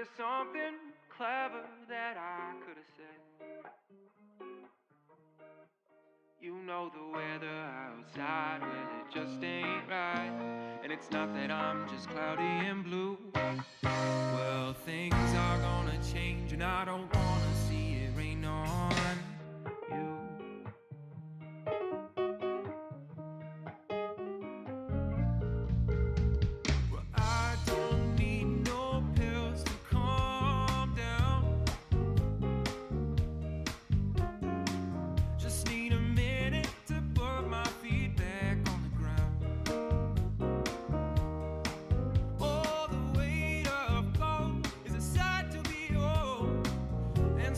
was something clever that I could have said. You know the weather outside, well, it just ain't right. And it's not that I'm just cloudy and blue. Well, things are gonna change, and I don't wanna see it rain on you. Well, I don't need no pills to calm down. Just need a minute to put my feet back on the ground. Oh, the weight of gold is a sight to behold, and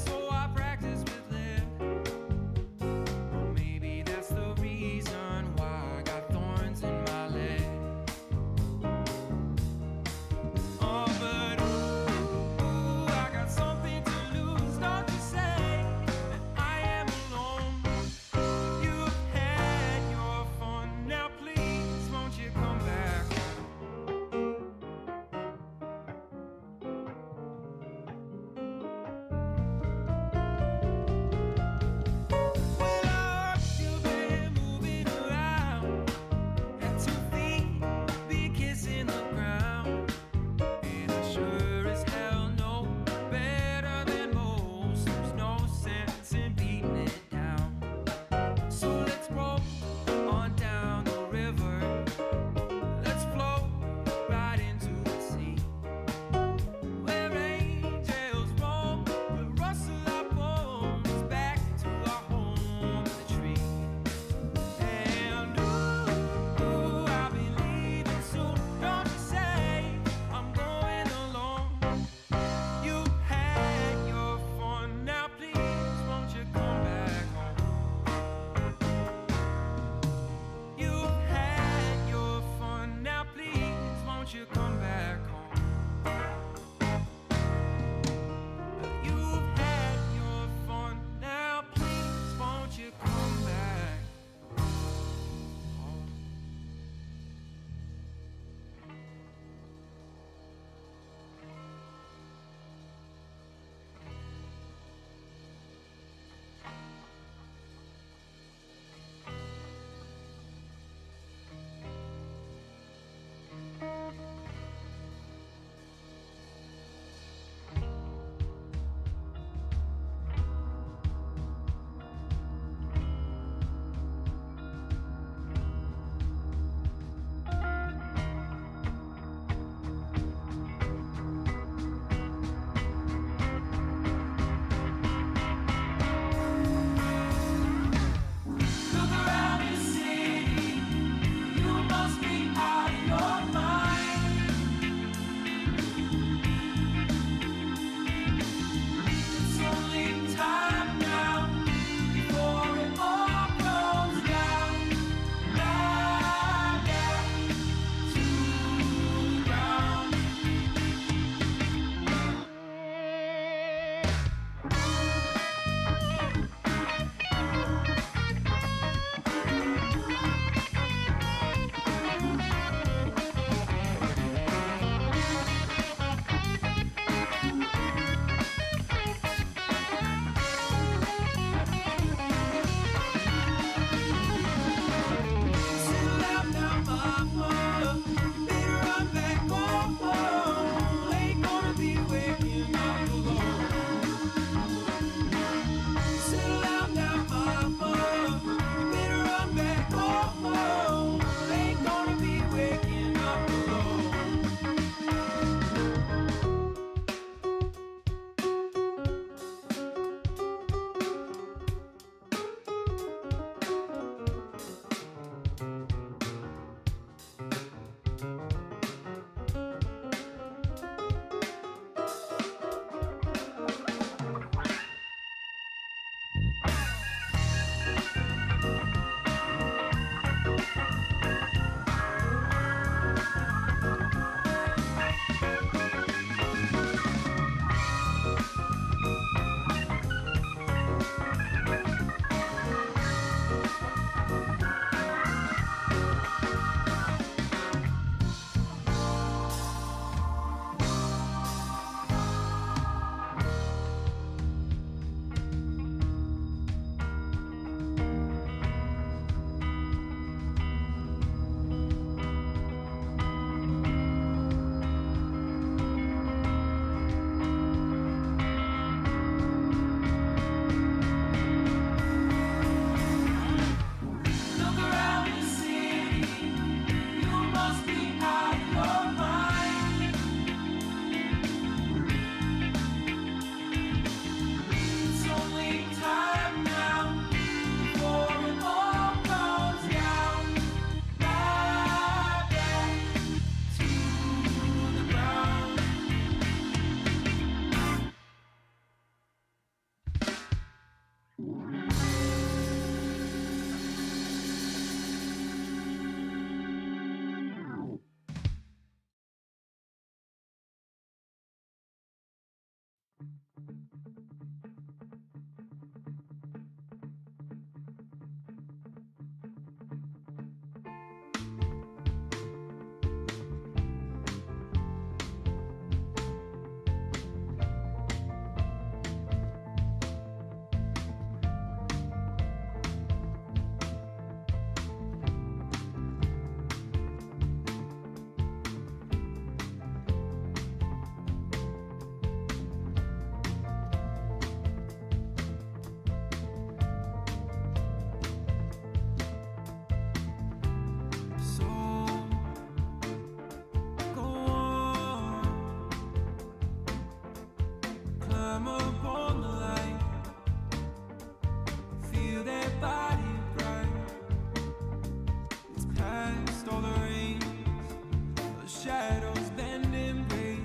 shadows bend and break.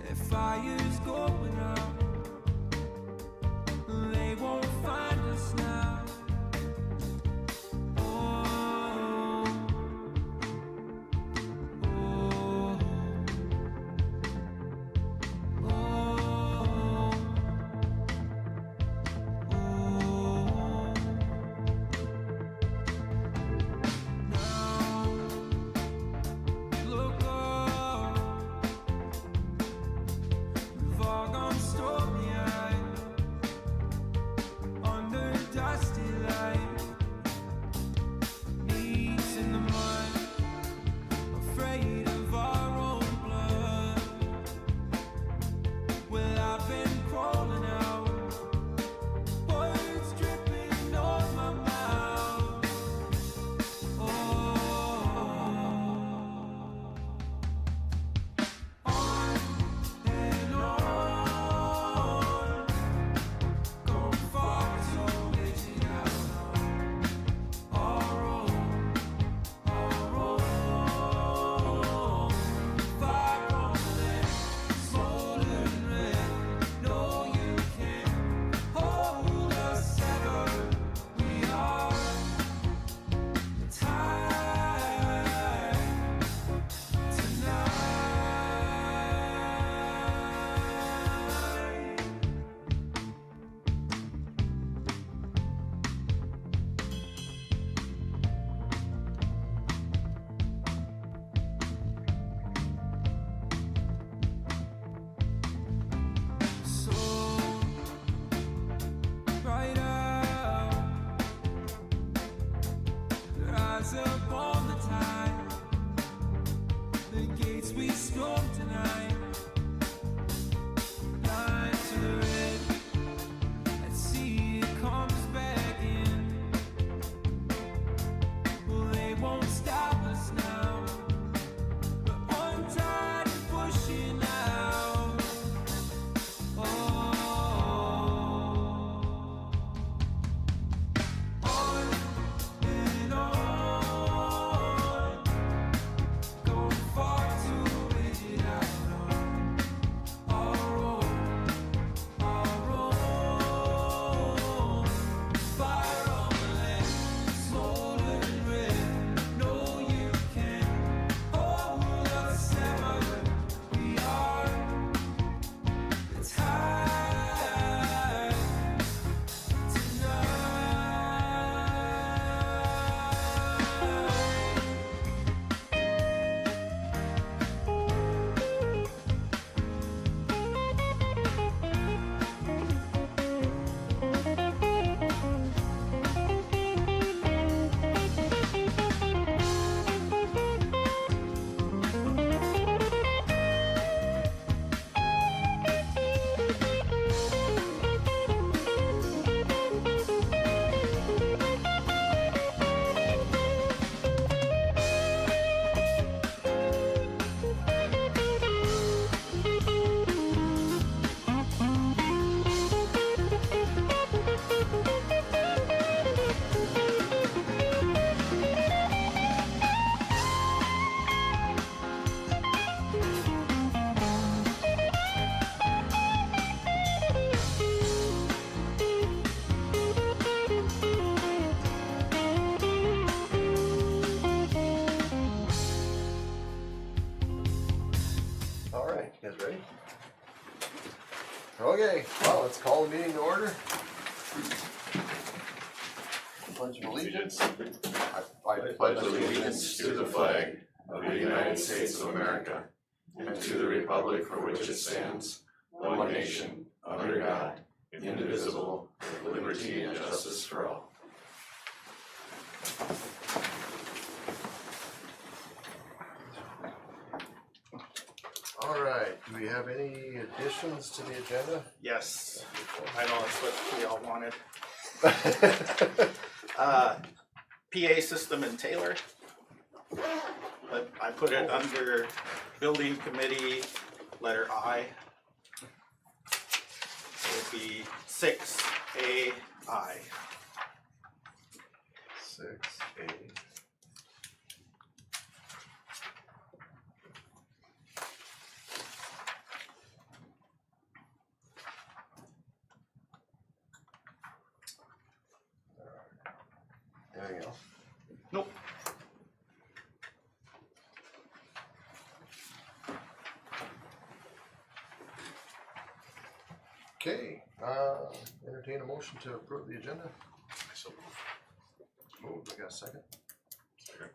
If fire's going out, they won't find us now. Okay, well, let's call the meeting to order. Pledge of allegiance. I pledge allegiance to the flag of the United States of America and to the republic for which it stands, one nation, under God, indivisible, with liberty and justice for all. All right, do we have any additions to the agenda? Yes, I know that's what we all wanted. PA system in Taylor, but I put it under building committee, letter I. It would be 6AI. 6A. anything else? Nope. Okay, entertain a motion to approve the agenda. So Moved, we got a second. Second.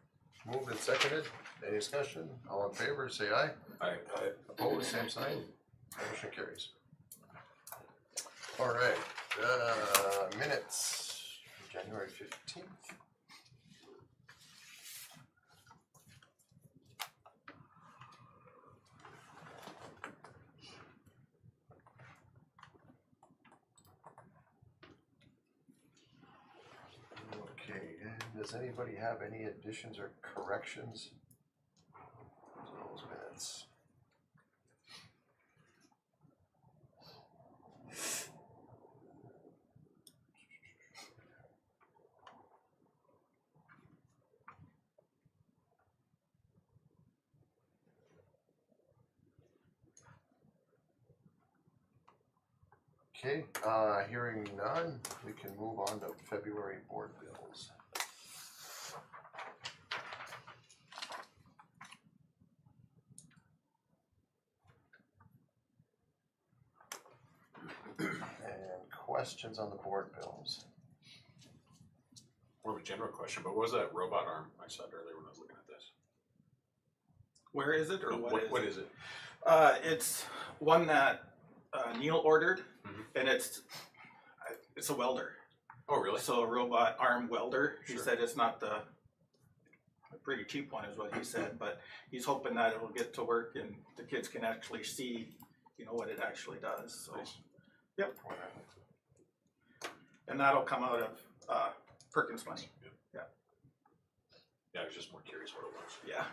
Moved and seconded, any discussion? All in favor, say aye. I Opposed, same sign. Motion carries. All right, minutes, January 15th. Okay, and does anybody have any additions or corrections to those minutes? Okay, hearing none, we can move on to February board bills. And questions on the board bills? more of a general question, but what was that robot arm I saw earlier when I was looking at this? Where is it, or What is it? It's one that Neil ordered, Mhm. and it's a welder. Oh, really? So a robot arm welder. He Sure. said it's not a pretty cheap one, is what he said, but he's hoping that it'll get to work and the kids can actually see, what it actually does. So, Nice. yep. And that'll come out of Perkins money. Yeah, I was just more curious what it was. Yeah.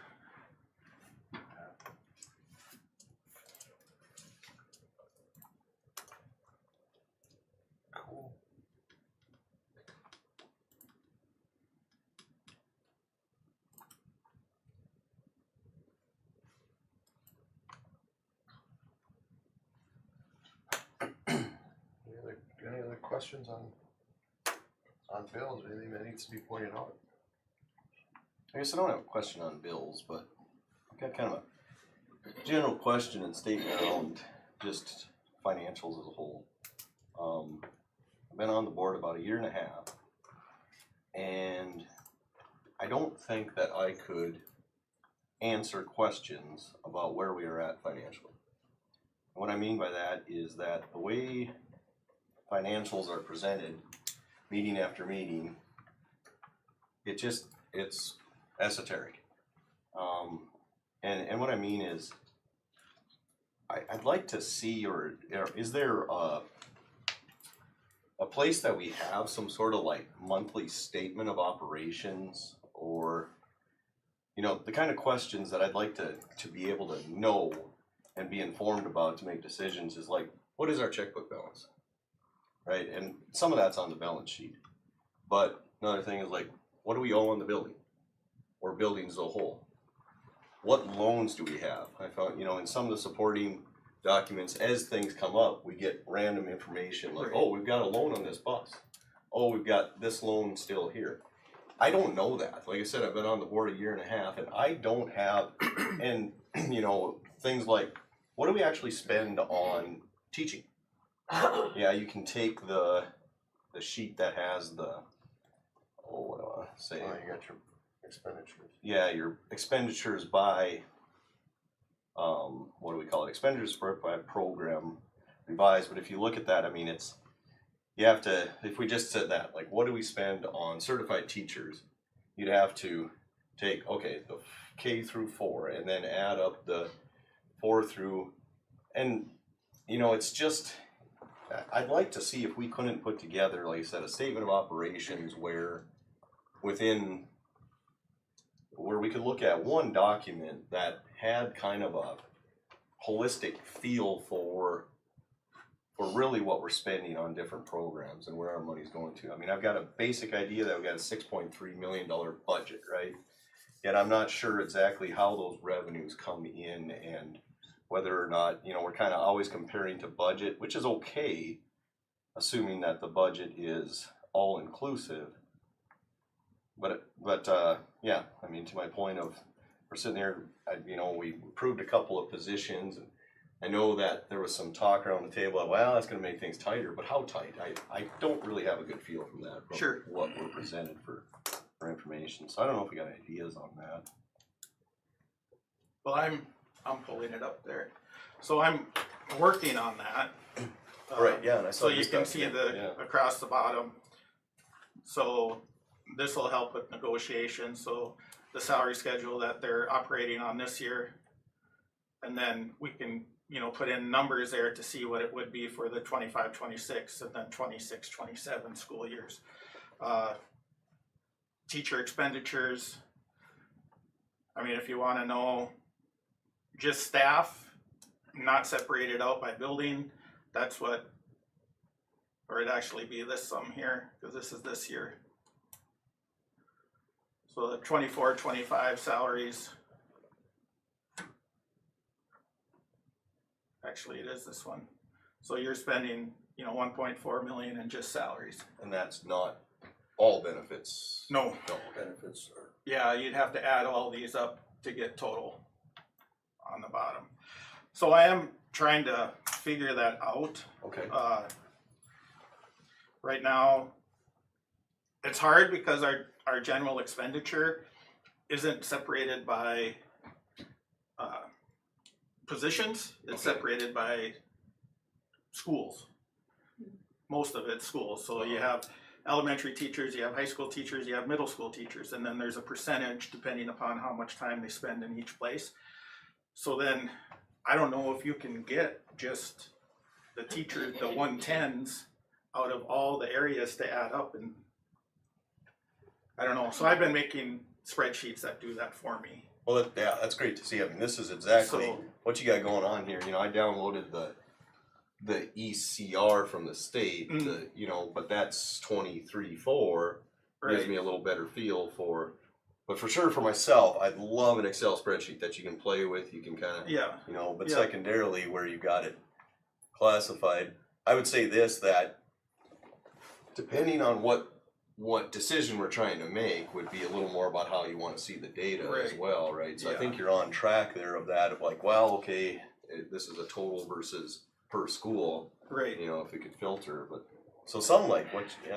Cool. Any other questions on bills, anything that needs to be pointed out? I guess I don't have a question on bills, but I've got kind of a general question and statement around just financials as a whole. I've been on the board about 1.5 years, and I don't think that I could answer questions about where we are at financially. And what I mean by that is that the way financials are presented, meeting after meeting, it's esoteric. And what I mean is, I'd like to see, or is there a place that we have some sort of like monthly statement of operations, or the kind of questions that I'd like to be able to know and be informed about to make decisions is like, what is our checkbook balance? Right? And some of that's on the balance sheet. But another thing is like, what do we owe on the building? Or buildings as a whole? What loans do we have? I found, in some of the supporting documents, as things come up, we get random information like, Right. oh, we've got a loan on this bus. Oh, we've got this loan still here. I don't know that. Like I said, I've been on the board 1.5 years, and I don't have, and things like, what do we actually spend on teaching? Yeah, you can take the sheet that has what do I say? Oh, you got your expenditures. Yeah, your expenditures by, what do we call it? Expenditures by program revised. But if you look at that, I mean, you have to, if we just said that, like, what do we spend on certified teachers? You'd have to take, okay, the K through 4, and then add up the 4 through, and, it's just, I'd like to see if we couldn't put together, like I said, a statement of operations where we could look at one document that had kind of a holistic feel for really what we're spending on different programs and where our money's going to. I mean, I've got a basic idea that we've got a $6.3 million budget, right? Yet I'm not sure exactly how those revenues come in and whether or not, we're kind of always comparing to budget, which is okay, assuming that the budget is all inclusive. yeah, I mean, to my point of, we're sitting there, we approved a couple of positions, and I know that there was some talk around the table of, well, that's gonna make things tighter, but how tight? I don't really have a good feel from that, from Sure. what we're presented for information, so I don't know if we got ideas on that. Well, I'm pulling it up there. So I'm working on that. Right, yeah, and I saw So you your can stuff, see yeah. across the bottom. So this will help with negotiations, so the salary schedule that they're operating on this year. And then we can, put in numbers there to see what it would be for the 25-26 and then 26-27 school years. Teacher expenditures. I mean, if you wanna know just staff, not separated out by building, that's what, or it'd actually be this sum here, cause this is this year. So the 24-25 salaries. Actually, it is this one. So you're spending, 1.4 million in just salaries. And that's not all benefits? No, No benefits, or, yeah, you'd have to add all these up to get total on the bottom. So I am trying to figure that out. okay, Right now, it's hard because our general expenditure isn't separated by positions, it's separated by schools. Most of it's schools, so you have elementary teachers, you have high school teachers, you have middle school teachers, and then there's a percentage depending upon how much time they spend in each place. So then, I don't know if you can get just the teacher, the 110s out of all the areas to add up, and I don't know, so I've been making spreadsheets that do that for me. well, that's great to see. I mean, this is exactly So- what you got going on here. I downloaded the ECR from the state, but that's 23-4, gives Right. me a little better feel for, but for sure for myself, I'd love an Excel spreadsheet that you can play with, you can kind of, Yeah, but Yeah. secondarily, where you got it classified, I would say this, that depending on what decision we're trying to make would be a little more about how you want to see the data as Right. well, right? So I Yeah. think you're on track there of that, of like, well, okay, this is a total versus per school, right, if we could filter, but, so something like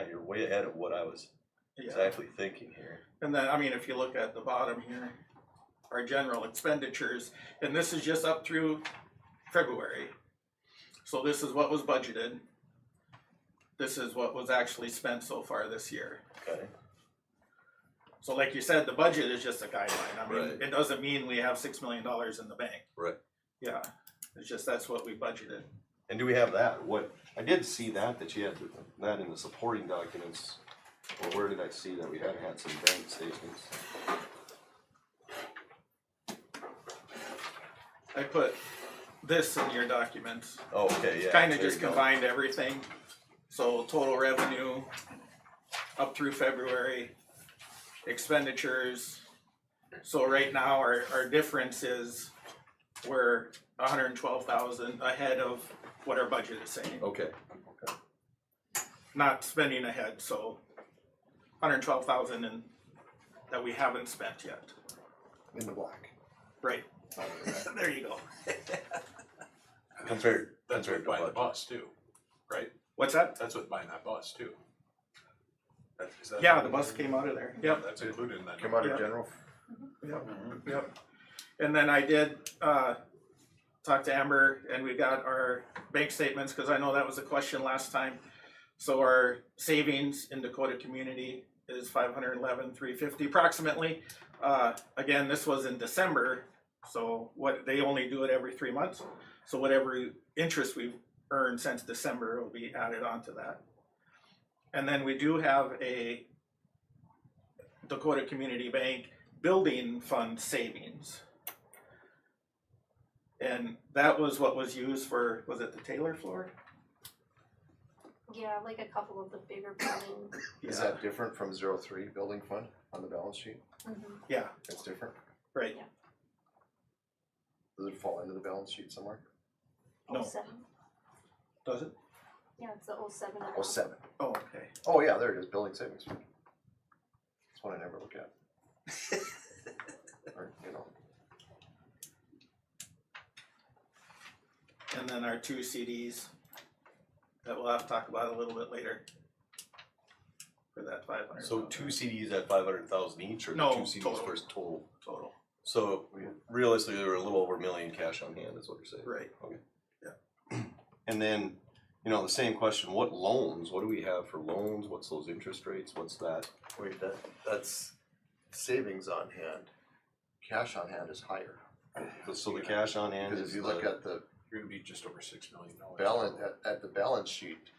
you're way ahead of what I was yeah. exactly thinking here. And then, I mean, if you look at the bottom here, our general expenditures, and this is just up through February. So this is what was budgeted. This is what was actually spent so far this year. Okay. So like you said, the budget is just a guideline. I mean, Right. it doesn't mean we have $6 million in the bank. Right. Yeah, it's just, that's what we budgeted. And do we have that? I did see that you had that in the supporting documents, or where did I see that we had some bank statements? I put this in your documents. Oh, okay, yeah. Kind of there just you go. combined everything. So total revenue up through February, expenditures. So right now our difference is we're 112,000 ahead of what our budget is saying. Okay, Not spending ahead, so 112,000 and that we haven't spent yet. In the black. Right. There you go. compared That's to with buying the budget. bus too, right? What's that? That's with buying that bus too. Is that- Yeah, the bus came out of there. Yep. That's included in that. Come out of Yeah. general. Yep. And then I did talk to Amber and we got our bank statements, because I know that was a question last time. So our savings in Dakota Community is 511,350 approximately. Again, this was in December, so they only do it every 3 months. So whatever interest we've earned since December will be added onto that. And then we do have a Dakota Community Bank building fund savings. And that was what was used for, was it the Taylor floor? Yeah, like a couple of the bigger buildings. Is that different from 03 building fund on the balance sheet? Yeah, It's different? right. Yeah. Does it fall into the balance sheet somewhere? No. 07. Does it? Yeah, it's the 07. Oh, 07. Oh, okay. Oh, yeah, there it is, building savings. That's one I never look at. Or, you know, And then our 2 CDs that we'll have to talk about a little bit later. For that 500. So 2 CDs at 500,000 each, or No, the 2 CDs total. first total? Total, So realistically, they were a little over $1 million cash on hand, is what you're saying? right. And then, you know, the same question, what loans, what do we have for loans, what's those interest rates, what's that? wait, that's savings on hand. Cash on hand is higher. So the cash on hand Because is if you look at the You're gonna be just over $6 million. balance, at the balance sheet,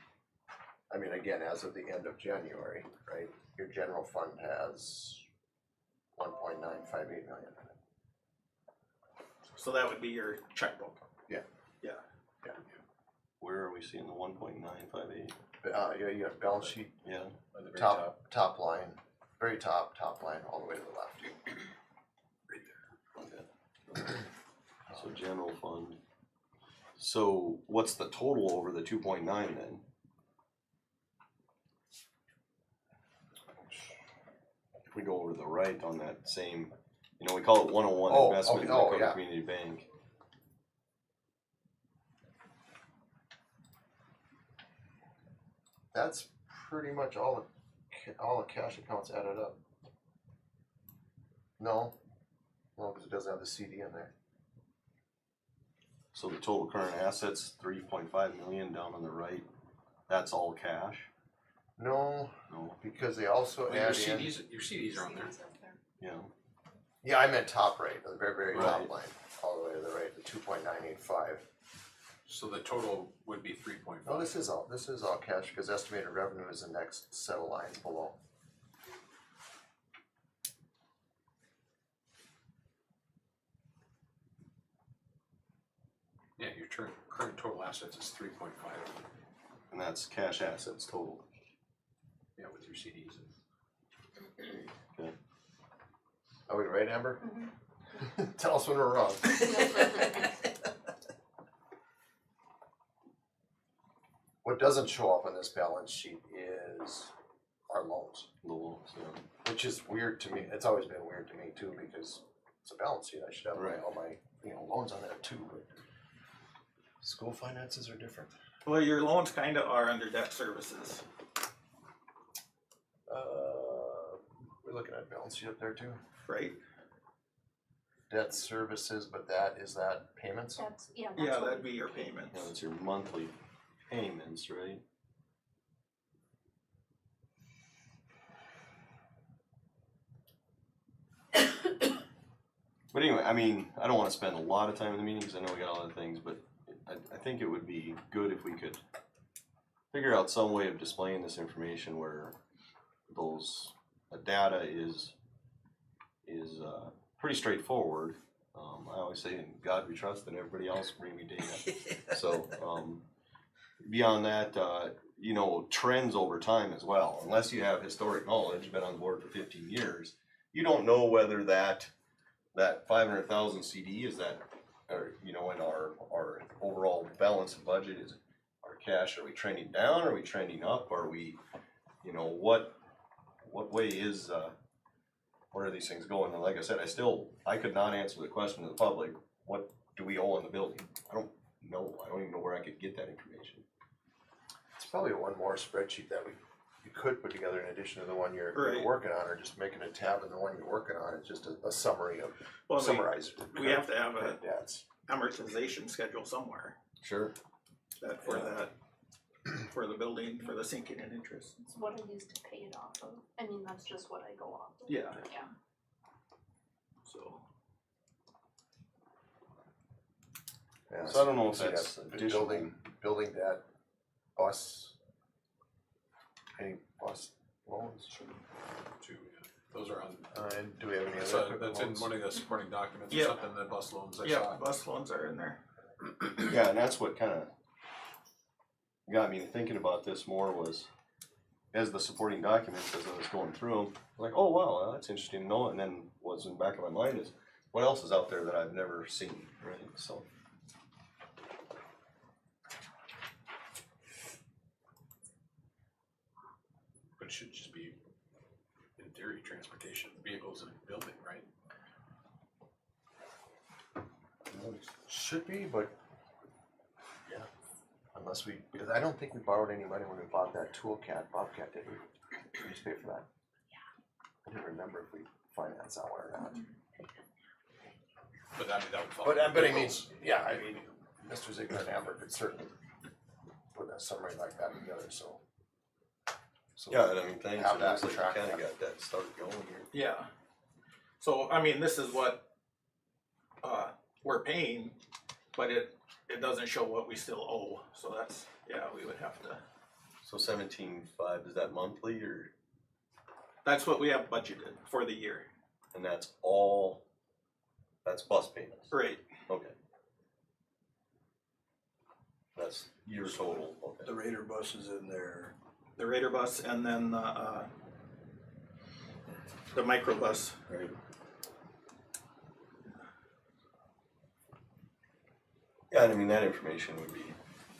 I mean, again, as of the end of January, right, your general fund has 1.958 million in it. So that would be your checkbook. where are we seeing the 1.958? You have balance sheet, Yeah, At the very top line, very top line, all the way to the left. so general fund. So what's the total over the 2.9 then? If we go over to the right on that same, you know, we call it 101 Oh, investment in okay. Oh, Dakota yeah. Community Bank. That's pretty much all the cash accounts added up. No, because it doesn't have the CD in there. So the total current assets, 3.5 million down on the right, that's all cash? No, No, because they also Well, your add in. CDs are on there. yeah. Yeah, I meant top rate, the very Right. top line, all the way to the right, the 2.985. So the total would be 3.5. No, this is all cash, because estimated revenue is the next set of lines below. Yeah, your current total assets is 3.5. And that's cash assets total. Yeah, with your CDs. Okay. Are we right, Amber? Tell us when we're wrong. What doesn't show up on this balance sheet is our loans, The loans, yeah. which is weird to me. It's always been weird to me too, because it's a balance sheet. I should have Right. all my loans on that too. But school finances are different. Well, your loans kinda are under debt services. We're looking at balance sheet up there too. Right? Debt services, but is that payments? That's, yeah, that's Yeah, what that'd we- be your payments. Yeah, that's your monthly payments, right? But anyway, I mean, I don't wanna spend a lot of time in the meeting, cause I know we got other things, but I think it would be good if we could figure out some way of displaying this information where those, the data is pretty straightforward. I always say, in God we trust, and everybody else bring me data. So, beyond that, you know, trends over time as well. Unless you have historic knowledge, you've been on the board for 15 years, you don't know whether that 500,000 CD is that, or, you know, in our overall balance and budget is our cash, are we trending down, are we trending up, are we, you know, what way is, where are these things going? And like I said, I could not answer the question to the public, what do we owe on the building? I don't know, I don't even know where I could get that information. It's probably one more spreadsheet that you could put together in addition to the one you're Right. working on, or just making a tab in the one you're working on. It's just a summary of Well, summarized. we have to have a Debts. amortization schedule somewhere Sure. that for the building, for the sinking in interest. It's what I use to pay it off of. I mean, that's just what I go off of. Yeah. Yeah. So, Yeah, So I don't know if see that's that additional. building that bus, any bus loans. Two, those are on. And do we have any other So equipment that's in loans? one of the supporting documents or Yep. something, the bus loans I yeah, saw. bus loans are in there. Yeah, and that's what kind of got me thinking about this more was, as the supporting documents, as I was going through them, like, oh wow, that's interesting to know. And then what's in the back of my mind is, what else is out there that I've never seen, right? So. But it should just be theory, transportation vehicles in a building, right? Should be, but yeah, unless we, because I don't think we borrowed any money when we bought that Bobcat, did we? Did we just pay for that? I didn't remember if we financed that one or not. But I mean, that would fall. But I mean, yeah, I mean, Mr. Ziegler and Amber could certainly put a summary like that together, so. Yeah, and I mean, thanks, Have it that looks like track you kinda that. got that start going here. Yeah. So, I mean, this is what, we're paying, but it doesn't show what we still owe, so that's, yeah, we would have to, So 17.5, is that monthly or, that's what we have budgeted for the year. and that's bus payments? Right. Okay. That's year total, okay. The Raider bus is in there. The Raider bus and then the microbus. Right. Yeah, and I mean, that information would be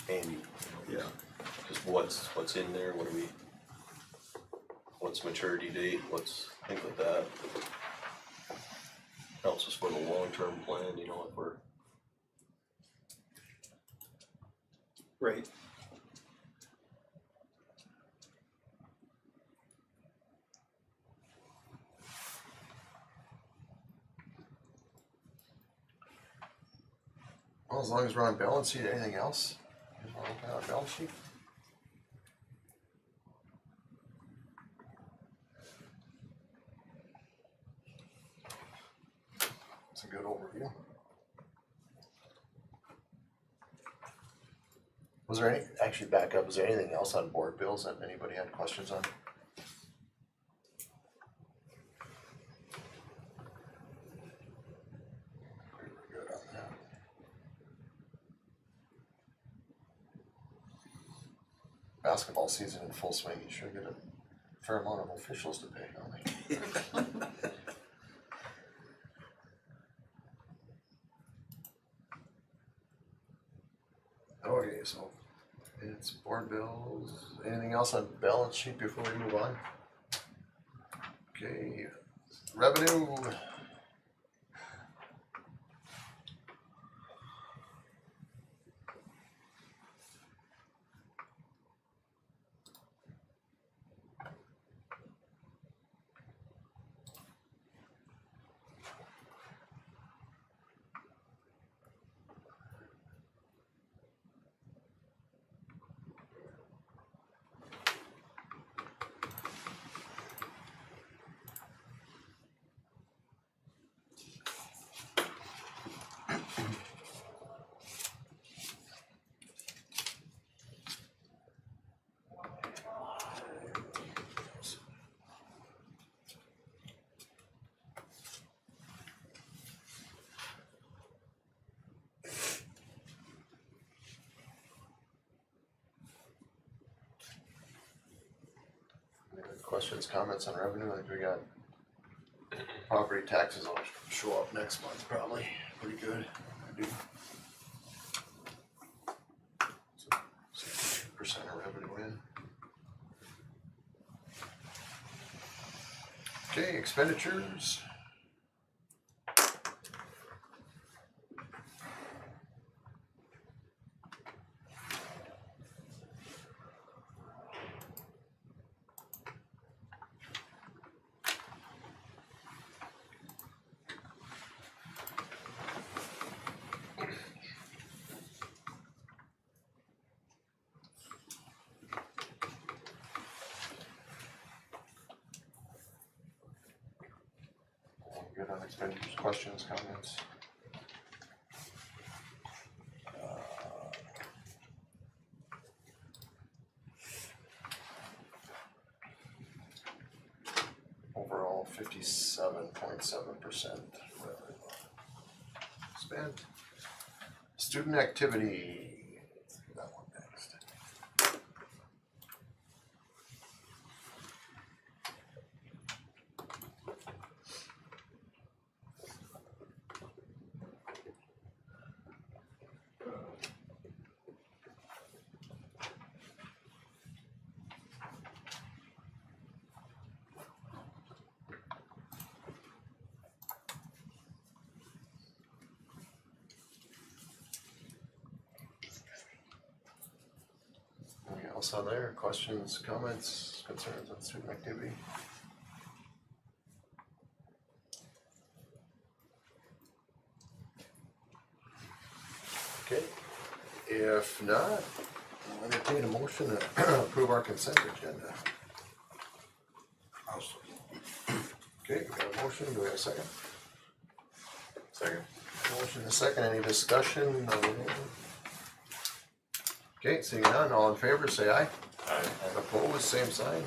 handy, Yeah. just what's in there, what's maturity date, things like that. Helps us for the long-term plan, you know, if we're, Right. Well, as long as we're on balance sheet, anything else? You just wanna look at our balance sheet? It's a good overview. Was there any, actually back up, was there anything else on board bills that anybody had questions on? We were good on that. Basketball season in full swing, you sure get a fair amount of officials to pay, don't they? Okay, so it's board bills. Anything else on balance sheet before we move on? Okay, revenue. Any other questions, comments on revenue? I think we got property taxes will show up next month probably, pretty good. I do. 62% of revenue in. Okay, expenditures. Good on expenditures, questions, comments? Overall, 57.7% spent. Student activity, that one next. else on there? Questions, comments, concerns on student activity? Okay, if not, I'll entertain a motion to approve our consent agenda. Okay, we got a motion, do we have a second? Second. Motion and a second, any discussion? Okay, seeing none, all in favor, say aye. Aye. And opposed, same sign.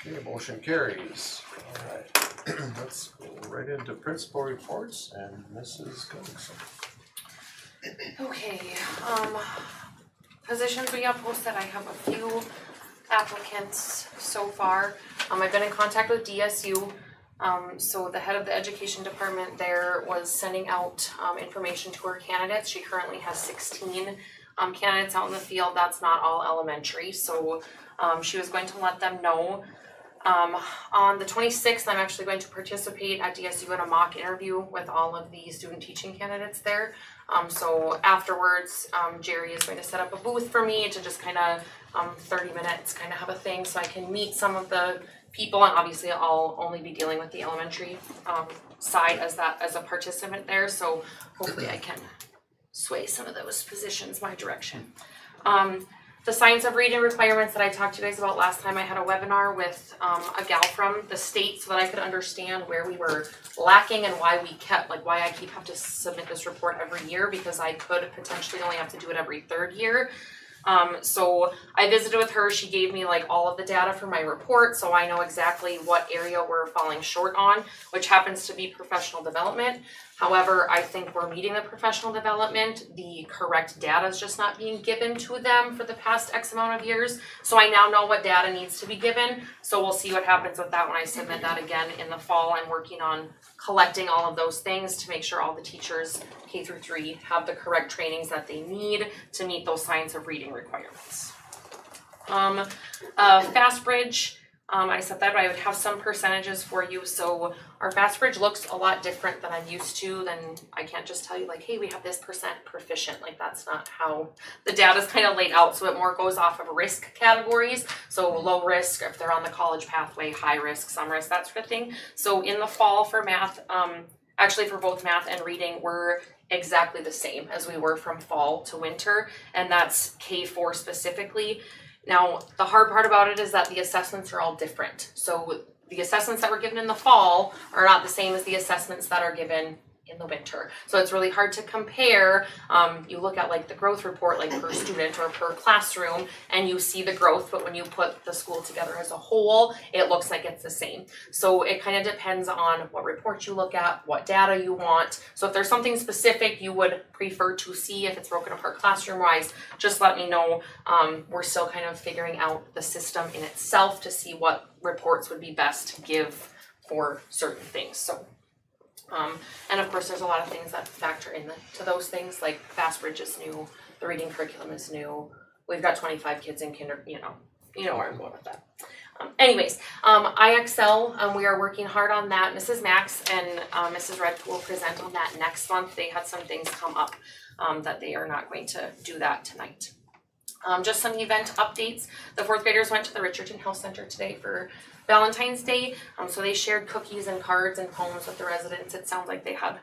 Okay, motion carries. Alright, let's go right into principal reports and Mrs. Cunningham. Okay, positions we have posted, I have a few applicants so far. I've been in contact with DSU. So the head of the education department there was sending out information to her candidates. She currently has 16 candidates out in the field. That's not all elementary, so she was going to let them know. On the 26th, I'm actually going to participate at DSU in a mock interview with all of the student teaching candidates there. So afterwards, Jerry is going to set up a booth for me to just kind of 30 minutes kind of have a thing so I can meet some of the people, and obviously I'll only be dealing with the elementary side as a participant there, so hopefully I can sway some of those positions my direction. The science of reading requirements that I talked to you guys about last time, I had a webinar with a gal from the state so that I could understand where we were lacking and why I have to submit this report every year, because I could potentially only have to do it every third year. So I visited with her. She gave me all of the data for my report, so I know exactly what area we're falling short on, which happens to be professional development. However, I think we're meeting the professional development. The correct data is just not being given to them for the past X amount of years. So I now know what data needs to be given. So we'll see what happens with that when I submit that again in the fall. I'm working on collecting all of those things to make sure all the teachers K through 3 have the correct trainings that they need to meet those science of reading requirements. FastBridge, I said that I would have some percentages for you. So our FastBridge looks a lot different than I'm used to. Then I can't just tell you hey, we have this percent proficient. That's not how the data is kind of laid out. So it more goes off of risk categories. So low risk if they're on the college pathway, high risk, some risk, that sort of thing. So in the fall for math, actually for both math and reading, we're exactly the same as we were from fall to winter, and that's K4 specifically. Now, the hard part about it is that the assessments are all different. So the assessments that were given in the fall are not the same as the assessments that are given in the winter. So it's really hard to compare. You look at the growth report per student or per classroom and you see the growth, but when you put the school together as a whole, it looks like it's the same. So it kind of depends on what report you look at, what data you want. So if there's something specific you would prefer to see, if it's broken apart classroom wise, just let me know. We're still kind of figuring out the system in itself to see what reports would be best to give for certain things. So and of course, there's a lot of things that factor into those things, like FastBridge is new, the reading curriculum is new, we've got 25 kids in kinder, you know where I'm going with that. Anyways, IXL, we are working hard on that. Mrs. Max and Mrs. Red will present on that next month. They had some things come up that they are not going to do that tonight. Just some event updates. The 4th graders went to the Richardton Health Center today for Valentine's Day, so they shared cookies and cards and poems with the residents. It sounds like they had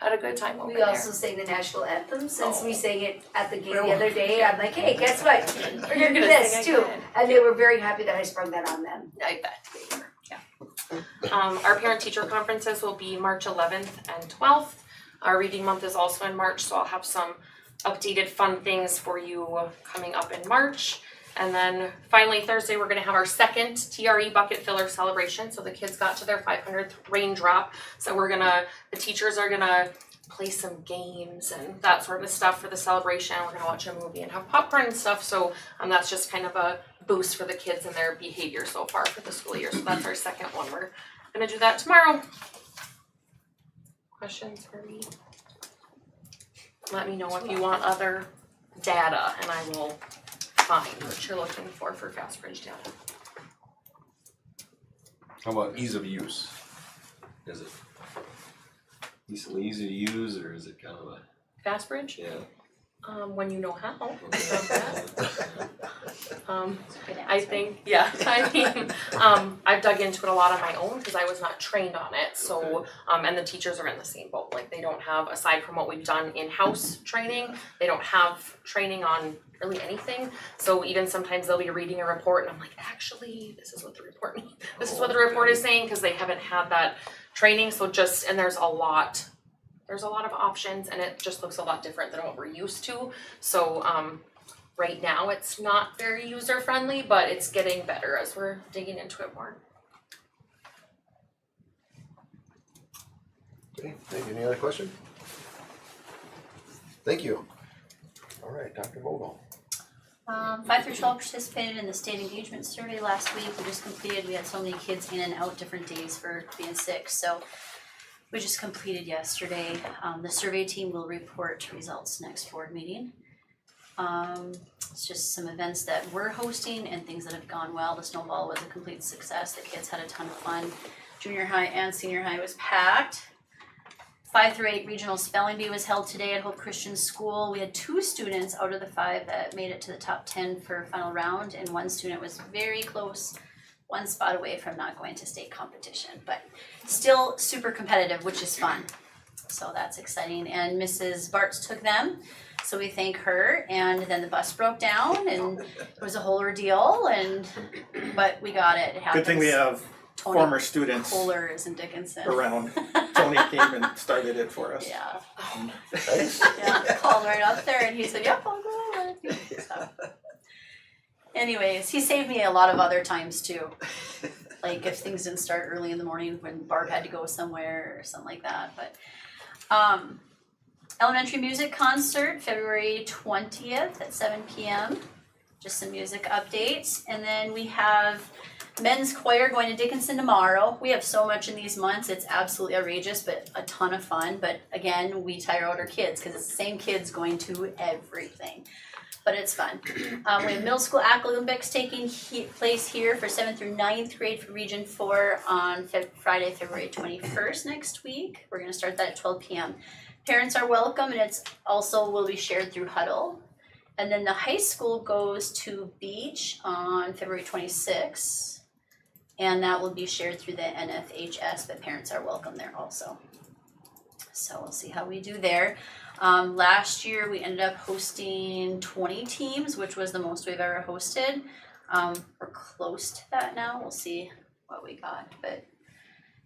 a good time over there. We also sang the national anthem since we sang it at the game the other day. I'm like, hey, guess what? We're gonna do this too. And they were very happy that I sprung that on them. I bet they were, yeah. Our parent-teacher conferences will be March 11th and 12th. Our reading month is also in March, so I'll have some updated fun things for you coming up in March. And then finally Thursday we're going to have our second TRE bucket filler celebration. So the kids got to their 500th raindrop. So the teachers are gonna play some games and that sort of stuff for the celebration. We're gonna watch a movie and have popcorn and stuff. So that's just kind of a boost for the kids and their behavior so far for the school year. So that's our second one. We're gonna do that tomorrow. Questions for me? Let me know if you want other data and I will find what you're looking for FastBridge data. How about ease of use? Is it decently easy to use, or is it kind of a FastBridge? yeah? When you know how. Good I answer. think, yeah, I mean, I've dug into it a lot on my own because I was not trained on it, so, and the teachers are in the same boat, like, they don't have, aside from what we've done in-house training, they don't have training on really anything, so even sometimes they'll be reading a report and I'm like, actually, this is what the report means, this is what the report is saying, cause they haven't had that training, so just, and there's a lot of options and it just looks a lot different than what we're used to, so, right now, it's not very user-friendly, but it's getting better as we're digging into it more. Okay, thank you. Any other question? Thank you. All right, Dr. Vogel. 5 through 12 participated in the state engagement survey last week. We just completed, we had so many kids in and out different days for being sick, so we just completed yesterday. The survey team will report results next board meeting. It's just some events that we're hosting and things that have gone well. The snowball was a complete success. The kids had a ton of fun. Junior high and senior high was packed. 5 through 8 regional spelling bee was held today at Hope Christian School. We had 2 students out of the 5 that made it to the top 10 for final round, and 1 student was very close, 1 spot away from not going to state competition, but still super competitive, which is fun. So that's exciting, and Mrs. Bartz took them, so we thank her, and then the bus broke down, and it was a whole ordeal, but we got it, it happens. Good thing we have Tony former students Kohler is in Dickinson. around. Tony came and started it for us. Yeah, Thanks. yeah, called right up there, and he said, yep, I'll go. So. Anyways, he saved me a lot of other times too. Like if things didn't start early in the morning when Barb had to go somewhere or something like that, but elementary music concert, February 20th at 7 p.m. Just some music updates. And then we have men's choir going to Dickinson tomorrow. We have so much in these months, it's absolutely outrageous, but a ton of fun. But again, we tire out our kids because it's the same kids going to everything. But it's fun. We have middle school Olympics taking place here for 7th through 9th grade for Region 4 on Friday, February 21st next week. We're going to start that at 12 p.m. Parents are welcome, and it's also will be shared through Huddle. And then the high school goes to Beach on February 26th, and that will be shared through the NFHS, but parents are welcome there also. So we'll see how we do there. Last year we ended up hosting 20 teams, which was the most we've ever hosted. We're close to that now. We'll see what we got, but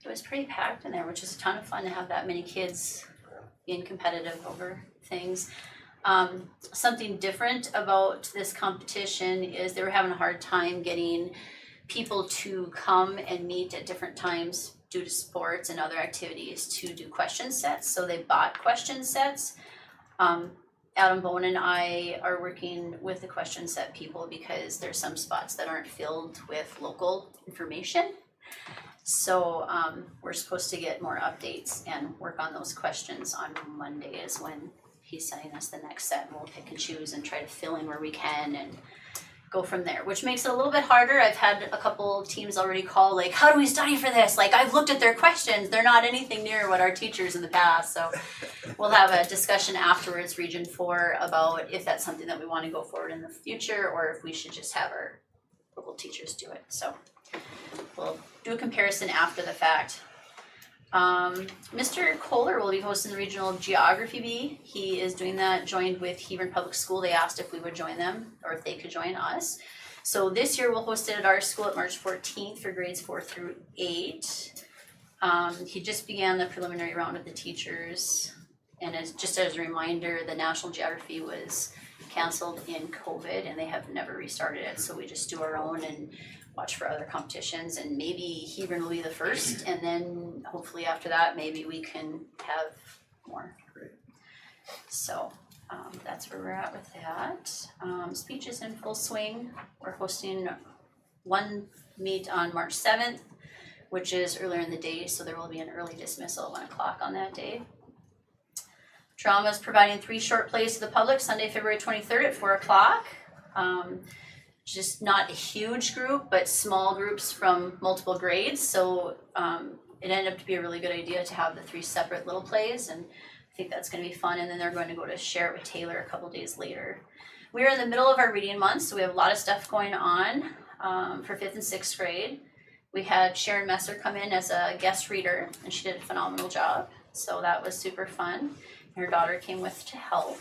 it was pretty packed in there, which is a ton of fun to have that many kids being competitive over things. Something different about this competition is they were having a hard time getting people to come and meet at different times due to sports and other activities to do question sets, so they bought question sets. Adam Bone and I are working with the question set people because there's some spots that aren't filled with local information. So we're supposed to get more updates and work on those questions on Monday is when he's sending us the next set, and we'll pick and choose and try to fill in where we can and go from there, which makes it a little bit harder. I've had a couple teams already call, like, how do we study for this? Like, I've looked at their questions. They're not anything near what our teachers in the past. So we'll have a discussion afterwards, Region 4, about if that's something that we want to go forward in the future or if we should just have our local teachers do it. So we'll do a comparison after the fact. Mr. Kohler will be hosting the regional geography bee. He is doing that joined with Richardton Public School. They asked if we would join them or if they could join us. So this year we'll host it at our school at March 14th for grades 4 through 8. He just began the preliminary round with the teachers. And just as a reminder, the national geography was canceled in COVID and they have never restarted it. So we just do our own and watch for other competitions, and maybe Hebron will be the first, and then hopefully after that, maybe we can have more. Great. So that's where we're at with that. Speech is in full swing. We're hosting one meet on March 7th, which is earlier in the day, so there will be an early dismissal at 1 o'clock on that day. Drama is providing 3 short plays to the public Sunday, February 23rd at 4 o'clock. Just not a huge group, but small groups from multiple grades. So it ended up to be a really good idea to have the 3 separate little plays, and I think that's going to be fun. And then they're going to go to share it with Taylor a couple days later. we're in the middle of our reading month, so we have a lot of stuff going on for 5th and 6th grade. We had Sharon Messer come in as a guest reader, and she did a phenomenal job. So that was super fun. Her daughter came with to help,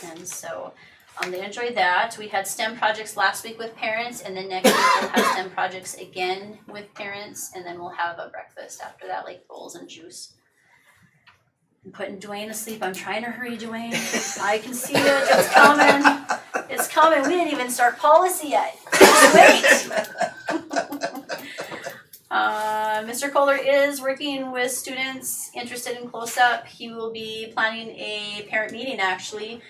and so they enjoyed that. We had STEM projects last week with parents, and then next week we'll have STEM projects again with parents, and then we'll have a breakfast after that, like bowls and juice. I'm putting Dwayne to sleep. I'm trying to hurry, Dwayne. I can see it. It's coming. It's coming. We didn't even start policy yet. Just wait. Mr. Kohler is working with students interested in close-up. He will be planning a parent meeting, actually.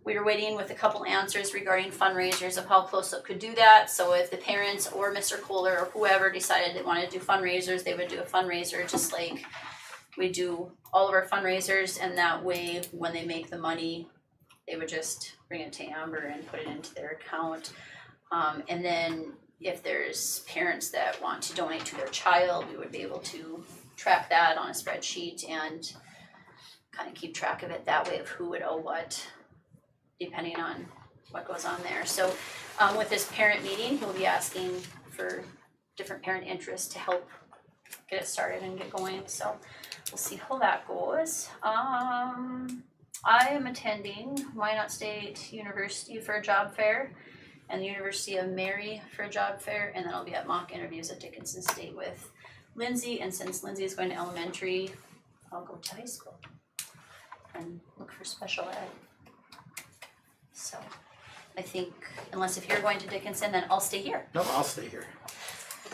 We were waiting with a couple answers regarding fundraisers of how close-up could do that. So if the parents or Mr. Kohler or whoever decided they wanted to do fundraisers, they would do a fundraiser just like we do all of our fundraisers, and that way when they make the money, they would just bring it to Amber and put it into their account. And then if there's parents that want to donate to their child, we would be able to track that on a spreadsheet and kind of keep track of it that way of who would owe what, depending on what goes on there. So with this parent meeting, he'll be asking for different parent interests to help get it started and get going. So we'll see how that goes. I am attending Minot State University for a job fair and the University of Mary for a job fair, and then I'll be at mock interviews at Dickinson State with Lindsay, and since Lindsay is going to elementary, I'll go to high school and look for special ed. So I think, unless if you're going to Dickinson, then I'll stay here. No, I'll stay here.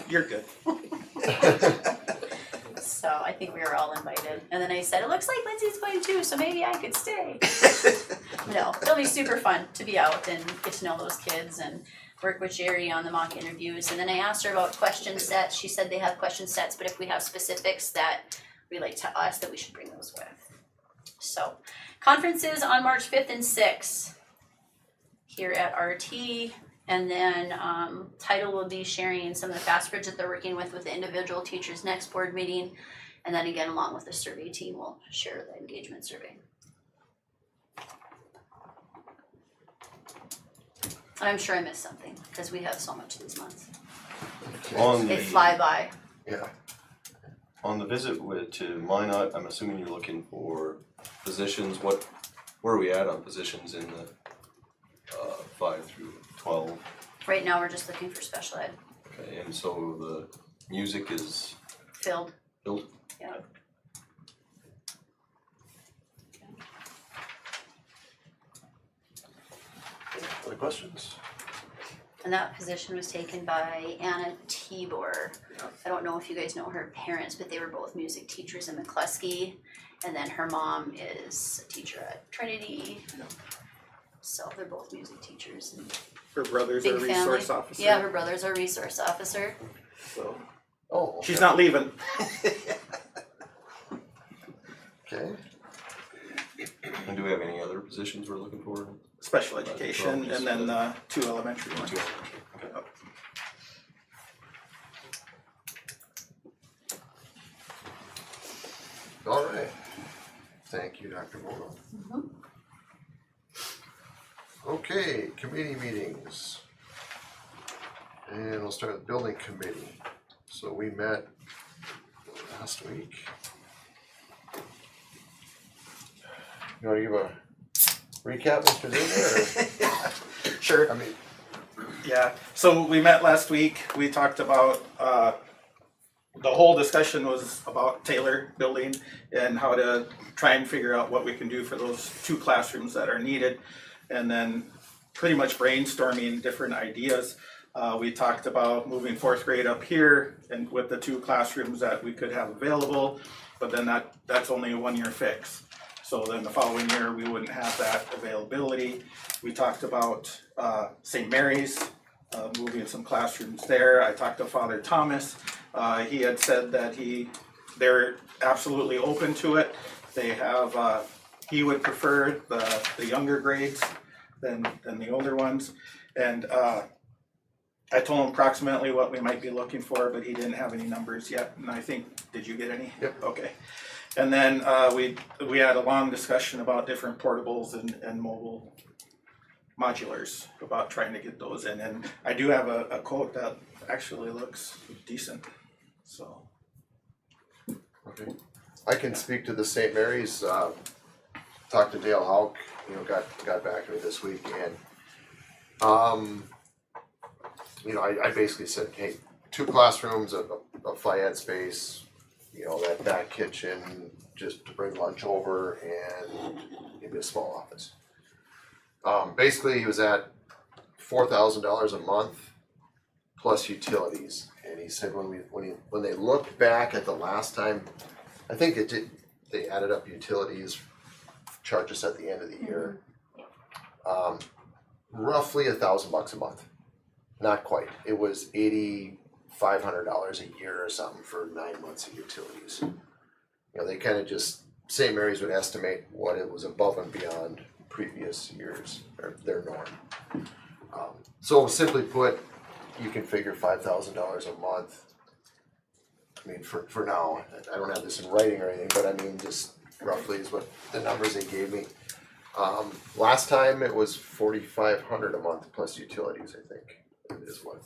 You're good. So I think we were all invited. And then I said, it looks like Lindsay's going too, so maybe I could stay. No, it'll be super fun to be out and get to know those kids and work with Jerry on the mock interviews. And then I asked her about question sets. She said they have question sets, but if we have specifics that relate to us, that we should bring those with. So conferences on March 5th and 6th here at RT. And then Title will be sharing some of the FastBridge that they're working with the individual teachers next board meeting. And then again, along with the survey team, we'll share the engagement survey. I'm sure I missed something because we have so much these months. They fly by. Yeah. On the visit to Minot, I'm assuming you're looking for positions. Where are we at on positions in the 5 through 12? Right now, we're just looking for special ed. Okay, and so the music is Filled. filled? Yeah. Other questions? And that position was taken by Anna Tibor. I don't know if you guys know her parents, but they were both music teachers in McCluskey. And then her mom is a teacher at Trinity. So they're both music teachers. And Her brother's big a family. resource officer. Yeah, her brother's a resource officer. So Oh, she's not leaving. okay. And do we have any other positions we're looking for? Special education, and then 2 elementary ones. Okay. All right. Thank you, Dr. Mola. Okay, committee meetings. And we'll start with building committee. So we met last week. You wanna give a recap, Mr. Zimmer, or? Sure. I mean, Yeah, so we met last week, we talked about, the whole discussion was about Taylor building and how to try and figure out what we can do for those 2 classrooms that are needed. And then pretty much brainstorming different ideas. We talked about moving 4th grade up here and with the 2 classrooms that we could have available, but then that's only a 1-year fix. So then the following year, we wouldn't have that availability. We talked about St. Mary's, moving some classrooms there. I talked to Father Thomas. He had said that they're absolutely open to it. They have, he would prefer the younger grades than the older ones. And I told him approximately what we might be looking for, but he didn't have any numbers yet. And I think, did you get any? Yep. Okay. And then we had a long discussion about different portables and mobile modulars, about trying to get those in, and I do have a quote that actually looks decent, so. Okay. I can speak to the St. Mary's, talked to Dale Hauk, got back to me this week, and, I basically said, hey, 2 classrooms, a Fly-Ed space, that kitchen, just to bring lunch over, and maybe a small office. Basically, he was at $4,000 a month plus utilities, and he said when they looked back at the last time, I think they added up utilities charges at the end of the year. Roughly $1,000 a month, not quite. It was $8,500 a year or something for 9 months of utilities. They kind of just, St. Mary's would estimate what it was above and beyond previous years, or their norm. So simply put, you can figure $5,000 a month. I mean, for now, I don't have this in writing or anything, but I mean, just roughly is what the numbers they gave me. Last time it was $4,500 a month plus utilities, I think, is what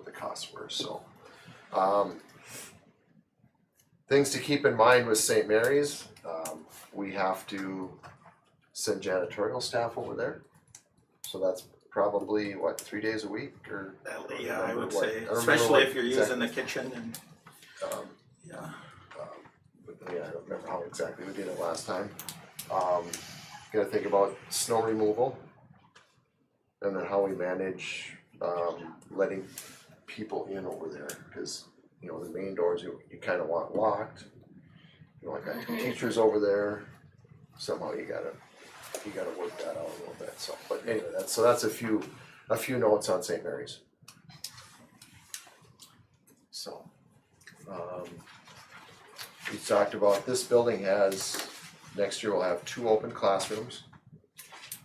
the costs were, so. Things to keep in mind with St. Mary's, we have to send janitorial staff over there. So that's probably, 3 days a week, or? Yeah, I would what- say, I don't remember especially what if you're using the kitchen and, yeah. But yeah, I don't remember how exactly we did it last time. Gotta think about snow removal. And then how we manage, letting people in over there, cause, the main doors you kinda want locked. I got 2 teachers over there, somehow you gotta work that out a little bit, so, but anyway, that's a few notes on St. Mary's. So, we talked about, this building next year we'll have 2 open classrooms.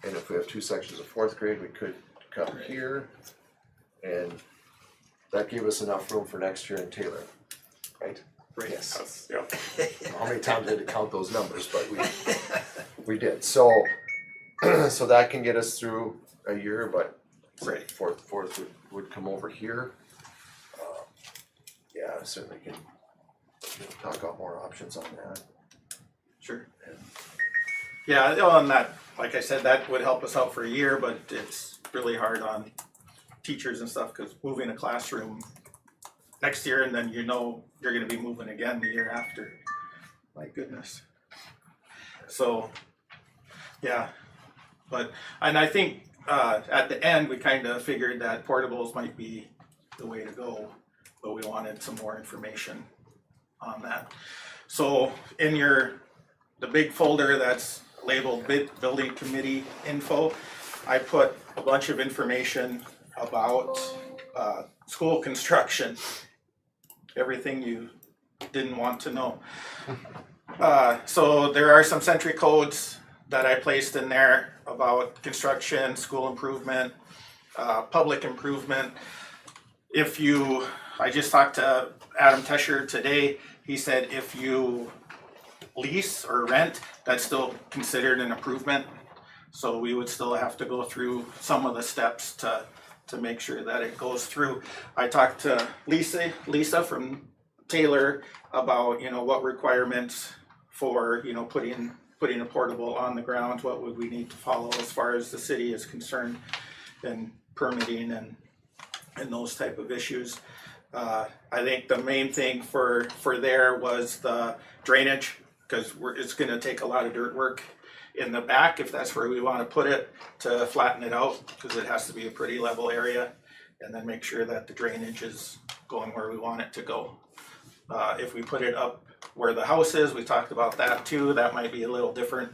And if we have 2 sections of 4th grade, we could come here, and that gave us enough room for next year in Taylor, right? Right. Yes. How many times I had to count those numbers, but we did, so that can get us through a year, but Right. fourth would come over here. Yeah, certainly can talk about more options on that. Sure. Yeah, well, and that, like I said, that would help us out for a year, but it's really hard on teachers and stuff, cause moving a classroom next year, and then you're gonna be moving again the year after. My goodness. So, yeah, and I think, at the end, we kinda figured that portables might be the way to go, but we wanted some more information on that. So in the big folder that's labeled building committee info, I put a bunch of information about school construction, everything you didn't want to know. So there are some century codes that I placed in there about construction, school improvement, public improvement. I just talked to Adam Tesher today, he said if you lease or rent, that's still considered an improvement. So we would still have to go through some of the steps to make sure that it goes through. I talked to Lisa from Taylor about, what requirements for, putting a portable on the ground, what would we need to follow as far as the city is concerned, and permitting and those type of issues. I think the main thing for there was the drainage, because it's gonna take a lot of dirt work in the back, if that's where we wanna put it, to flatten it out, because it has to be a pretty level area, and then make sure that the drainage is going where we want it to go. If we put it up where the house is, we talked about that too, that might be a little different.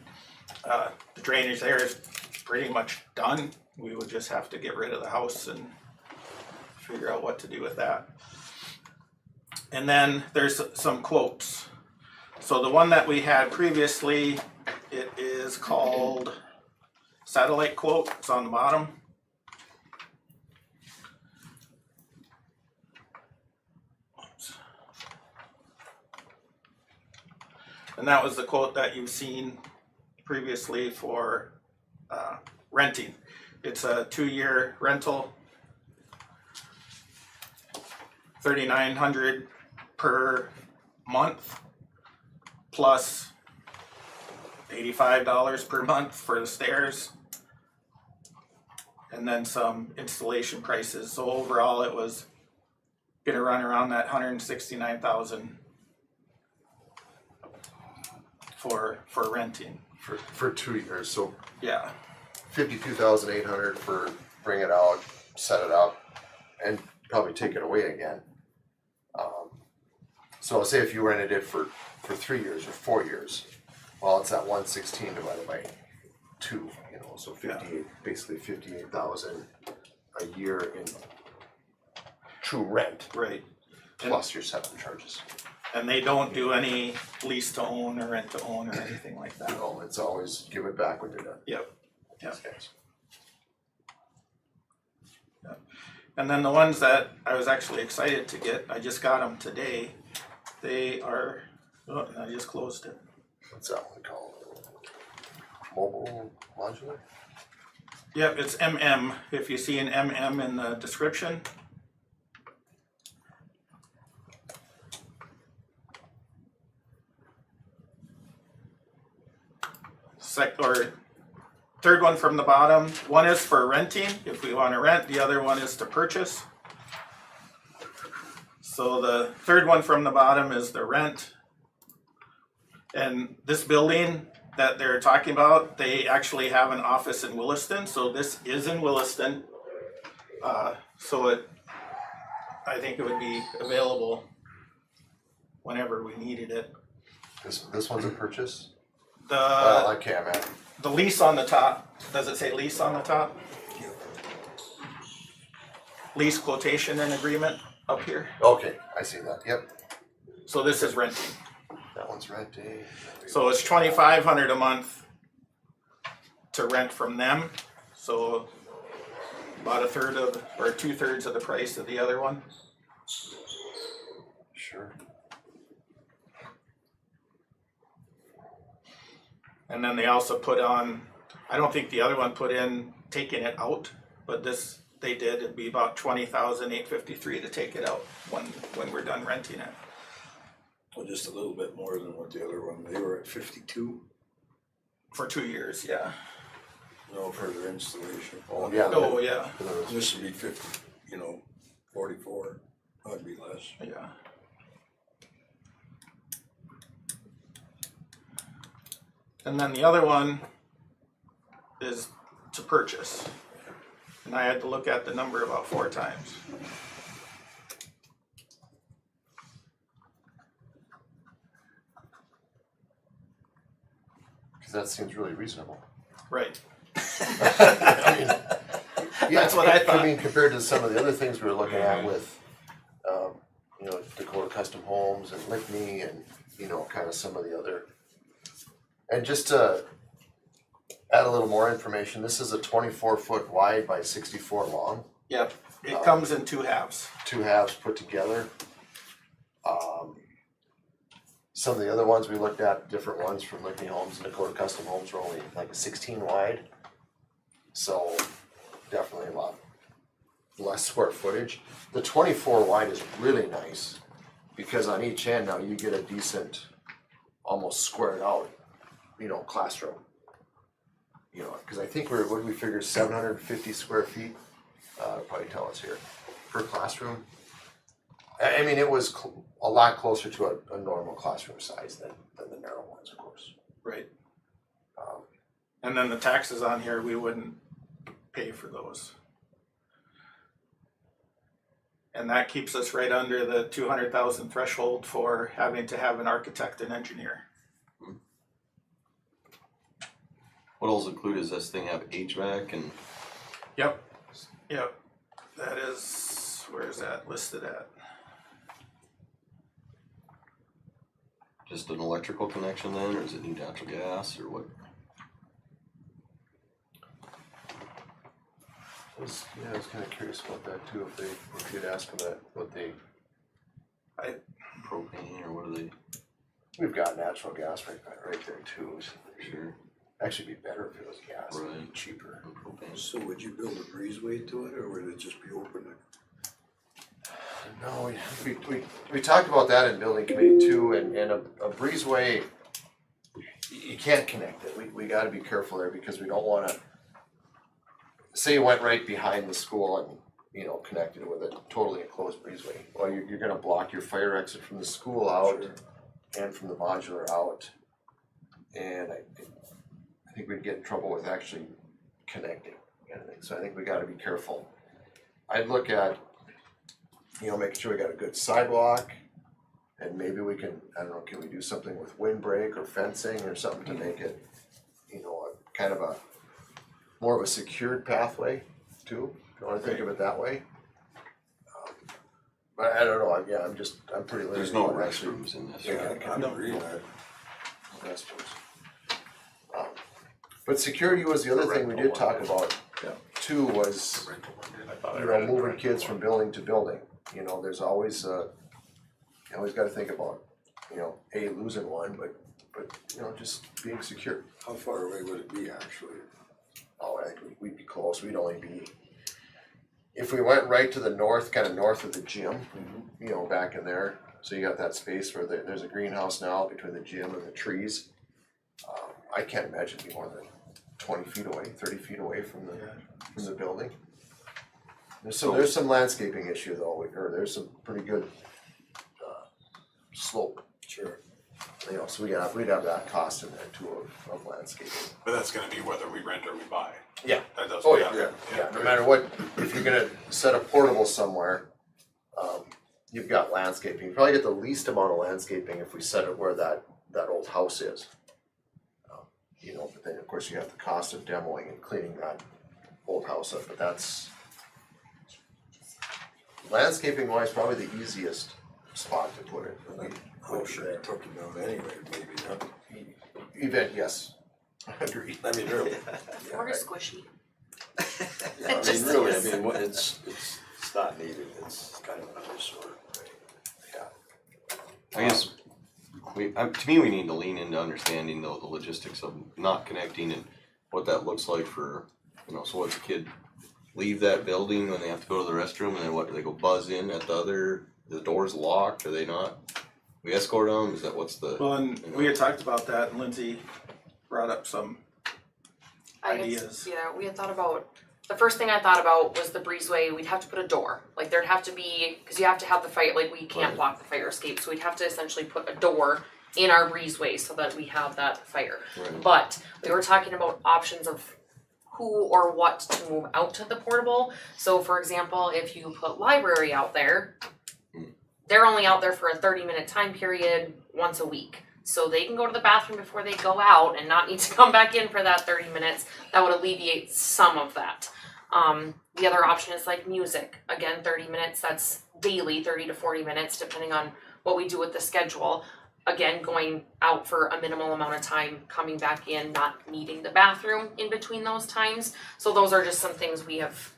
The drainage there is pretty much done, we would just have to get rid of the house and figure out what to do with that. And then there's some quotes. So the one that we had previously, it is called satellite quote, it's on the bottom. Oops. And that was the quote that you've seen previously for renting. It's a 2-year rental. $3,900 per month plus $85 per month for the stairs. And then some installation prices. So overall it was gonna run around that $169,000 for renting. For 2 years, so Yeah, 52,800 for bring it out, set it up, and probably take it away again. So say if you rented it for 3 years or 4 years, well, it's at 116 divided by 2, you know, so 58, basically 58,000 a year in true rent right. plus your setup charges. And they don't do any lease to own or rent to own or anything like that. No, it's always give it back when you're done. Yep. Yep. Yes. And then the ones that I was actually excited to get, I just got them today. They are, oh, I just closed it. What's that one called? Mobile modular? Yep, it's MM. If you see an MM in the description. Third one from the bottom. One is for renting, if we want to rent. The other one is to purchase. So the third one from the bottom is the rent. And this building that they're talking about, they actually have an office in Williston. So this is in Williston. I think it would be available whenever we needed it. This one's a purchase? The Okay, I'm at. the lease on the top, does it say lease on the top? Lease quotation and agreement up here. Okay, I see that, yep. So this is renting. That one's renting. So it's $2,500 a month to rent from them. So about 1/3 of, or 2/3 of the price of the other one. Sure. And then they also put on, I don't think the other one put in taking it out, but this they did. It'd be about $20,853 to take it out when we're done renting it. Well, just a little bit more than what the other one, they were at 52, For 2 years, yeah. no further installation. Oh, yeah. Oh, yeah, This would be 50, 44, that'd be less. yeah. And then the other one is to purchase. And I had to look at the number about 4 times. Cause that seems really reasonable. Right. I mean, yeah, That's what I thought. I mean, compared to some of the other things we were looking at with, Dakota Custom Homes and Lickney and, kind of some of the other. And just to add a little more information, this is a 24-foot wide by 64 long, Yep, it comes in 2 halves. 2 halves put together. Some of the other ones we looked at, different ones from Lickney Homes and Dakota Custom Homes were only like a 16 wide. So definitely a lot less square footage. The 24 wide is really nice because on each end now you get a decent, almost squared out, classroom. Because I think what did we figure, 750 square feet, probably tell us here, per classroom. I mean, it was a lot closer to a normal classroom size than the narrow ones, of course. Right. And then the taxes on here, we wouldn't pay for those. And that keeps us right under the 200,000 threshold for having to have an architect and engineer. What all's included? Does this thing have HVAC and? Yep, that is, where is that listed at? Just an electrical connection then, or does it need natural gas, or what? I was kind of curious about that too, if you'd ask them that, Propane, or what are they? we've got natural gas right there too. So Sure. Actually be better if it was gas, it'd be Right. cheaper. So would you build a breezeway to it, or would it just be open? No, we talked about that in building committee too, and a breezeway, you can't connect it, we gotta be careful there, because we don't wanna, say you went right behind the school and, you know, connected it with a totally enclosed breezeway, well, you're gonna block your fire exit from the school out and from the modular out. And I think we'd get in trouble with actually connecting, kind of thing, so I think we gotta be careful. I'd look at, you know, making sure we got a good sidewalk, and maybe we can, I don't know, can we do something with windbreak or fencing or something to make it, you know, a kind of a, more of a secured pathway too, if you wanna think of it that way. But I don't know, I'm pretty limited. There's no on actually restrooms in this. Yeah, I don't agree with that. restrooms. But security was the other thing we did talk about too, was, you know, moving kids from building to building. You know, there's always, you always gotta think about, you know, losing one, but, you know, just being secure. How far away would it be actually? Oh, I think we'd be close, we'd only be, if we went right to the north, kinda north of the gym, you know, back in there, so you got that space where there's a greenhouse now between the gym and the trees. I can't imagine it'd be more than 20 feet away, 30 feet away from the building. There's some landscaping issue though, or there's some pretty good slope. Sure. You know, so we'd have that cost in there too of landscaping. But that's gonna be whether we rent or we buy. Yeah. That does. Oh, yeah, no matter what, if you're gonna set a portable somewhere, you've got landscaping, you probably get the least amount of landscaping if we set it where that old house is. You know, but then of course you have the cost of demoing and cleaning that old house up, but that's, landscaping wise, probably the easiest spot to put it. How should I took it down anyway, maybe, not. Event, yes, agreed. I mean, really. Or squishy. Yeah, I mean, really, I mean, it's not needed, it's kind of an eyesore. I guess, to me, we need to lean into understanding though the logistics of not connecting and what that looks like for, you know, so what's a kid leave that building when they have to go to the restroom, and then what, do they go buzz in at the door's locked, are they not? We escort them, is that what's the? Well, and we had talked about that, and Lindsay brought up some ideas. We had thought about, the first thing I thought about was the breezeway, we'd have to put a door. Like there'd have to be, cause you have to have the fire, like we can't block the fire escape, so we'd have to essentially put a door in our breezeway so that we have that fire. Right. But we were talking about options of who or what to move out to the portable. So for example, if you put library out there, they're only out there for a 30-minute time period once a week. So they can go to the bathroom before they go out and not need to come back in for that 30 minutes. That would alleviate some of that. The other option is like music. Again, 30 minutes, that's daily, 30 to 40 minutes, depending on what we do with the schedule. Again, going out for a minimal amount of time, coming back in, not needing the bathroom in between those times. So those are just some things we have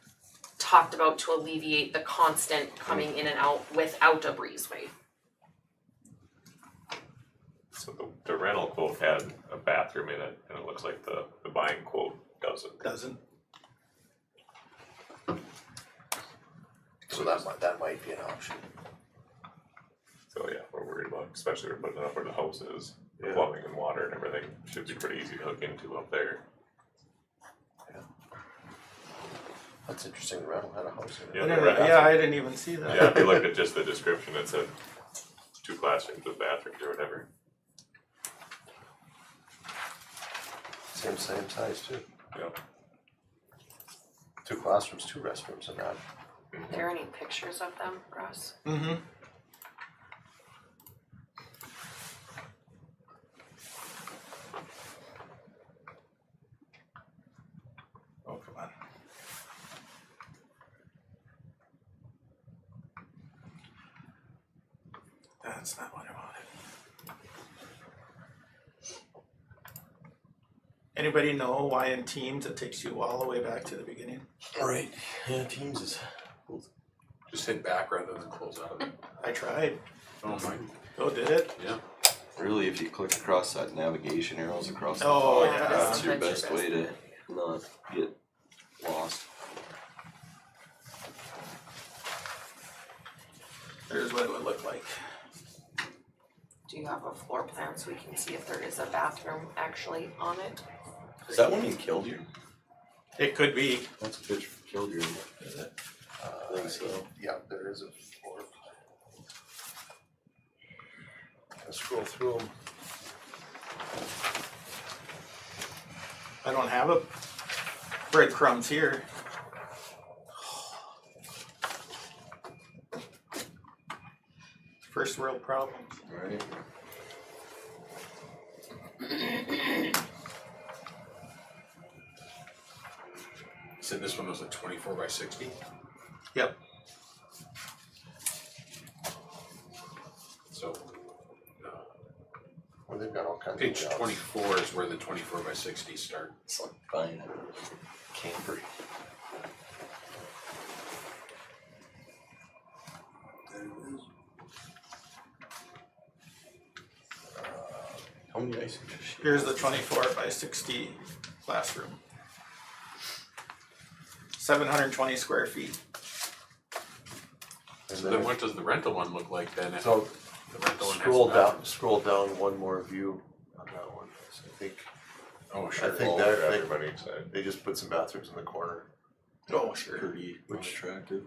talked about to alleviate the constant coming in and out without a breezeway. So the rental quote had a bathroom in it, and it looks like the buying quote doesn't. Doesn't. So that might be an option. So yeah, we're worried about, especially we're putting it up where the house is, the Yeah. plumbing and water and everything should be pretty easy to hook into up there. That's interesting, the rental had a house in it. Yeah, the rental- Yeah, I didn't even see that. Yeah, if you looked at just the description, it said 2 classrooms with bathrooms or whatever. Same size too. Yeah. 2 classrooms, 2 restrooms in that. Are there any pictures of them, Russ? Mm-hmm. Oh, come on. That's not what I wanted. Anybody know why in Teams it takes you all the way back to the beginning? Right, yeah, Teams is. Just hit back rather than close out of it. I tried. Oh my, Oh, did it? yeah. Really, if you click across that navigation arrows across the Oh, top, yeah. that's your Sometimes best your way to not get lost. There's what it would look like. Do you have a floor plan so we can see if there is a bathroom actually on it? Is that one in Killdeer? It could be, That's a picture from Killdeer. Is it? I think so. Yeah, there is a floor plan. Let's scroll through them. I don't have a breadcrumbs here. First world problems. Right. So this one was a 24 by 60? Yep. So, Well, they've got all kinds of page jobs. 24 is where the 24 by 60 start. It's like buying a camper. How many ice inches? Here's the 24 by 60 classroom. 720 square feet. And So then what does the rental one look like then? If So the rental one has scroll down one more view on that one. So I think Oh, sure. I think Well, that everybody excited. they just put some bathrooms in the corner. Oh, sure. Pretty attractive.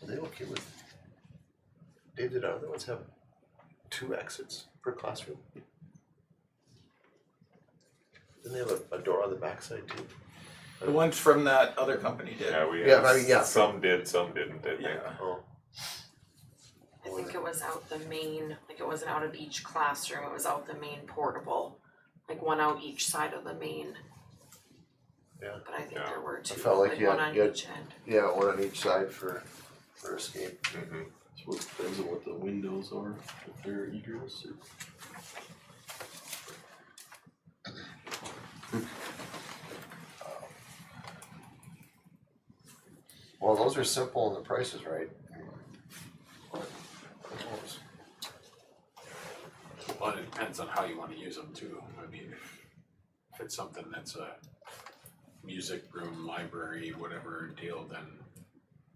Are they okay with? Dave, did other ones have 2 exits per classroom? Didn't they have a door on the backside too? The ones from that other company did. Yeah, we Yeah, had, I mean, yeah. some did, some didn't, didn't they? Yeah. Oh, I think it was out the main, like it wasn't out of each classroom, it was out the main portable, like one out each side of the main. Yeah. But I think Yeah. there were two, felt like like you one had- on you had- each end. yeah, one on each side for escape. Mm-hmm. So it depends on what the windows are, if they're egress or. Well, those are simple and the price is right. Well, it depends on how you wanna use them too. I mean, if it's something that's a music room, library, whatever deal, then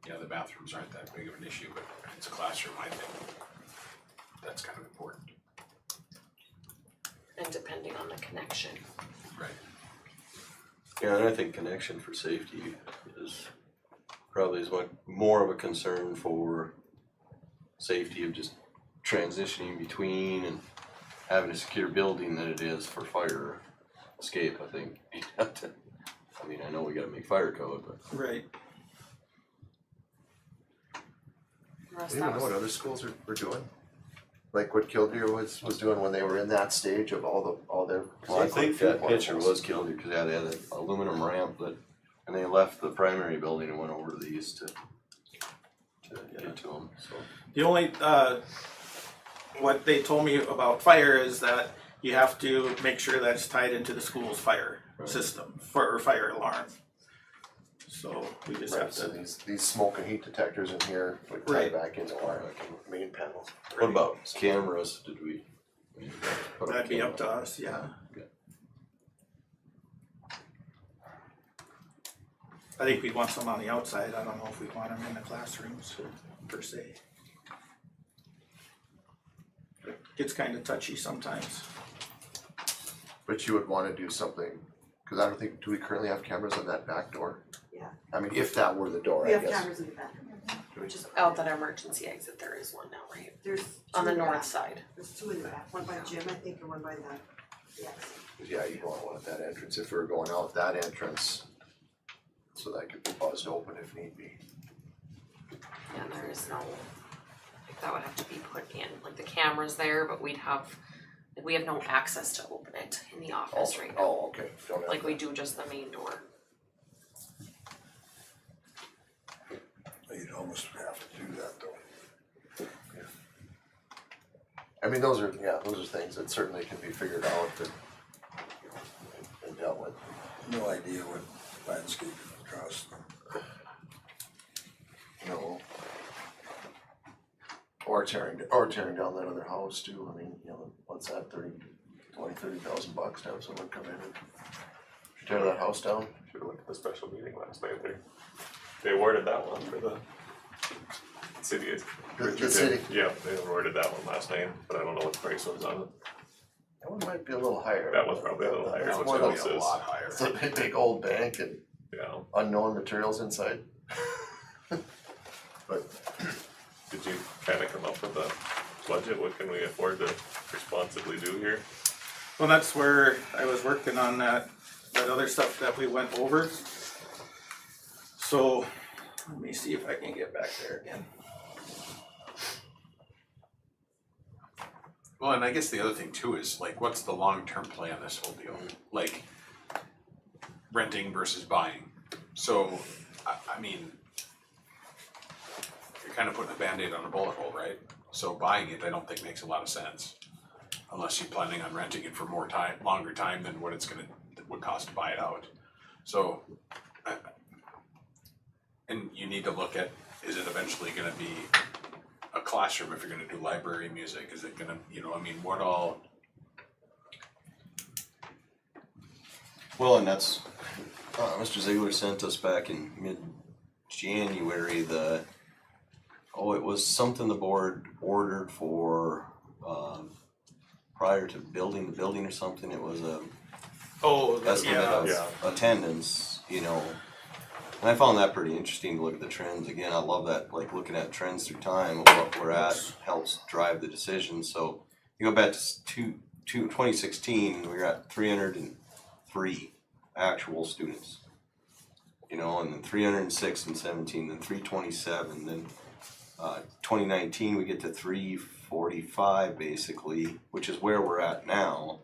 yeah, the bathrooms aren't that big of an issue, but if it's a classroom, I think that's kind of important. And depending on the connection. Right. Yeah, and I think connection for safety is probably as much more of a concern for safety of just transitioning between and having a secure building than it is for fire escape, I think. I mean, I know we gotta make fire code, but Right. Russ, Do you that even know was- what other schools were doing? Like what Killdeer was doing when they were in that stage of all their. well, I think that picture was killed because they had an aluminum ramp that, and they left the primary building and went over to these to get to them, so. The only, what they told me about fire is that you have to make sure that's tied into the school's fire system, or fire alarm. So we just have Right, so to, these smoke and heat detectors in here would tie Right. back into our main panels. What about cameras, did we? that'd be up to us, yeah. I think we'd want some on the outside, I don't know if we'd want them in the classrooms per se. It gets kinda touchy sometimes. But you would wanna do something, cause I don't think, do we currently have cameras on that back door? Yeah. I mean, if that were the door, We I have guess. cameras in the bathroom. Which is out that emergency exit, there is one now, right? There's On two the in north back. side. There's 2 in the back, one by the gym, I think, and one by the, yes. Yeah, you want one at that entrance, if we were going out that entrance, so that could be buzzed open if need be. And there is no, like that would have to be put in, like the camera's there, but we have no access to open it in the office right now, Oh, okay, don't have like we that. do just the main door. You'd almost have to do that though. I mean, those are things that certainly can be figured out and dealt with. No idea what landscaping costs. No. Or tearing down that other house too. I mean, what's that, $30,000 to have someone come in and tear that house down? Should've went to the special meeting last night, they awarded that one for the city. The city. Yeah, they awarded that one last night, but I don't know what the price was on it. That one might be a little higher. That one's probably a little higher, That's which more else like is, A lot higher. It's a big old bank and yeah. unknown materials inside. But Did you kinda come up with a budget, what can we afford to responsibly do here? Well, that's where I was working on that other stuff that we went over. So, let me see if I can get back there again. Well, and I guess the other thing too is like, what's the long-term play on this whole deal? Like renting versus buying. So, I mean, you're kind of putting a Band-Aid on a bullet hole, right? So buying it, I don't think makes a lot of sense. Unless you're planning on renting it for more time, longer time than what it's would cost to buy it out. So, and you need to look at, is it eventually gonna be a classroom if you're gonna do library music? Is it gonna, I mean, what all? Well, and that's, Mr. Ziegler sent us back in mid-January it was something the board ordered for, prior to building the building or something. It was a estimate of attendance, and I found that pretty interesting to look at the trends. Again, I love that, like looking at trends through time of what we're at helps drive the decision. So you go back to 2016, we were at 303 actual students, and then 306 in 17, then 327, then 2019 we get to 345 basically, which is where we're at now.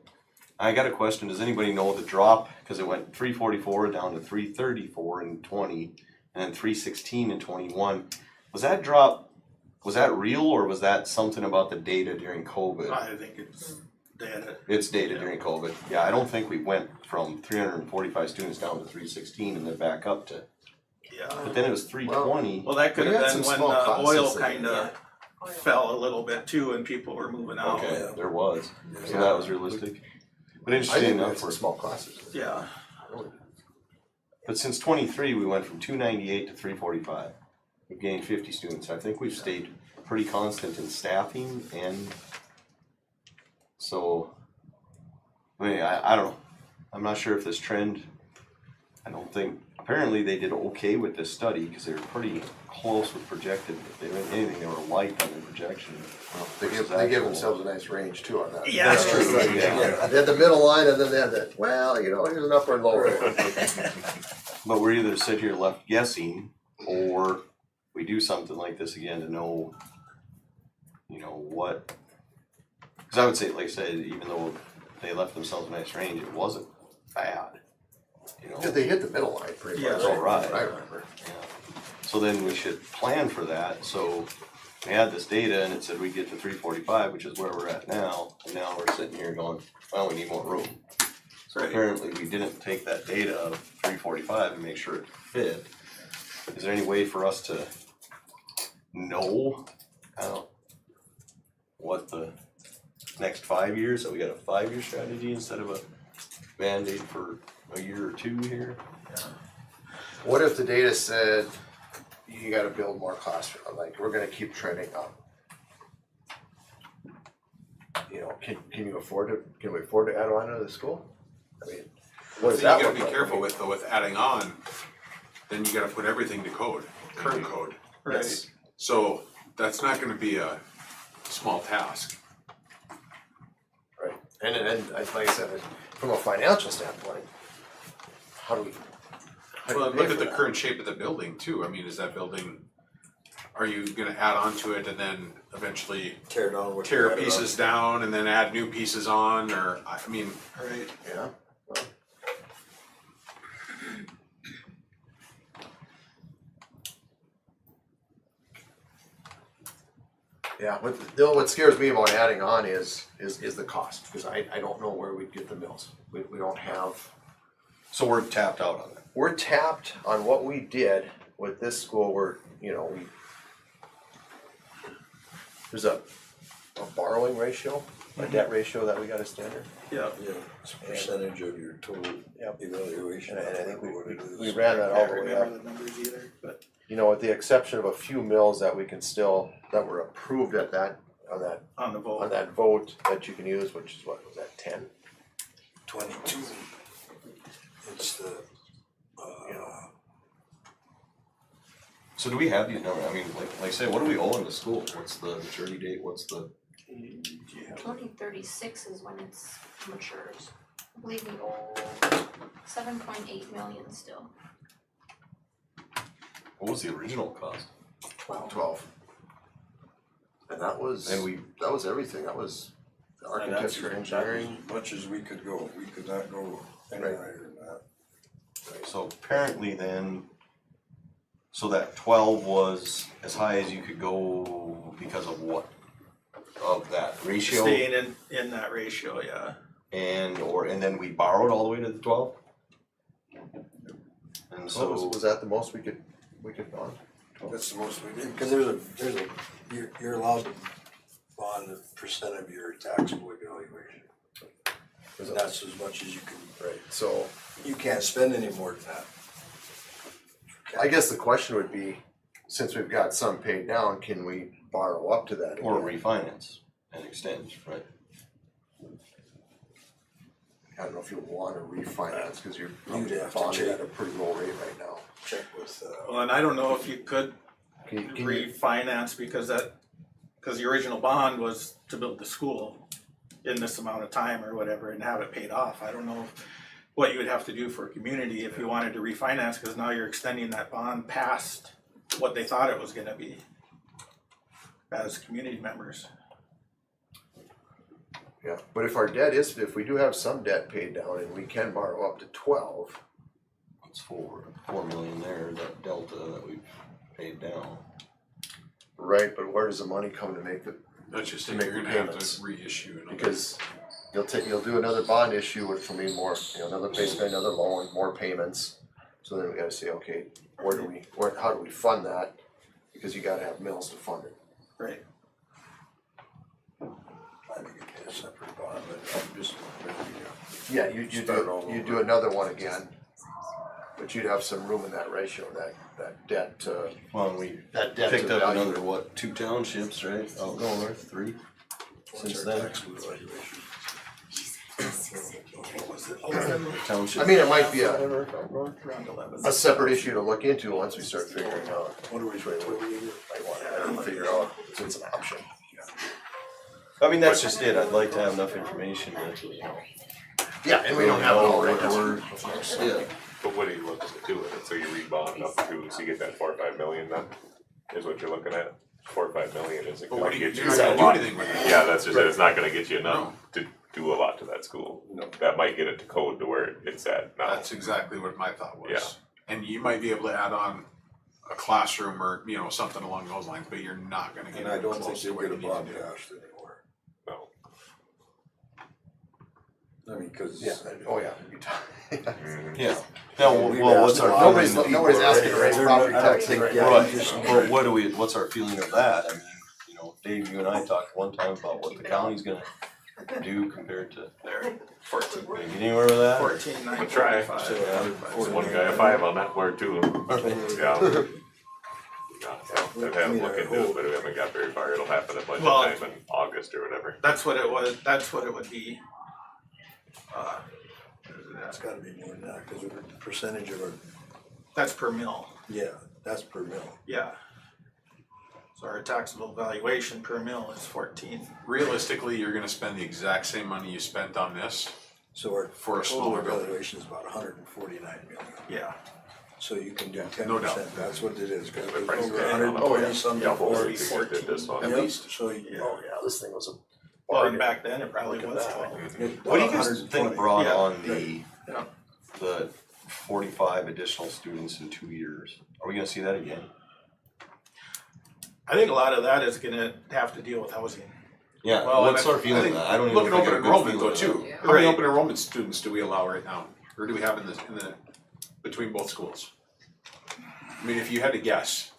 I got a question, does anybody know the drop, because it went 344 down to 334 in 20 and then 316 in 21. Was that drop, was that real or was that something about the data during COVID? I think it's data. It's data during COVID. Yeah, I don't think we went from 345 students down to 316 and then back up to, but then it was 320. Well, that could We have had been some when small the classes oil that- kinda fell a little bit too and people were moving out. Okay, there was, so Yeah. that was realistic. But I interesting think enough, that's for for small classes. Yeah. but since 23, we went from 298 to 345. We've gained 50 students. I think we've stayed pretty constant in staffing, and so, I mean, I don't know. I'm not sure if this trend, I don't think, apparently they did okay with this study because they were pretty close with projected. If they were anything, they were light on their projection. They give themselves a nice range too on that. Yeah. That's true, yeah. They had the middle line and then they had the, here's an upper and lower. But we're either sit here left guessing, or we do something like this again to know, what. Because I would say, like I said, even though they left themselves a nice range, it wasn't bad. They hit the middle line pretty much. That's all right. I remember. Yeah. So then we should plan for that. So we had this data and it said we get to 345, which is where we're at now. And now we're sitting here going, well, we need more room. So apparently we didn't take that data of 345 and make sure it fit. Is there any way for us to know what the next 5 years, so we got a 5-year strategy instead of a Band-Aid for a year or two here? What if the data said you gotta build more classrooms, like we're gonna keep trending up? Can we afford to add on to the school? I mean, what does So you that gotta look be like? careful with adding on, then you gotta put everything to code, current code. Right. So that's not gonna be a small task. Right, and like I said, from a financial standpoint, how do we Well, pay look at for the that? current shape of the building too. I mean, is that building, are you gonna add on to it and then eventually Tear down what you tear added pieces down and then add new pieces on, or, I mean, Right. Yeah, well, Yeah, what scares me about adding on is the cost, because I don't know where we'd get the mills. We don't have, So we're tapped out on that. we're tapped on what we did with this school, there's a borrowing ratio, a debt ratio that we got a standard. Yeah. Yeah, it's a percentage of your total Yep. evaluation. And I think what it we is. ran that all Can't the way up. remember the numbers either, but With the exception of a few mills that we can still, that were approved at that, on on the vote. that vote that you can use, which is what, was that 10? 22. It's the, So do we have these numbers? I mean, like say, what do we owe in the school? What's the maturity date? What's the? 2036 is when it's matures. I believe we owe 7.8 million still. What was the original cost? 12. And that was everything, that was and that's architecture, as engineering. much as we could go, we could not go any Right. higher than that. So apparently then, so that 12 was as high as you could go because of what? Of that ratio? Staying in that ratio, yeah. And then we borrowed all the way to the 12? And So so, was that the most we could bond? That's the most we did, cause you're allowed to bond a percent of your taxable evaluation. And that's as much as you can, Right, so you can't spend any more than that. I guess the question would be, since we've got some paid down, can we borrow up to that? or again? refinance and extend, right? I don't know if you want to refinance, cause you're You'd have to bonded check. at a pretty low rate right now. Check with, Well, and I don't know if you could Can you- refinance because the original bond was to build the school in this amount of time or whatever and have it paid off. I don't know what you would have to do for a community if you wanted to refinance, cause now you're extending that bond past what they thought it was gonna be as community members. Yeah, but if if we do have some debt paid down and we can borrow up to 12, It's 4 million there, that delta that we've paid down. right, but where does the money come to make That's just To it, make you're gonna the have payments. to reissue another. because you'll do another bond issue, which will mean more, another basically another loan, more payments. So then we gotta say, okay, how do we fund that? Because you gotta have mills to fund it. Right. I think you get a separate bond, but I'm just, Yeah, you Start all do over. another one again, but you'd have some room in that ratio, that debt to, Well, and we that debt picked to up value. another, 2 townships, right? Oh, no, north, 3 what's since our then. taxable evaluation? What was it? Township. I mean, it might be Around 11. a separate issue to look into once we start figuring out. What do we, Might wanna figure out if it's an option. I mean, that's just it, I'd like to have enough information to, Yeah, and we don't have it all right now. yeah. But what are you looking to do with it? So you rebond up to, so you get that 4 or 5 million then, is what you're looking at? 4 or 5 million isn't But gonna what do you, get you're you not a gonna do lot. anything with it. Yeah, that's just it, it's not gonna get you enough to do a lot to that school. No. That might get it to code to where it's at now. That's exactly what my thought was. Yeah. And you might be able to add on a classroom or, something along those lines, but you're not gonna get and I it don't think close to you'll what get you a need to bond do. passed anymore. No. I mean, cause. Yeah, oh yeah. Yeah, now, We've well, what's asked our a lot of feeling? people nobody's asking to already. raise They're property not- I don't taxes think- right yeah, now. Right, just- but what's our feeling of that? I mean, Dave, you and I talked one time about what the county's gonna do compared to There, 14. Can we get anywhere with that? 14,945. We'll try. So, One guy a 5 on that word too. Yeah. I've had a look into it, but we haven't got very far. It'll happen at budget Well- time in August or whatever. That's what it was, that's what it would be. It's gotta be more than that, cause the percentage of our, That's per mill, yeah, that's per mill. yeah. So our taxable valuation per mill is 14. Realistically, you're gonna spend the exact same money you spent on this. So our For a total smaller building. evaluation is about 149 million. Yeah. So you can do 10%, No doubt. that's what it is, cause it The was price over tag. 120 something Yeah, before. we did this one. At Yep, least. so you. Oh yeah, this thing was a. Well, and back then it probably Look at was that. 12. What do you guys 120. think brought Yeah. on the, Yeah. the 45 additional students in 2 years? Are we gonna see that again? I think a lot of that is gonna have to deal with housing. Yeah, Well, what's and our feeling on that? I don't even Look at know if I open got a good enrollment though feeling on too. that. How many Right. open enrollment students do we allow right now? Or do we have in the, between both schools? I mean, if you had to guess,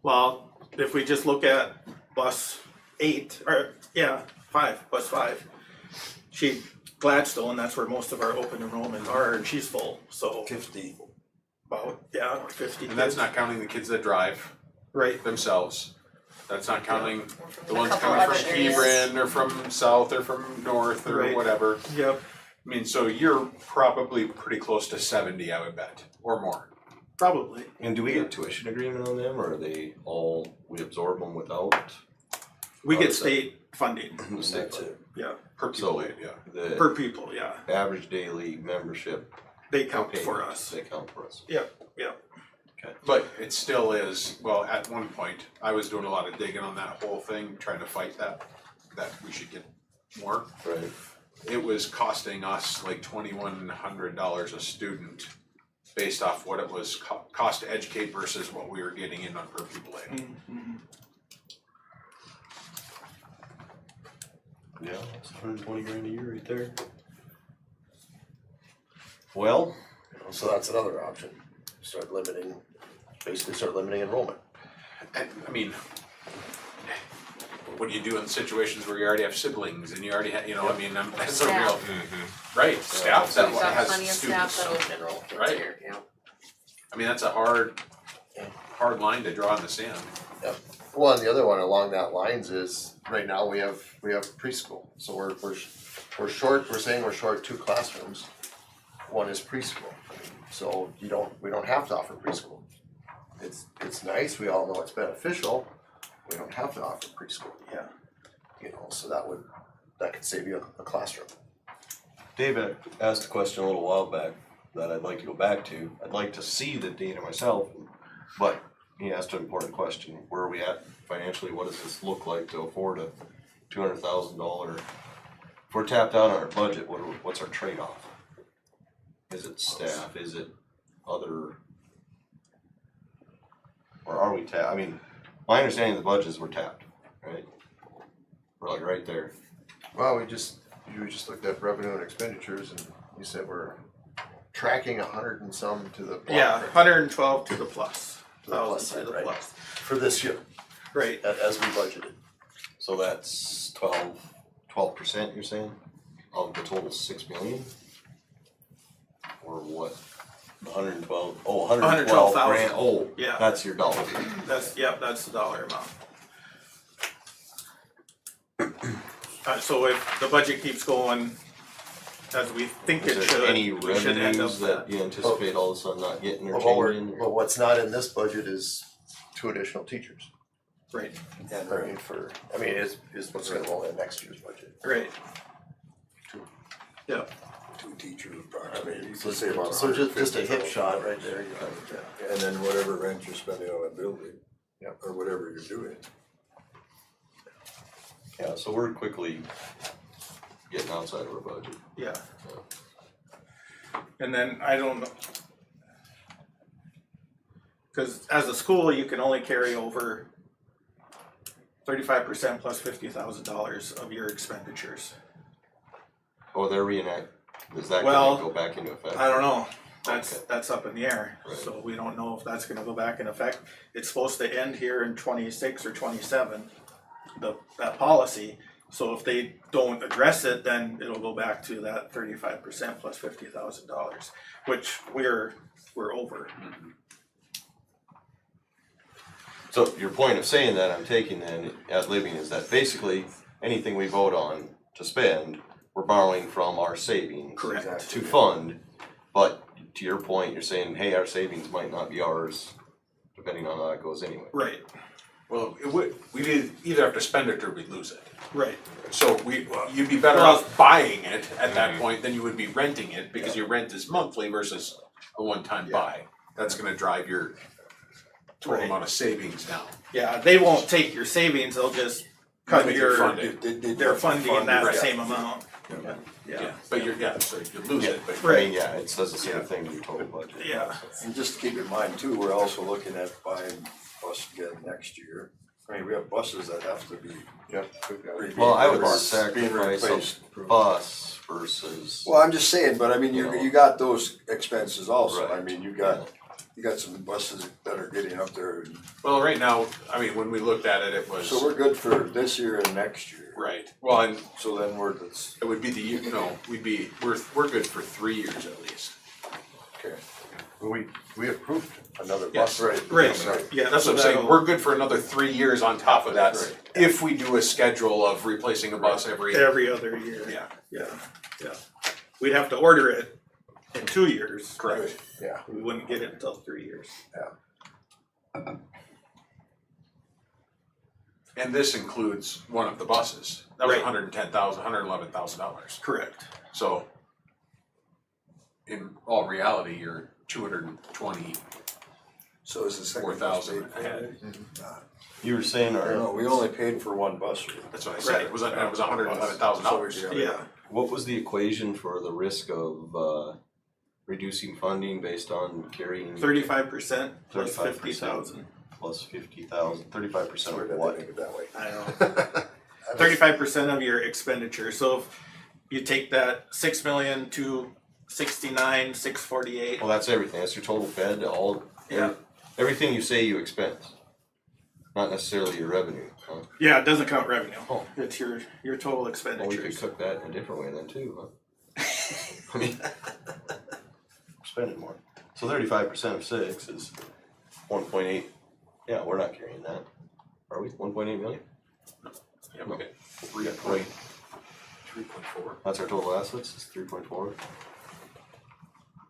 Well, if we just look at bus 8, or, yeah, 5, bus 5. Gladstone, that's where most of our open enrollment are, and she's full, so 50. about, yeah, 50 and that's kids. not counting the kids that drive Right, themselves. That's not counting the ones couple coming from other areas. Hebron or from south or from north or Right. whatever. yep, I mean, so you're probably pretty close to 70, I would bet, or more. probably. And do we get tuition agreement on them, or are they all, we absorb them without? We Oh, get is that- state funding, the state That's it. yeah, Per So- pupil, yeah. The per pupil, yeah, average daily membership they count payment, for us. they count for us. But it still is, well, at one point, I was doing a lot of digging on that whole thing, trying to fight that we should get more. Right. It was costing us like $2,100 a student based off what it was cost to educate versus what we were getting in on per pupil aid. Mhm. Yeah, that's 120 grand a year right there. Well, So that's another option, basically start limiting enrollment. And, I mean, what do you do in situations where you already have siblings and you already have, I mean, that's a real, right, staff that We've got has plenty of staff students. that open enroll kids Right. here, yeah. I mean, that's a hard line to draw in the sand. Well, and the other one along that lines is, right now we have preschool, so we're short, we're saying we're short 2 classrooms. One is preschool, so we don't have to offer preschool. It's nice, we all know it's beneficial, we don't have to offer preschool. Yeah. So that could save you a classroom. David asked a question a little while back that I'd like to go back to. I'd like to see the data myself, but he asked an important question. Where are we at financially? What does this look like to afford a $200,000? If we're tapped out on our budget, what's our trade-off? Is it staff? Is it other? Or are we tapped? I mean, my understanding of the budget is we're tapped, right? We're like right there. Well, you just looked at revenue and expenditures and you said we're tracking 100 and some to the plus. Yeah, 112 to the plus, To the plus 1,000 side, to the right. plus, For this year, right, as we budgeted. So that's 12% you're saying, of the total 6 million? Or what? 112, oh, 112 grand, 112,000. oh, Yeah. that's your dollar. that's the dollar amount. So if the budget keeps going as we think Is it there should, any we should end up revenues that you anticipate all of a sudden not getting or changing? But what's not in this budget is 2 additional teachers. right, Is what's gonna roll in next year's budget. right. Yeah, 2 teachers approximately. So just a hip shot right there. And then whatever rent you're spending on a building. Yeah. Or whatever you're doing. Yeah, so we're quickly getting outside of our budget. yeah. And then I don't know. Cause as a school, you can only carry over 35% plus $50,000 of your expenditures. Oh, they're is that Well, gonna go back into effect? I don't know, Okay. that's up in the air, Right. so we don't know if that's gonna go back in effect. It's supposed to end here in 26 or 27, that policy, so if they don't address it, then it'll go back to that 35% plus $50,000, which we're over. So your point of saying that, I'm taking then, ad libbing, is that basically anything we vote on to spend, we're borrowing from our savings. Correct. To fund, but to your point, you're saying, hey, our savings might not be ours, depending on how that goes anyway. Right, Well, we'd either have to spend it or we'd lose it. right, So you'd be better off buying it at that point than you would be renting it, because your rent is monthly versus a one-time buy. That's gonna drive your total Right. amount of savings down. yeah, they won't take your savings, they'll just cut Make it your, funded. their funding that Right. same amount. Yeah, but so you lose it, but. I mean, yeah, it says the same thing to your total budget. Yeah. And just keep in mind too, we're also looking at buying bus again next year. I mean, we have buses that have to be. Yep. we've got- Well, I would being sacrifice replaced. a bus versus. Well, I'm just saying, but I mean, you got those expenses also, I Right. mean, you got some buses that are getting up there. Well, right now, I mean, when we looked at it, it was, So we're good for this year and next year. right, well, and So then that's, it would be the, you know, we're good for 3 years at least. okay. We approved another Yes. bus. Right, yeah, That's what I'm saying, that'll- we're good for another 3 years on top of that, Right. if we do a schedule of replacing a bus every other year. Yeah. Yeah. We'd have to order it in 2 years. Correct. Yeah. We wouldn't get it until 3 years. And this includes one of the buses, that was Right. $111,000. Correct. So in all reality, you're 220, So is the second bus 4,000 paid for? ahead. You were saying, No, or we only paid for one bus. That's what I said, it was $111,000. Yeah. what was the equation for the risk of reducing funding based on carrying 35% plus 35%. 50,000. plus 50,000, 35% Sorry, of I what? didn't think of it that way. I know. 35% of your expenditure. So if you take that 6,000,000 to 69,648. Well, that's everything, that's your total fed, all, Yeah. everything you say you expense. Not necessarily your revenue, huh? Yeah, it doesn't count revenue. Oh. It's your total Well, we could expenditures. cook that in a different way then too, huh? I mean, we're spending more. So 35% of 6 is 1.8, yeah, we're not carrying that. Are we, 1.8 million? Yeah, we got 3.4. That's our total assets, is 3.4.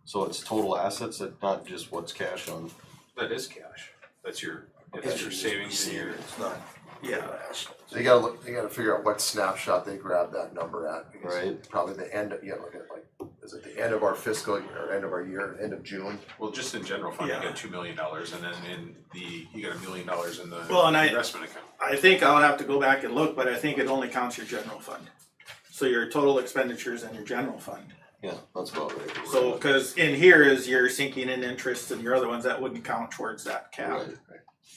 So it's total assets, that not just what's cash on, That is cash, that's your savings and your. It's not. Yeah. So you gotta look, you gotta figure out what snapshot they grab that number at, because Right. probably the end of, you know, look at like, is it the end of our fiscal year, or end of our year, end of June? Well, just in general fund, you Yeah. got $2 million, and then in you got $1 million in the Well, and investment account. I think I'll have to go back and look, but I think it only counts your general fund. So your total expenditures and your general fund. yeah, that's about right. So, cause in here is your sinking in interest and your other ones, that wouldn't count towards that cap. Right.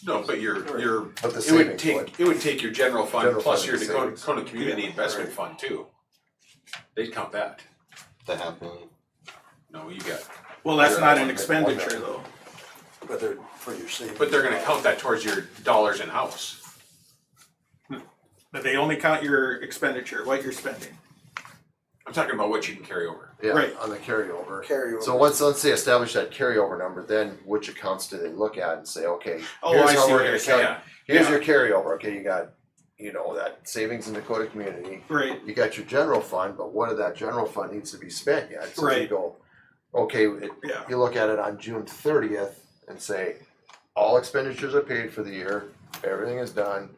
No, but your, But the it would savings would. take, it would take your general fund General plus fund your and Dakota, savings. Dakota Community Yeah. Investment Fund too. They'd count that. The $500,000. No, you got, Well, that's not an Yeah. expenditure though. But they're for your savings. but they're gonna count that towards your dollars in house. But they only count your expenditure, what you're spending. I'm talking about what you can carry over. Yeah, Right. on the carryover. Carryover. So once, let's say establish that carryover number, then which accounts do they look at and say, okay, Oh, here's I how see we're what gonna you're saying. count, here's your carryover, okay, you got, you know, that savings in Dakota Community. Right, You got your general fund, but what of that general fund needs to be spent yet? So you Right. go, okay, yeah, you look at it on June 30th and say, all expenditures are paid for the year, everything is done.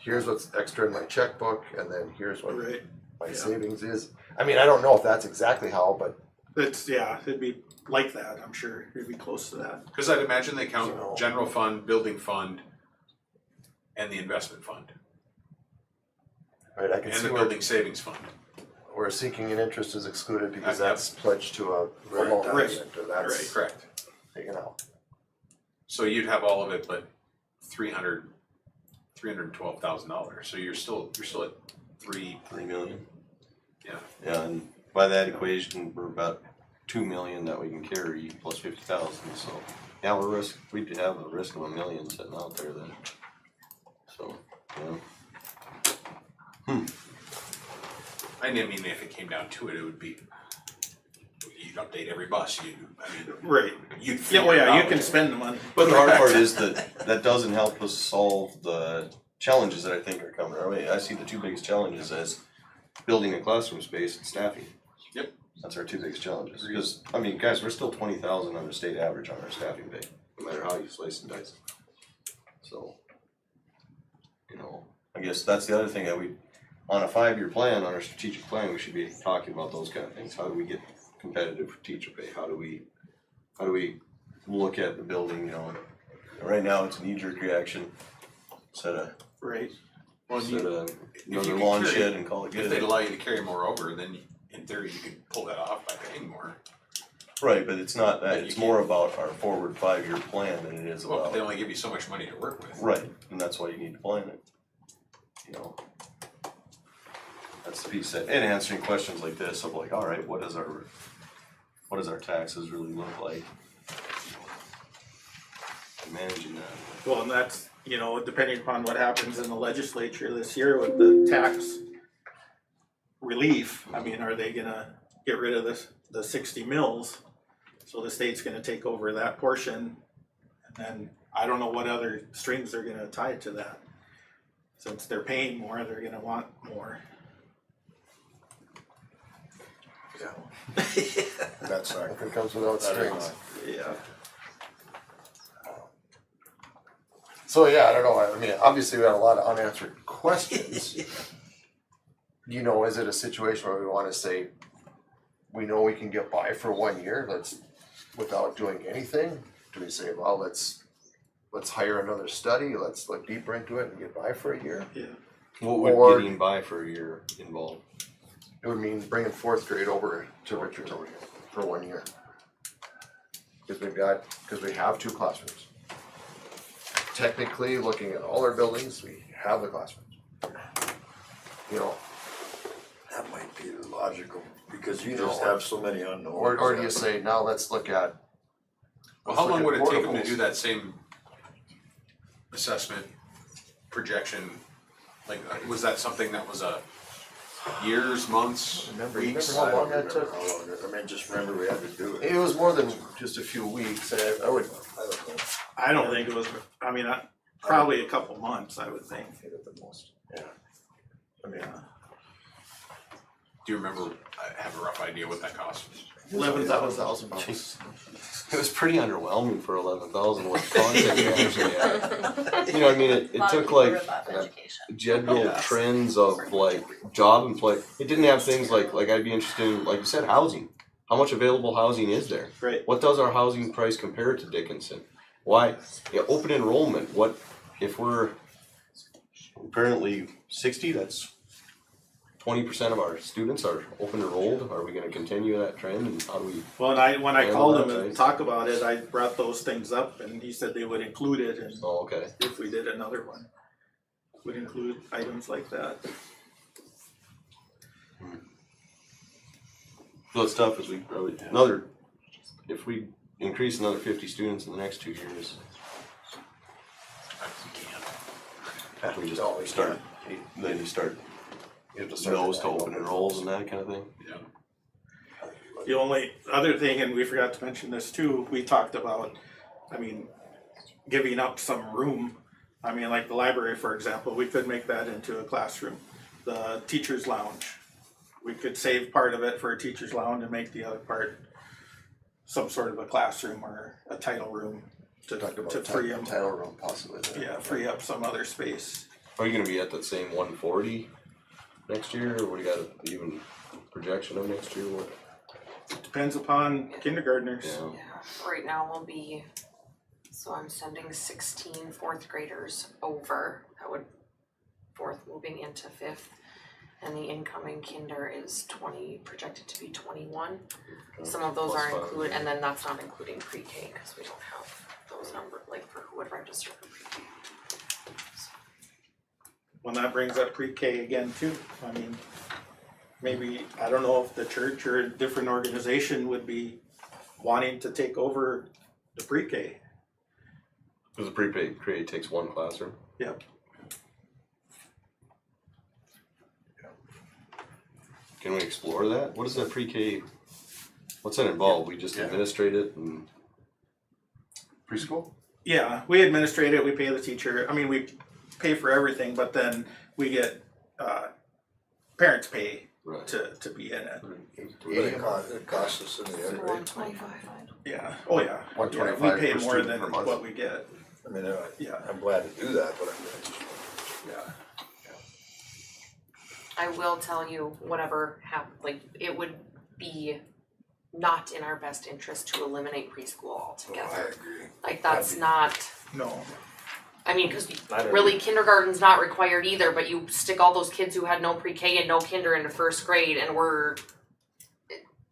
Here's what's extra in my checkbook, and then here's what right. my Yeah. savings is. I mean, I don't know if that's exactly how, but It's, yeah, it'd be like that, I'm sure. It'd be close to that. Cause I'd imagine they count So- general fund, building fund, and the investment fund, right, I can and see the where, building savings fund. where sinking in interest is excluded because Yep. that's pledged to a loan Right. agreement, or that's Correct. taken out. So you'd have all of it, but $312,000, so you're still at 3 million. yeah. Yeah, and by that equation, we're about 2 million that we can carry plus 50,000, so, yeah, we do have a risk of $1 million sitting out there then. So, yeah. I mean, if it came down to it, it would be, you'd update every bus, Right. you'd Yeah, figure well, it yeah, you out. can spend the money. But the hard part is that doesn't help us solve the challenges that I think are coming our way. I see the two biggest challenges as building a classroom space and staffing. Yep. That's our two biggest challenges, because, I mean, guys, we're still 20,000 under state average on our staffing pay, no matter how you slice and dice. So, you know, I guess that's the other thing that on a 5-year plan, on our strategic plan, we should be talking about those kind of things. How do we get competitive for teacher pay? How do we look at the building, you know? Right now, it's a knee-jerk reaction, set a Right. Well, another you lawn carry- shed and call it If good. they'd allow you to carry more over, then in theory, you could pull that off by paying more. Right, but it's not that, But you it's more about our forward 5-year plan than it is Well, but about, they only give you so much money to work with. right, and that's why you need to plan it. You know? That's the piece that, and answering questions like this of like, alright, what does our taxes really look like? And managing that. Well, and that's, you know, depending upon what happens in the legislature this year with the tax relief, I mean, are they gonna get rid of the 60 mills? So the state's gonna take over that portion, and then I don't know what other strings they're gonna tie to that. Since they're paying more, they're gonna want more. That's not. If it comes without strings. Yeah. So yeah, I don't know, I mean, obviously we had a lot of unanswered questions. You know, is it a situation where we wanna say, we know we can get by for 1 year, without doing anything? Do we say, well, let's hire another study, let's look deeper into it and get by for a year? Yeah. What would Or- getting by for a year involve? It would mean bringing 4th grade over to Richardton for 1 year. Cause we have 2 classrooms. Technically, looking at all our buildings, we have the classrooms. You know, That might be logical, because you You just know, have so many unknowns. or do you say, now let's look at. Well, how long would it take them to portables. do that same assessment projection? Like, was that something that was a years, months, Remember weeks? how long that took? How long, I mean, just remember we had to do it. It was more than just a few weeks, I would, I don't know. I don't think it was, I mean, probably a couple months, I would think. at the most, yeah. I mean, Do you remember, I have a rough idea what that cost? $11,000. It was pretty underwhelming for 11,000 what content you actually had. You know, what I mean, it took like general Yeah. trends of like job and play. It didn't have things like I'd be interested in, like you said, housing. How much available housing is there? Right. What does our housing price compare to Dickinson? Why? Yeah, open enrollment, what, if we're apparently 60, that's 20% of our students are open enrolled. Are we gonna continue that trend, and how do we? Well, and when I Yeah, called well, him and that's talked about it, I brought those things up and he said they would include it and Oh, okay. if we did another one, would include items like that. So it's tough as we probably, if we increase another 50 students in the next 2 years, we just always start, then you start nose to open enrolls and that kind of thing. Yeah. The only other thing, and we forgot to mention this too, we talked about, I mean, giving up some room. I mean, like the library, for example, we could make that into a classroom. The teacher's lounge, we could save part of it for a teacher's lounge and make the other part some sort of a classroom or a title room Talked about to free up, title room possibly. yeah, free up some other space. Are you gonna be at that same 140 next year, or what do you got, even projection of next year, what? Depends upon kindergartners. Yeah. Yeah, right now we'll be, so I'm sending 16 4th graders over, that would, 4th moving into 5th. And the incoming kinder is 20, projected to be 21. Some of those Plus are five. included, and then that's not including pre-K, cause we don't have those numbers, like for who would register for pre-K. When that brings up pre-K again too, I mean, maybe, I don't know if the church or a different organization would be wanting to take over the pre-K. Cause the pre-K takes one classroom. Yep. Can we explore that? What is that pre-K, what's that involve? We just Yeah. administrate it and, Preschool? Yeah, we administrate it, we pay the teacher, I mean, we pay for everything, but then we get, parents pay right. to be in it. It costs us in the end, right? 125. Yeah, oh yeah. Yeah, 125 we pay per more student than per month. what we get, I mean, yeah, I'm glad to do that, but I just. yeah. I will tell you, whatever like, it would be not in our best interest to eliminate preschool I altogether. agree. Like, that's not, No, I mean, cause really kindergarten's not required either, but you stick all those kids who had no pre-K and no kinder into 1st grade and we're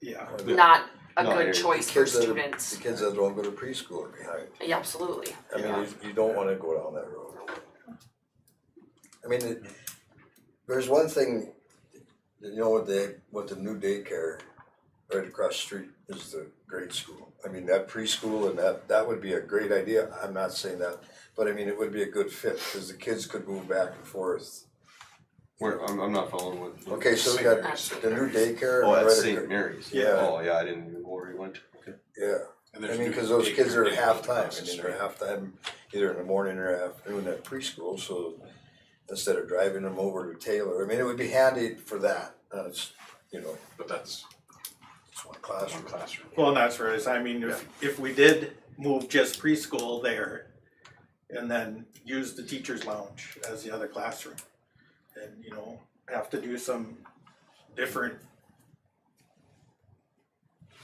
yeah, not a No, good you're- choice for students. The kids that don't go to preschool are behind. Yeah, absolutely. I mean, you don't wanna go down that road. I mean, there's one thing, you know, with the new daycare right across the street is the grade school. I mean, that preschool and that would be a great idea. I'm not saying that, but I mean, it would be a good fit, cause the kids could move back and forth. Where, I'm not following what. Okay, so we got the new daycare. Oh, right that's ac- St. Mary's. Yeah. Oh, yeah, I didn't even know where he went. Okay. Yeah, And I there's mean, new cause those kids are daycare half time, across I the mean, street. they're half time either in the morning or afternoon at preschool, so instead of driving them over to Taylor, I mean, it would be handy for that, it's, you know, But that's it's one one classroom. classroom. Well, and that's where it is, I mean, if we did move just preschool there and then use the teacher's lounge as the other classroom. And, you know, have to do some different,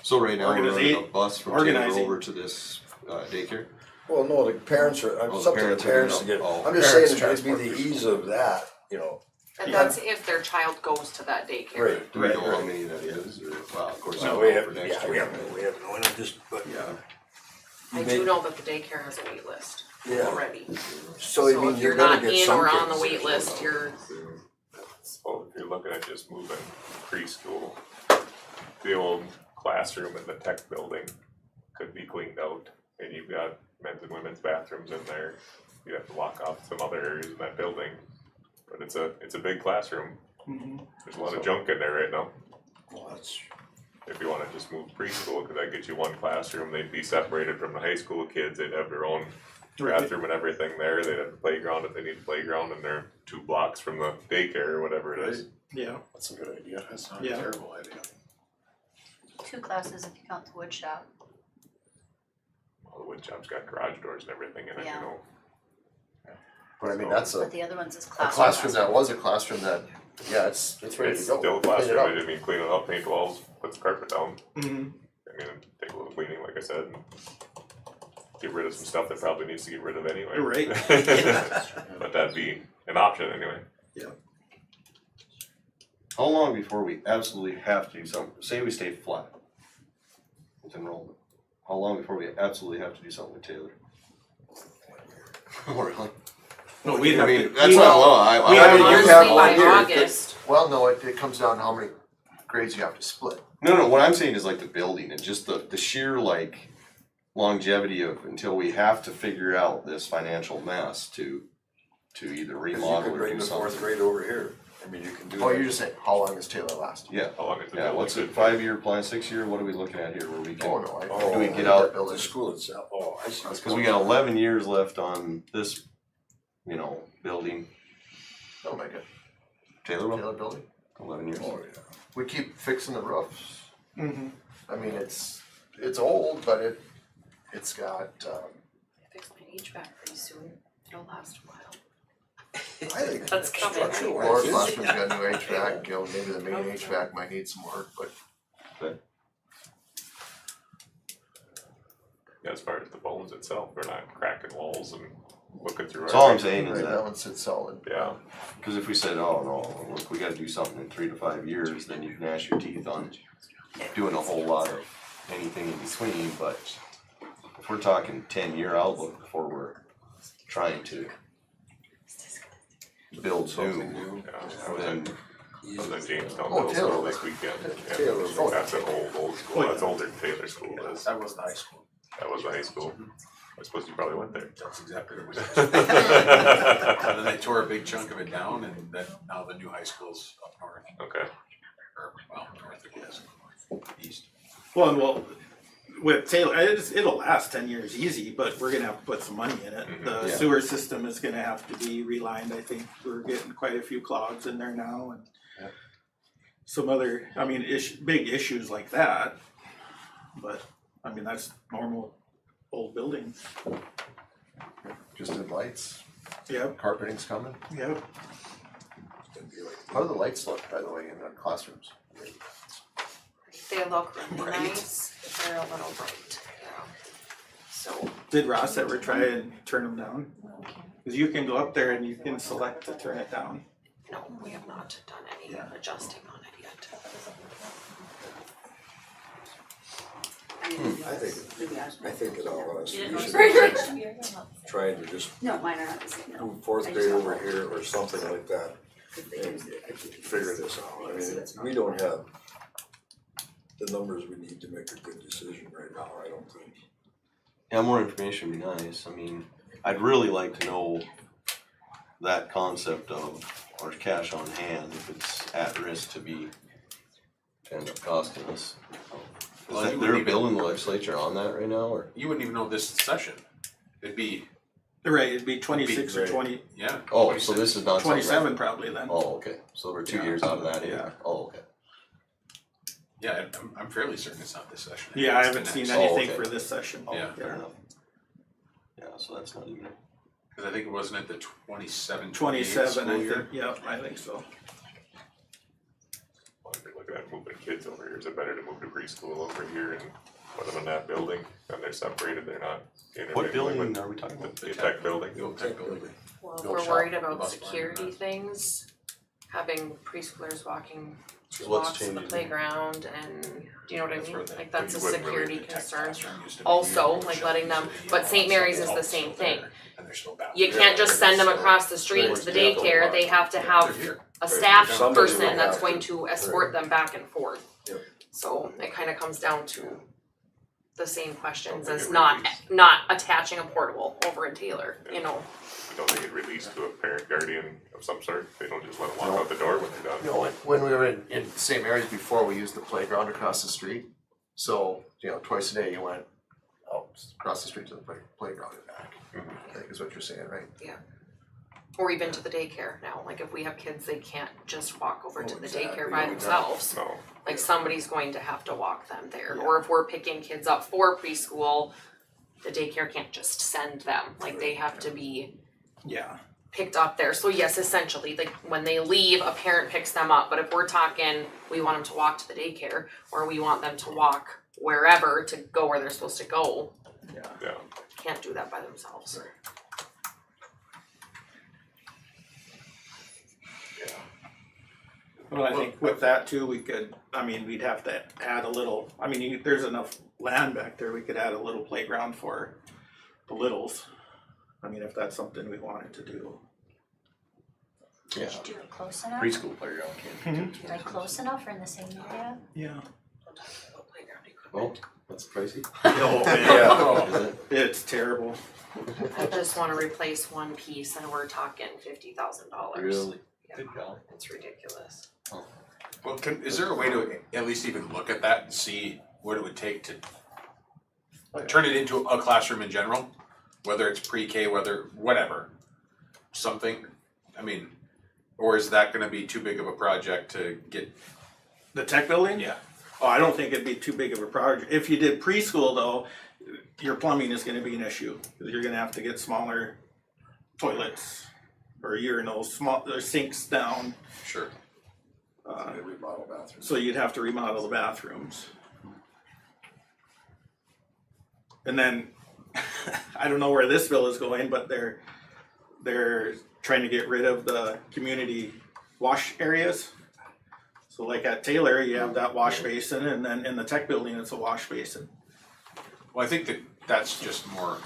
So right now, we're running a bus from Taylor organizing. over to this daycare? Well, no, the parents are, Oh, it's the up to the parents are parents to gonna- get, oh, I'm just parents saying it'd be the transport ease of that, you know. And that's if their child goes to that daycare. Right, Do we right, know how right. many that is, or, well, of course, No, not we for have, next yeah, we year. have, no, and just, but, Yeah. I do know that the daycare has a wait list yeah, already. so I So mean, if you're you're gonna not get in some or on the kids. wait list, you're, So if you're looking at just moving preschool, the old classroom in the tech building could be cleaned out, and you've got men's and women's bathrooms in there. You have to lock off some other areas in that building, but it's a big classroom. There's a lot of junk in there right now. Well, that's, If you wanna just move preschool, cause that gets you one classroom, they'd be separated from the high school kids, they'd have their own bathroom and everything there, they'd have a playground if they need a playground, and they're 2 blocks from the daycare or whatever it is. yeah, That's a good idea. That's not a Yeah. terrible idea. 2 classes if you count the wood shop. Well, the wood shop's got garage doors and everything in it, you Yeah. know. But I mean, that's a But the other one's is classroom classroom. that was a classroom that, yeah, it's ready to It's go. still a Clean it classroom, up. I didn't mean clean it up, paint the walls, put the carpet down, mhm, I mean, take a little cleaning, like I said, and get rid of some stuff that probably needs to get rid of anyway. Right. But that'd be an option anyway. How long before we absolutely have to do something, say we stay flat with enrollment, how long before we absolutely have to do something with Taylor? Really? no, we'd I have mean, to, that's we not, have, well, we I have mean, you honestly have by all year. August. Well, no, it comes down to how many grades you have to split. No, what I'm saying is like the building and just the sheer like longevity of until we have to figure out this financial mess to either cause you remodel could or bring do the 4th something. grade over here, I mean, you can do that. Oh, you're just saying, how long does Taylor last? Yeah, How long is the yeah, building what's good it, for? 5-year plan, 6-year, what are we looking at here where we Oh, can, no, I. Oh, do we I get that out building. The school itself, oh, I see. cause we got 11 years left on this, building, That'll make it. Taylor, Taylor building. 11 years. Oh, yeah. We keep fixing the roofs. mhm, I mean, it's old, but it's got, Fix my HVAC pretty soon, it'll last a while. I think That's coming. structure-wise, Laura's it's- classroom's got new HVAC, maybe the main HVAC might need some work, but As far as the bones itself, they're not cracking walls and looking through. That's all I'm everything. saying is right, that that, one sits solid. Yeah, cause if we said, oh no, look, we gotta do something in 3 to 5 years, then you gnash your teeth on doing a whole lot of anything in between, but if we're talking 10-year outlook before we're trying to build Something new, new. yeah, I was then in, I was in Jamestown Oh, Middle Taylor. School this weekend, Taylor. and that's an old school, Oh, that's yeah. older than Taylor School is, That was the high school. that was the high school. I suppose you probably went there. That's exactly what it was. And then they tore a big chunk of it down and then now the new high school's up north, Okay, or well, north it is, east. well, and with Taylor, it'll last 10 years easy, but we're gonna have to put some money in it. The Yeah. sewer system is gonna have to be relined, I think, we're getting quite a few clogs in there now and some other, I mean, big issues like that, but, I mean, that's normal old buildings. Just did lights, Yep, carpeting's coming. yep. How do the lights look, by the way, in the classrooms? They look really nice, they're a little bright, yeah. So, Did Ross ever try and turn them down? Cause you can go up there and you can select to turn it down. no, we have not done any adjusting on it yet. I mean, I think in all honesty, You we didn't should know. be trying to just No, mine are not the same, no. do fourth grade over here or something like that and figure this out. I mean, we don't have the numbers we need to make a good decision right now, I don't think. Yeah, more information would be nice. I mean, I'd really like to know that concept of our cash on hand, if it's at risk to be end up costing us. Is Well, that you there a wouldn't bill in the legislature on that right now, or? You wouldn't even know this session. It'd be, Right, it'd be 26 or Right. 20, yeah. Oh, so this is not something. 27 probably then. Oh, okay, so we're 2 Yeah. years out of that, Yeah. oh, okay. Yeah, I'm fairly certain it's not this session. Yeah, I It's haven't the seen next. anything okay. for this session. Oh, Yeah. fair enough. Yeah, so that's not even, Cause I think it wasn't at the 27, 28 27, school I year. think, yeah, I think so. Well, if you're looking at moving kids over here, is it better to move to preschool over here and put them in that building? Then they're separated, they're not what intermingling building with are we talking about? the tech building. The old tech building. Well, if Built we're shop, worried the about bus barn, security and things, having preschoolers walking two So what's blocks to the changing? playground and, do you know what I That's mean? where the- Like that's a you wouldn't really security the tech concern. classroom used to be. Also, The like shop letting used them, to be, but all St. that Mary's stuff, is the all same still thing. there, and there's no bathrooms. You can't just send them So- across the street to the daycare, they have to They're have here. a staff Somebody person will that's have going to. to escort them back and forth. Yep. So it kinda comes down to the same questions Don't as think it not, released. not attaching a portable over in Taylor, you know? Don't they get released to a parent guardian of some sort? They don't just let them walk out the door when they're done? You know, when we were in St. Mary's before, we used the playground across the street. So, you know, twice a day you went out across the street to the playground and back. I think is what you're saying, right? Or even to the daycare now, like if we have kids, they can't just walk over to the exactly. daycare by No, themselves. No. Like somebody's going to have to walk them there, or if we're picking kids up for preschool, the daycare can't just send them, like they have to be Yeah. picked up there. So yes, essentially, like when they leave, a parent picks them up, but if we're talking, we want them to walk to the daycare, or we want them to walk wherever to go where they're supposed to go, Yeah. can't do that by themselves. Well, I think with that too, we could, I mean, we'd have to add a little, I mean, there's enough land back there, we could add a little playground for the littles. I mean, if that's something we wanted to do. yeah, Do it close enough? preschool playground can't be Like close enough or in the same area? Yeah. Oh, that's pricey. Yeah, Is it? it's terrible. I just wanna replace one piece and we're talking $50,000. Really? Yeah. Good God. It's ridiculous. Well, is there a way to at least even look at that and see what it would take to turn it into a classroom in general? Whether it's pre-K, whether, whatever, something, I mean, or is that gonna be too big of a project to get? The tech building? Yeah. Oh, I don't think it'd be too big of a project. If you did preschool though, your plumbing is gonna be an issue, cause you're gonna have to get smaller toilets or urinals, their sinks down. Sure. They remodel bathrooms. So you'd have to remodel the bathrooms. And then, I don't know where this bill is going, but they're trying to get rid of the community wash areas. So like at Taylor, you have that wash basin, and then in the tech building, it's a wash basin. Well, I think that's just more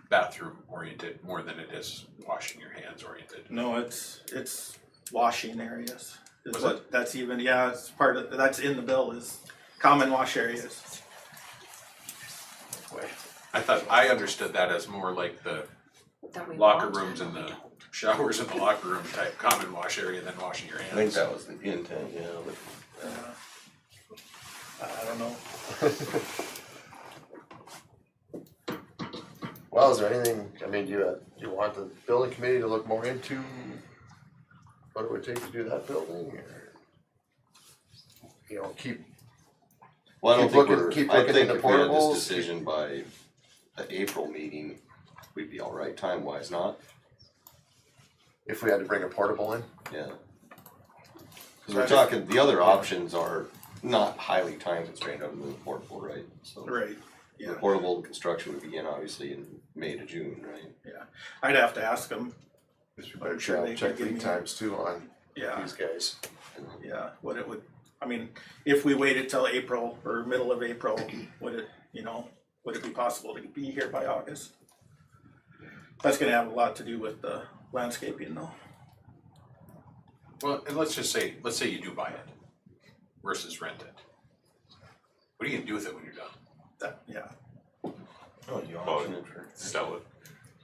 bathroom oriented, more than it is washing your hands oriented. No, it's washing areas. Is Was what, that's even, yeah, it's part of, that's in the bill is common wash areas. I understood that as more like the That we locker want. rooms and the showers in the locker room type common wash area than washing your hands. I think that was the intent, yeah, but I don't know. Well, is there anything, I mean, do you want the building committee to look more into what it would take to do that building, or? You know, well, I don't Keep think looking- we're, keep I looking think into if we had portables. this decision by the April meeting, we'd be all right time wise, not? if we had to bring a portable in? Yeah. Cause we're talking, the other options are not highly time constrained other than the portable, right? So Right, the yeah, portable construction would begin obviously in May to June, right? yeah. I'd have to ask them, Guess we better I'm sure they check could give lead me- times too on yeah, these guys. yeah, what it would I mean, if we waited till April or middle of April, would it, would it be possible to be here by August? That's gonna have a lot to do with the landscaping though. Well, and let's say you do buy it versus rent it. What are you gonna do with it when you're done? That, yeah. Oh, you auction it for, Sell it.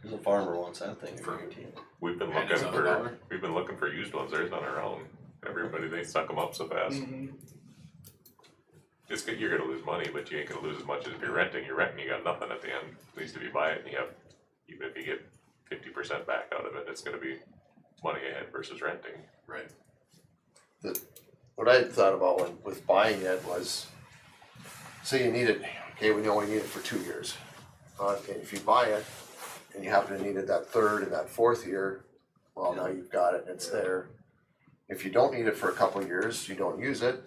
there's a farmer wants that thing, For- guaranteed. We've been And looking is it $1? for used ones, there's none around. Everybody, they suck them up so fast. It's good, you're gonna lose money, but you ain't gonna lose as much as if you're renting, you got nothing at the end. At least if you buy it and you have, even if you get 50% back out of it, it's gonna be money ahead versus renting. Right. What I thought about with buying it was, say you need it, okay, we know we need it for 2 years. And if you buy it and you happen to need it that third and that fourth year, well, now you've got it and it's there. If you don't need it for a couple of years, you don't use it,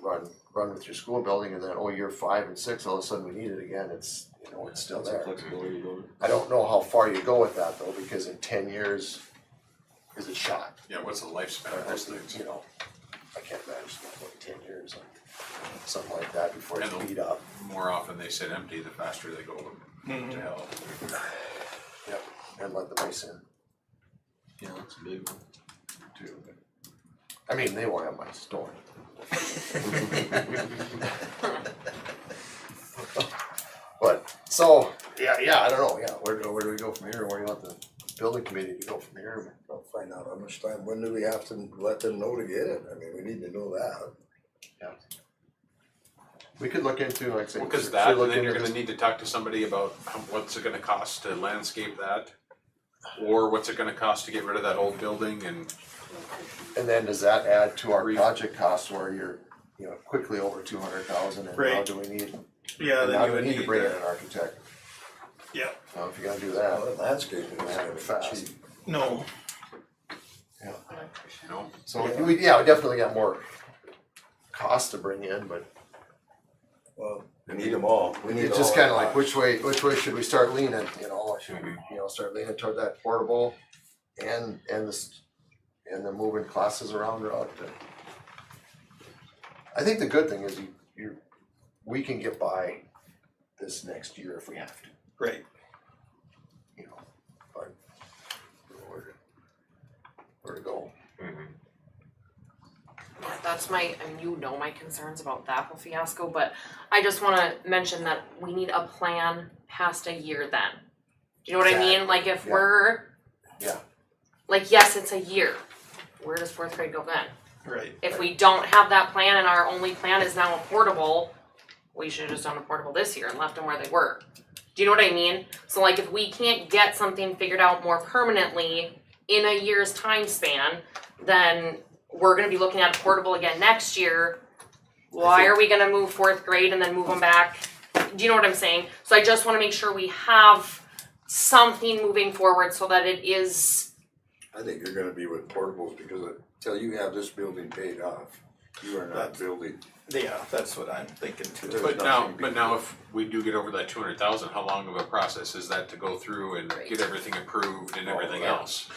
run with your school building, and then, year 5 and 6, all of a sudden we need it again, it's, it's still Some there. flexibility to it. I don't know how far you go with that though, because in 10 years, is it shot? Yeah, what's the lifespan of those things? I can't imagine like 10 years, something like that before it's And beat up. More often they sit empty, the faster they go to hell. Yep, and let the mice in Yeah, that's a big one. too. I mean, they won't have mice, don't worry. But, so, yeah, I don't know, where do we go from here, where do you want the building committee to go from here? I'll find out how much time, when do we have to let them know to get it? I mean, we need to know that. We could look into, like I said. Because should that, look and then you're into gonna this- need to talk to somebody about what's it gonna cost to landscape that? Or what's it gonna cost to get rid of that old building and, And then does that add to our Re- project cost where you're, quickly over 200,000, and now Right. do we need, Yeah, now then do you we would need to need bring in that. an architect? Yeah. Now, if you're gonna do Well, that, that landscaping is Have gonna it be fast. cheap. No, no? so we definitely got more cost to bring in, but Well, we need them all. We need it's just all kinda our like, which way should we start leaning, should we, Mm-hmm. start leaning toward that portable and the moving classes around route to. I think the good thing is we can get by this next year if we have to, right. but where to go. Mhm. That's my concerns about that whole fiasco, but I just wanna mention that we need a plan past a year then. Do you know what I mean? Like if Yeah. we're, Yeah. like, yes, it's a year, where does fourth grade go then? Right. If we don't have that plan and our only plan is now a portable, we should have just done a portable this year and left them where they were. Do you know what I mean? So like if we can't get something figured out more permanently in a year's time span, then we're gonna be looking at a portable again next year. Why are we gonna move fourth grade and then move them back? Do you know what I'm saying? So I just wanna make sure we have something moving forward so that it is, I think you're gonna be with portables because until you have this building paid off, you are not building. Yeah, that's what I'm thinking too. There's But now if we do get over that 200,000, how long of a process is that to go through and get everything approved and everything else?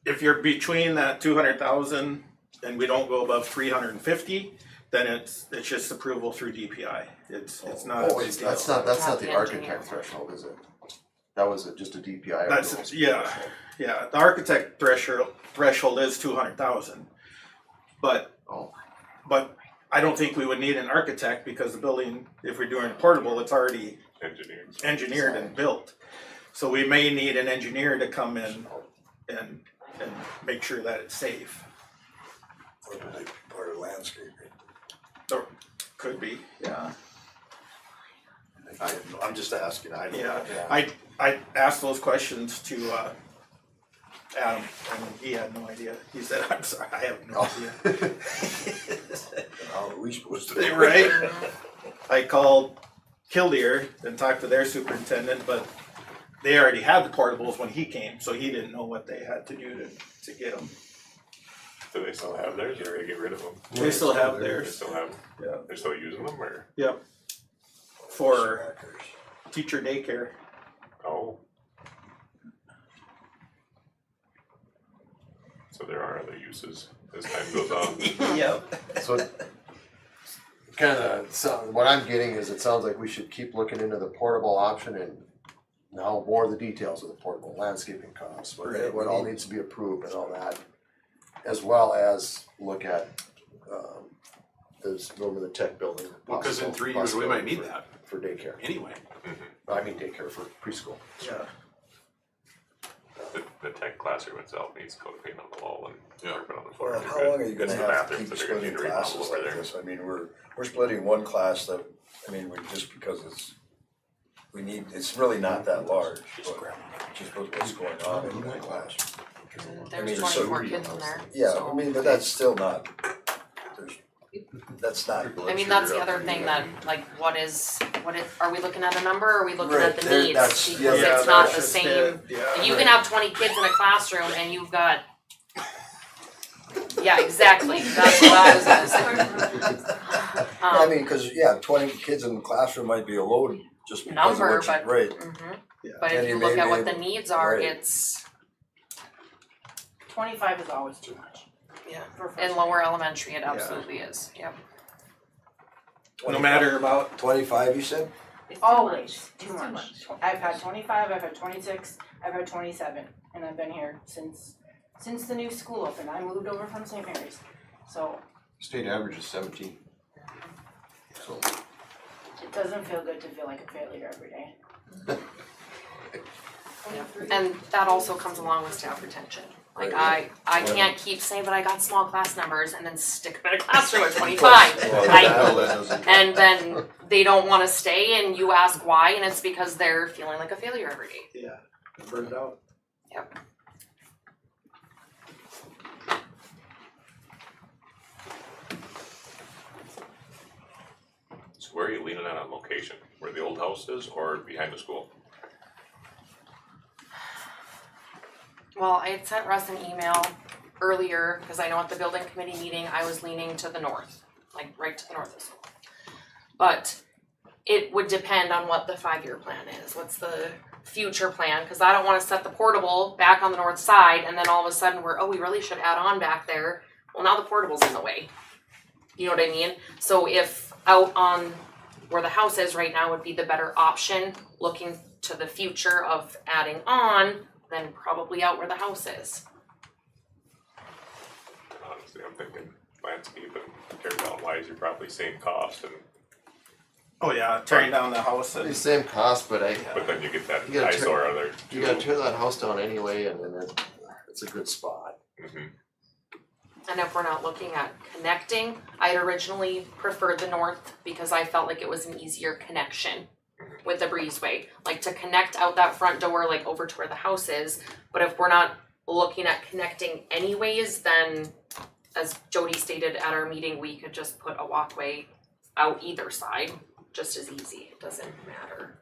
If you're between that 200,000 and we don't go above 350, then it's just approval through DPI. It's not a Oh, big it's, deal. that's not the Engineer. architect threshold, is it? That was just a DPI. That's, approval. yeah, the architect threshold is 200,000. But Oh. I don't think we would need an architect because the building, if we're doing portable, it's already Engineers. engineered and built. So we may need an engineer to come in and make sure that it's safe. Or part of landscaping. Or could be, yeah. I'm just asking, I don't know. Yeah, I asked those questions to Adam, and he had no idea. He said, "I'm sorry, I have no idea." How are we supposed to? Right? I called Killdeer and talked to their superintendent, but they already had the portables when he came, so he didn't know what they had to do to get them. Do they still have theirs, or they get rid of them? They still have They theirs, still have, yeah, they're still using them, or, for teacher daycare. oh? So there are other uses as time goes on. Yep. So kinda, so what I'm getting is it sounds like we should keep looking into the portable option and now more of the details of the portable landscaping costs, Right, what all needs to be approved and all that. As well as look at, this, over the tech building. Well, cause in possible- 3 years, we might need possibility that For daycare, anyway. I mean daycare for preschool. Yeah. The tech classroom itself needs coat paint on the wall and Yeah. carpet on the floor. Well, how long are you It's gonna the have to bathrooms keep that are gonna need splitting to remodel classes over like there. this? I mean, we're splitting one class that, I mean, we just because we need, it's really not that large, but just what's going on in that class. I mean, There's so- 24 kids in there. Yeah, so- I mean, but that's still not, that's not. I mean, that's the other thing that, like, are we looking at a number, or are we looking Right, at the there- needs? that's- Because yeah, it's not that's the just same, it, yeah. you can have 20 kids in a classroom and you've got. Yeah, exactly, that's what I was gonna say. I mean, cause 20 kids in the classroom might be a load just because of Number, what you, but- right, But And if you you look may at be what the able- needs are, right. it's, 25 is always too much. yeah, For in lower elementary, it absolutely is, yep. No matter about, 25 you said? Always too much. I've had 25, I've had 26, I've had 27, and I've been here since the new school opened. I moved over from St. Mary's, so State average is 17. So, it doesn't feel good to feel like a failure every day. And that also comes along with staff retention. Like I can't keep saying, but I got small class numbers and then stick them in a classroom at 25. Well, I- that doesn't- And then they don't wanna stay and you ask why, and it's because they're feeling like a failure every day. yeah, burned out. Yep. So where are you leaning on location? Where the old house is or behind the school? Well, I had sent Russ an email earlier, cause I know at the building committee meeting, I was leaning to the north, like right to the north of school. But it would depend on what the 5-year plan is, what's the future plan, cause I don't wanna set the portable back on the north side and then all of a sudden we really should add on back there. Well, now the portable's in the way. You know what I mean? So if out on where the house is right now would be the better option, looking to the future of adding on, then probably out where the house is. Honestly, I'm thinking landscape and tear down wise, you're probably same cost and, Oh yeah, tearing down the house The and, same cost, but but then you get that You gotta eyesore out there. you gotta tear that house down anyway and then it's a good spot. Mhm. And if we're not looking at connecting, I had originally preferred the north because I felt like it was an easier connection with the breezeway, like to connect out that front door, like over to where the house is. But if we're not looking at connecting anyways, then as Jody stated at our meeting, we could just put a walkway out either side, just as easy, it doesn't matter.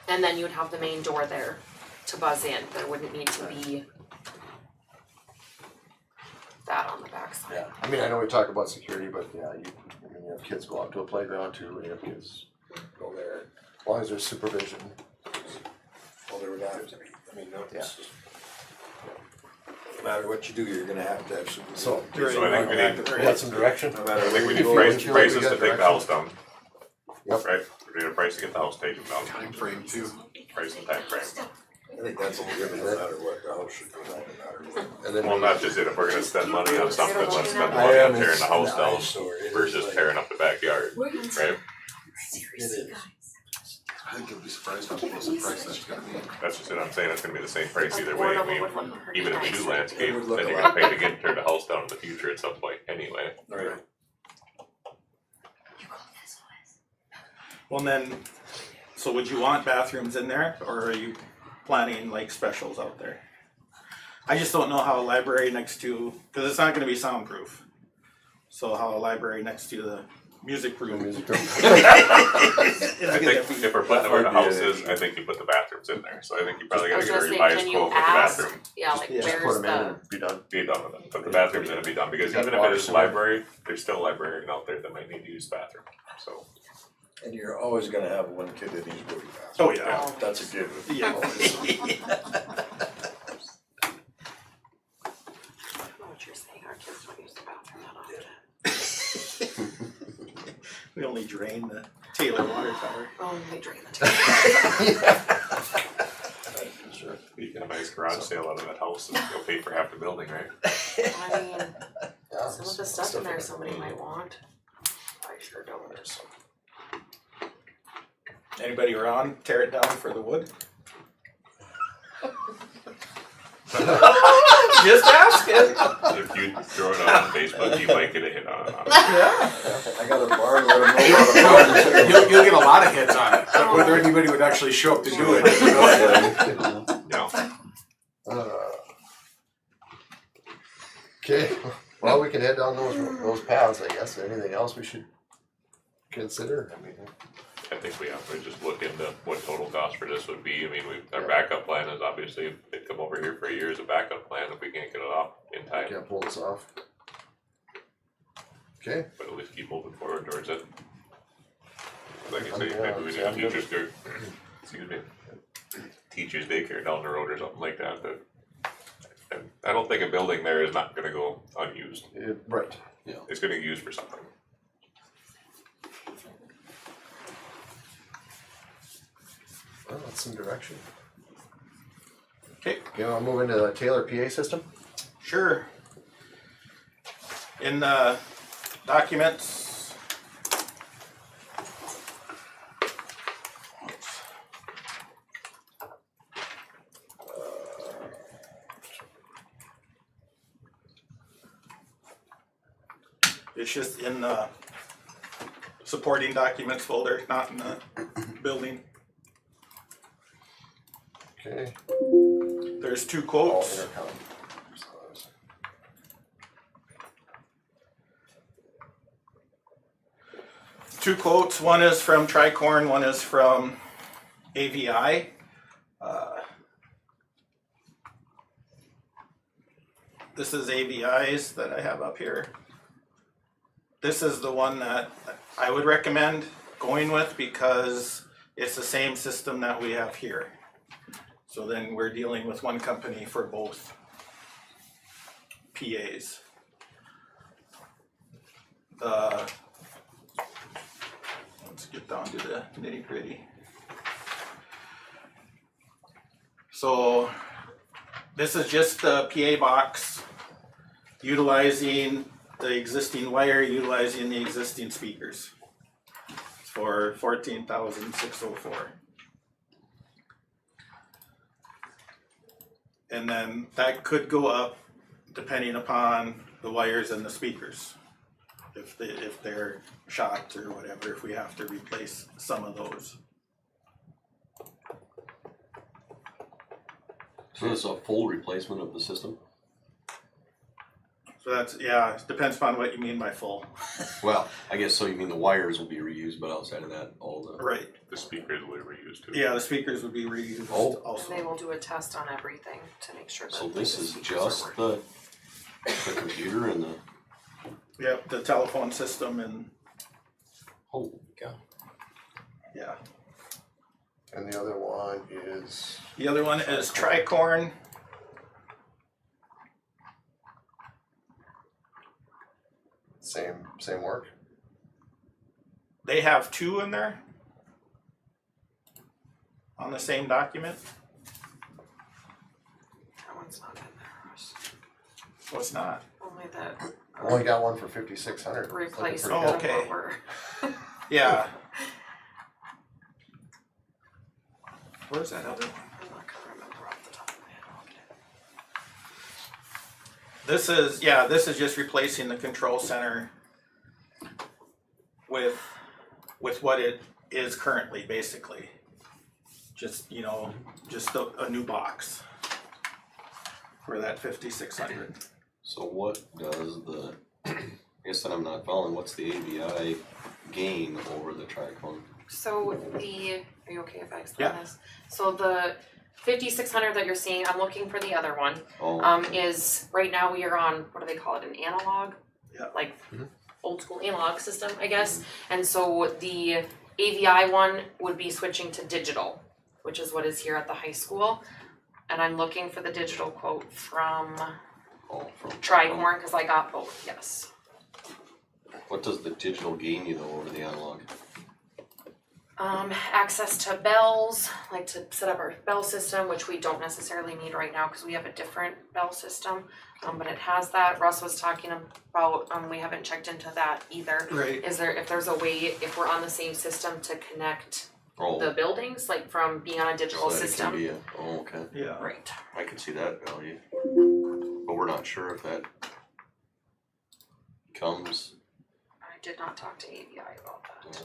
And then you'd have the main door there to buzz in, there wouldn't need to be that on the backside. Yeah, I mean, I know we talk about security, but yeah, you have kids go out to a playground too, and you have kids go there, as long as there's supervision. Well, there would have to be, I mean, no, it's just, no matter what you do, you're gonna have to have some. So, So I think we need, We got some direction? No matter I think where we you need go. prices feel like we to got take the direction. house down. Yep. Right, we need a price to get the house taken down, Time frame too. price and time frame. I think that's a given, no matter what, the house should go down, no matter what. And then Well, not just it, if we're gonna spend money on something, let's spend the I money on am, tearing it's the house an down eyesore. It is versus like- tearing up the backyard, right? It is. I think you'll be surprised how close the price that's gonna be. That's just what I'm saying, it's gonna be the same price either way, I Affordable mean, would look pretty even if we nice. do landscape, It would look then a you're lot gonna pay to get, tear the house down in the future at some point anyway. Right. well then, so would you want bathrooms in there, or are you planning like specials out there? I just don't know how a library next to, cause it's not gonna be soundproof. So how a library next to the music room is I gonna think be. if we're putting it where the That would be house an is, I think you put the bathroots in there, so I think you probably I gotta was get a gonna say, revised can you quote with the ask, bathroom. yeah, like Yeah, just put where's them in the, and be done. Be done with it, but the bathroom's gonna be done, because You got even if it water, is sewer. library, there's still a librarian out there that might need to use the bathroom, so. And you're always gonna have one kid that needs booty baths. Oh, yeah. That's a given. Yeah. only drain the Taylor water tower. Oh, they drain the tank. Sure. You get a nice garage sale out of that house and you'll pay for half the building, right? I mean, Yeah, some of the stuff in there somebody might want. I sure don't. Anybody around, tear it down for the wood? Just asking. If you throw it out on Facebook, you might get a hit on it. Yeah. I got a barn, let them know about the barn. You'll get a lot of hits on it, but whether anybody would actually show up to do it, I don't know. No. Okay, well, we can head down those paths, I guess. Anything else we should consider? I mean, I think we have to just look into what total cost for this would be. I mean, our backup plan is obviously, they'd come over here for a year as a backup plan if we can't get it off in time. can't pull this off. Okay, But at least keep moving forward towards it. Like I say, Yeah, maybe we need a sounds good. teacher's care, excuse me, teacher's daycare down the road or something like that, and I don't think a building there is not gonna go unused. right. It's gonna get used for something. Well, that's some direction. Okay. You wanna move into the Taylor PA system? Sure. In the documents. It's just in the supporting documents folder, not in the building. Okay. There's two All quotes. intercom. Two quotes, one is from Tricorn, one is from AVI. This is AVI's that I have up here. This is the one that I would recommend going with because it's the same system that we have here. So then we're dealing with one company for both PAs. Let's get down to the nitty gritty. So this is just the PA box utilizing the existing wire, utilizing the existing speakers for $14,604. And then that could go up depending upon the wires and the speakers. If they're shot or whatever, if we have to replace some of those. So this is a full replacement of the system? So that's, yeah, it depends upon what you mean by full. Well, I guess so you mean the wires will be reused, but outside of that, all the. Right, The speakers will be reused too. yeah, the speakers would be reused Oh. also. And they will do a test on everything to make sure that. So the this is speakers are just working. the computer and the, Yep, the telephone system and, holy cow. yeah. And the other one is, The other one is Tricorn. same work? They have two in there on the same document. That one's not in there, Russ. So it's not. Only that Only got one for 5,600. replacement Oh, of okay. what we're. Yeah. Where's that other one? I'm not gonna remember off the top of my head. I'll get it. This is, yeah, this is just replacing the control center with what it is currently, basically. Just, you know, just a new box for that 5,600. So what does the, I guess that I'm not following, what's the AVI gain over the Tricorn? So the, are you okay if I explain Yeah. this? So the 5,600 that you're seeing, I'm looking for the other one. Oh, Is right now we are on, what do they call it, an analog? Yeah. Like old school analog system, I guess. And so the AVI one would be switching to digital, which is what is here at the high school. And I'm looking for the digital quote from from Tricorn, cause I got both, yes. What does the digital gain you though over the analog? Access to bells, like to set up our bell system, which we don't necessarily need right now because we have a different bell system. But it has that. Russ was talking about, we haven't checked into that either. Right. If there's a way, if we're on the same system, to connect Oh, the buildings, like from being on a digital so that it system. can be oh, okay. Yeah. Right. I could see that value. But we're not sure if that comes. I did not talk to ABI about that.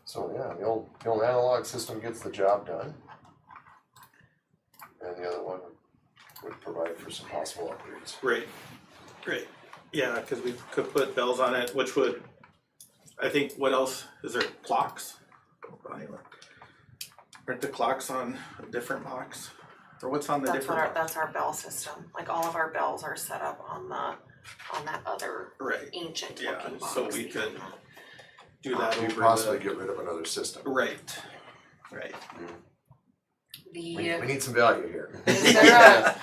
So yeah, the old analog system gets the job done. And the other one would provide for some possible upgrades. Right. Yeah, because we could put bells on it, which would, I think, what else, is there clocks? Aren't the clocks on a different box? Or what's on the different box? That's our bell system. Like all of our bells are set up on that other Right, ancient yeah, looking box. so we could do that You over possibly the, get rid of another system. right. We need some value here. Is there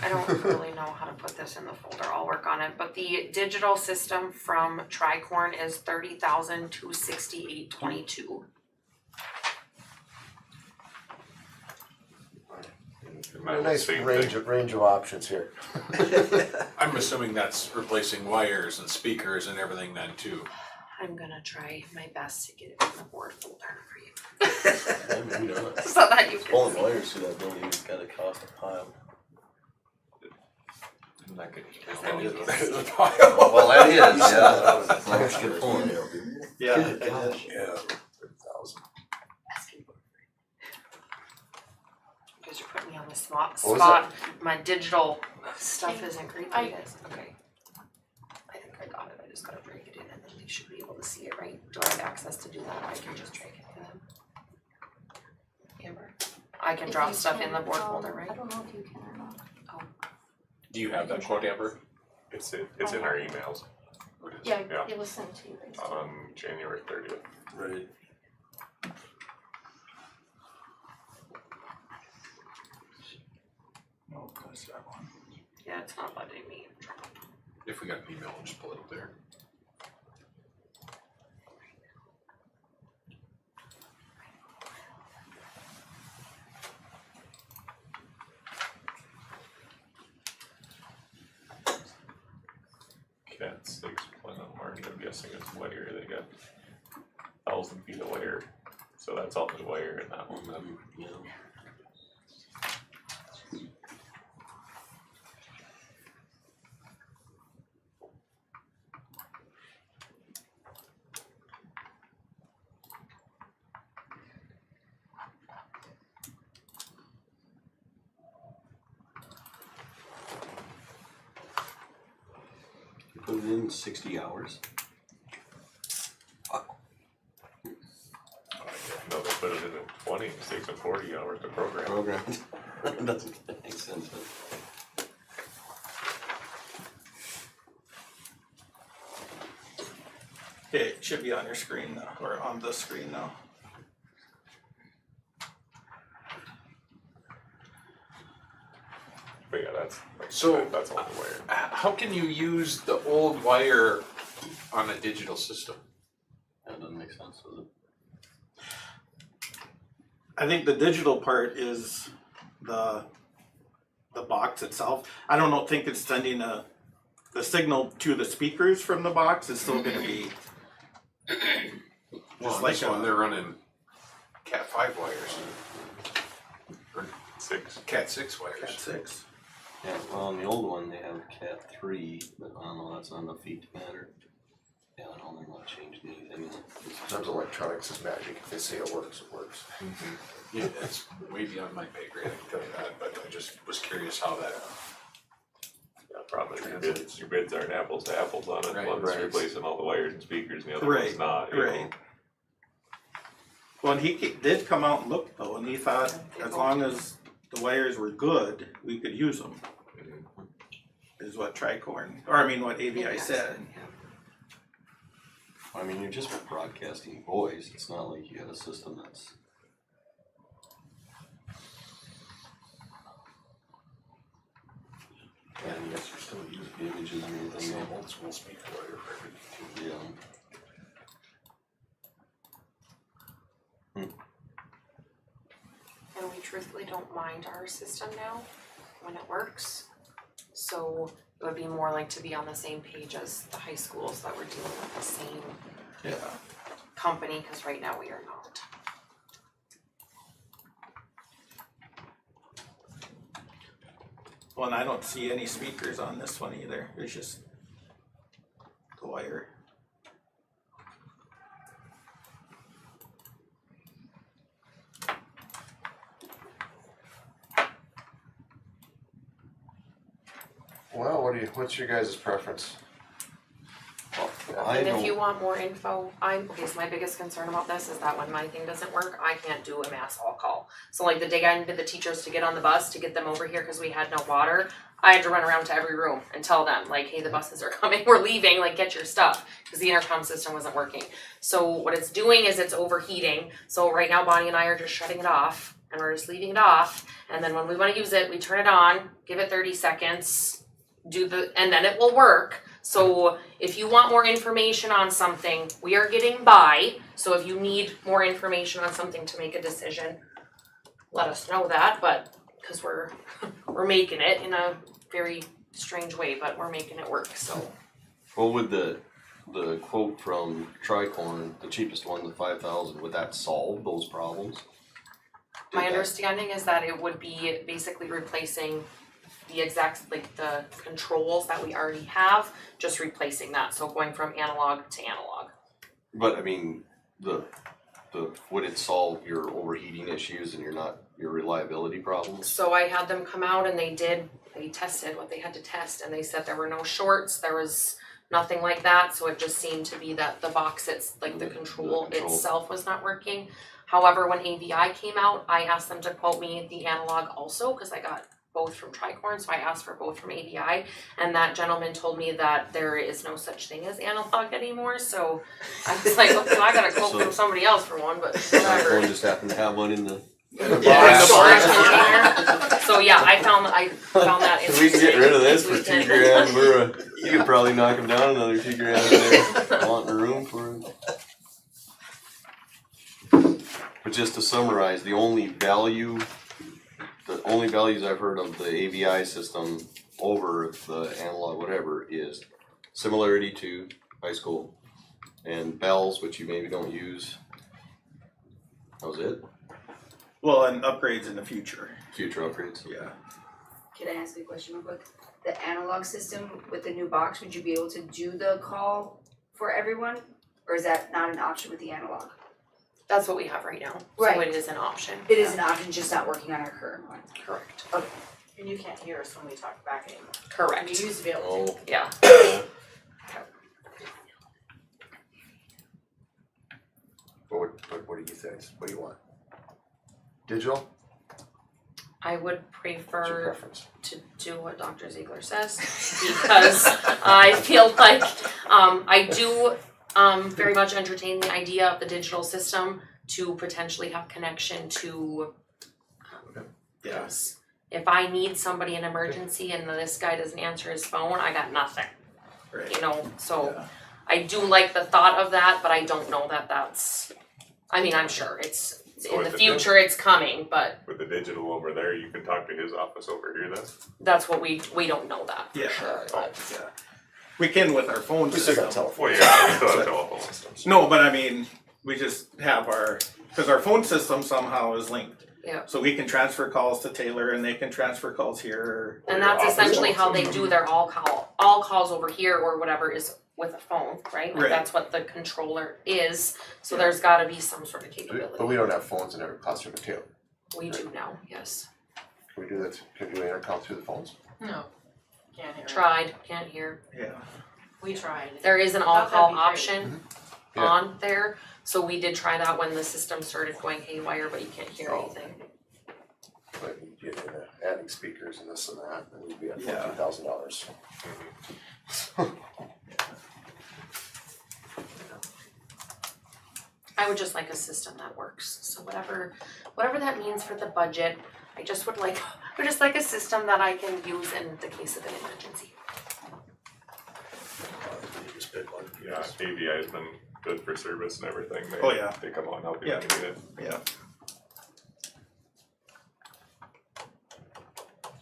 I don't really know how to put this in the folder, I'll work on it, but the digital system from Tricorn is $30,268.22. A nice range of options here. I'm assuming that's replacing wires and speakers and everything then too. I'm gonna try my best to get it in the board folder for you. Maybe not. So that you can Pulling see. wires through that building is gotta cost a pile. I'm not gonna. That you can see. Well, that is, yeah. That's a good point. Yeah, I did. Yeah. 1,000. Because you're putting me on the spot. What was My digital stuff isn't great, you guys. Okay. I think I got it. I just gotta break it in and then they should be able to see it, right? Do I have access to do that? I can just drag it for them. Amber, I can drop stuff in the board folder, right? I don't know if you can or not. Do you have that quote, Amber? It's in our emails Yeah, Yeah. it was sent to you guys. on January 30th. Right. No, that's that one. Yeah, it's not letting me drop. If we got an email, we'll just pull it up there. Cat 6 Plenum Market, I'm guessing it's wire, they got 1,000 feet of wire, so that's all the wire in that one then. Yeah. You put it in 60 hours. No, they put it in at 20, it takes them 40 hours to program. Programmed. Doesn't make sense. Okay, it should be on your screen now, or on the screen now. But yeah, that's all the wire. How can you use the old wire on a digital system? That doesn't make sense, does it? I think the digital part is the box itself. I don't think it's sending the signal to the speakers from the box. It's still gonna be Well, just on like this one, they're running Cat 5 wires. Or 6. Cat 6 wires. Cat 6. Yeah, well, on the old one, they have Cat 3, but I don't know, that's on the feet matter. Yeah, I don't think they'll change anything. Sometimes electronics is magic. If they say it works, it works. Yeah, it's way beyond my pay grade, I can tell you that, but I just was curious how that. Yeah, problem is your bids aren't apples to apples on it, Right, one's right. replacing all the wires and speakers and the other Right, one's not, you know. right. Well, and he did come out and look though, and he thought as long as the wires were good, we could use them. Is what Tricorn, or I mean, what AVI said. I mean, you're just broadcasting voice, it's not like you have a system that's images or The anything. same old school speaker wire for everything too. Yeah. And we truthfully don't mind our system now when it works. So it would be more like to be on the same page as the high schools that we're dealing with the same Yeah. company, cause right now we are not. Well, and I don't see any speakers on this one either, it's just the wire. Well, what's your guys' preference? I And if don't- you want more info, so my biggest concern about this is that when my thing doesn't work, I can't do a mass hall call. So like the day I needed the teachers to get on the bus to get them over here cause we had no water, I had to run around to every room and tell them like, hey, the buses are coming, we're leaving, like get your stuff, cause the intercom system wasn't working. So what it's doing is it's overheating, so right now Bonnie and I are just shutting it off, and we're just leaving it off, and then when we wanna use it, we turn it on, give it 30 seconds, and then it will work. So if you want more information on something, we are getting by, so if you need more information on something to make a decision, let us know that, but, cause we're making it in a very strange way, but we're making it work, so. Well, would the quote from Tricorn, the cheapest one, the 5,000, would that solve those problems? My understanding is that it would be basically replacing the exact, like the controls that we already have, just replacing that, so going from analog to analog. But I mean, would it solve your overheating issues and your reliability problems? So I had them come out and they tested what they had to test, and they said there were no shorts, there was nothing like that, so it just seemed to be that the box, the control itself was not working. However, when AVI came out, I asked them to quote me the analog also, cause I got both from Tricorn, so I asked for both from AVI, and that gentleman told me that there is no such thing as analog anymore, so I was like, okay, well, I got a quote from somebody else for one, but whatever. Tricorn just happened to have one in the. Yeah, storage container. So yeah, I found that If we can get rid of this for interesting. $2,000, you could probably knock them down another $2,000 if they're wanting a room for it. But just to summarize, the only values I've heard of the AVI system over the analog whatever is similarity to high school and bells, which you maybe don't use. That was it? Well, and upgrades in the future, Future upgrades? yeah. Can I ask you a question real quick? The analog system with the new box, would you be able to do the call for everyone? Or is that not an option with the analog? That's what we have right now, so Right. it is an option. It is an option, just not working on our current one. Correct. And you can't hear us when we talk back anymore. Correct. You used to be able to. Oh, Yeah. What do you think? What do you want? Digital? I would What's your prefer preference? to do what Dr. Ziegler says, because I feel like, I do, very much entertain the idea of the digital system to potentially have connection to, Yes. if I need somebody in emergency and this guy doesn't answer his phone, I got nothing, Right. you know, so Yeah. I do like the thought of that, but I don't know that that's, I mean, I'm sure it's, So in with the the future it's coming, but With the digital over there, you can talk to his office over here then? that's what we don't know that for Yeah. sure. Yeah. We can with our phone We still got system. telephone. Well, yeah, we still have telephone systems. No, but I mean, we just have cause our phone system somehow is linked. Yeah. So we can transfer calls to Taylor and they can transfer calls here. And Or that's your office essentially how they phones. do their all calls over here or whatever is with a phone, right? Like Right. that's what the controller is, so Yeah. there's gotta be some sort of But we capability. don't have phones in every classroom at Taylor. We do now, yes. Can we do that? Can we do intercom through the phones? No, can't hear. Tried, can't hear. Yeah. We tried. There is an I thought that'd all-call be great. option Yeah. on there, so we did try that when the system started going haywire, but you can't hear Oh. anything. But you get into adding speakers and this and that, and we'd be at Yeah. $14,000. I would just like a system that works, so whatever that means for the budget, I just like a system that I can use in the case of an emergency. good one. Yeah, ABI's been good for service and everything. They, Oh, yeah. They come out and help you Yeah. when you need it. Yeah.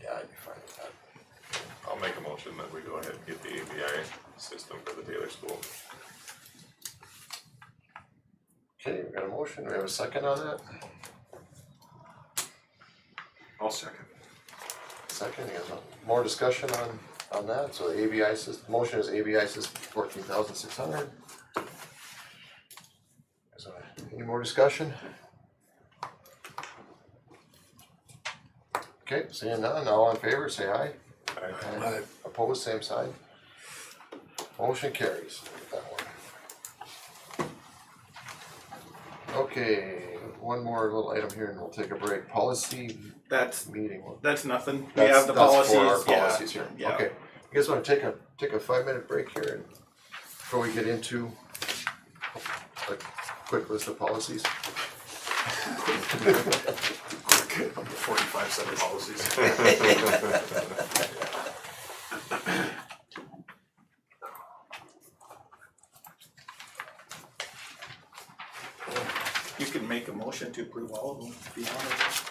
Yeah, I'd be fine with that. I'll make a motion that we go ahead and get the ABI system for the Taylor School. Okay, we got a motion, we have a second on that? I'll second. Second, you guys, more discussion on that, so the ABI system, motion is ABI system 14,600. So, any more discussion? Okay, seeing none, all in favor, say aye. Aye. Opposed, same side. Motion carries. That one. Okay, one more little item here and we'll take a break. Policy That's meeting. nothing. We have the policies. That's for our Yeah, policies here. yeah. Okay, you guys wanna take a 5-minute break here and before we get into a quick list of policies? 45 set of policies. You can make a motion to approve all of them, if you want.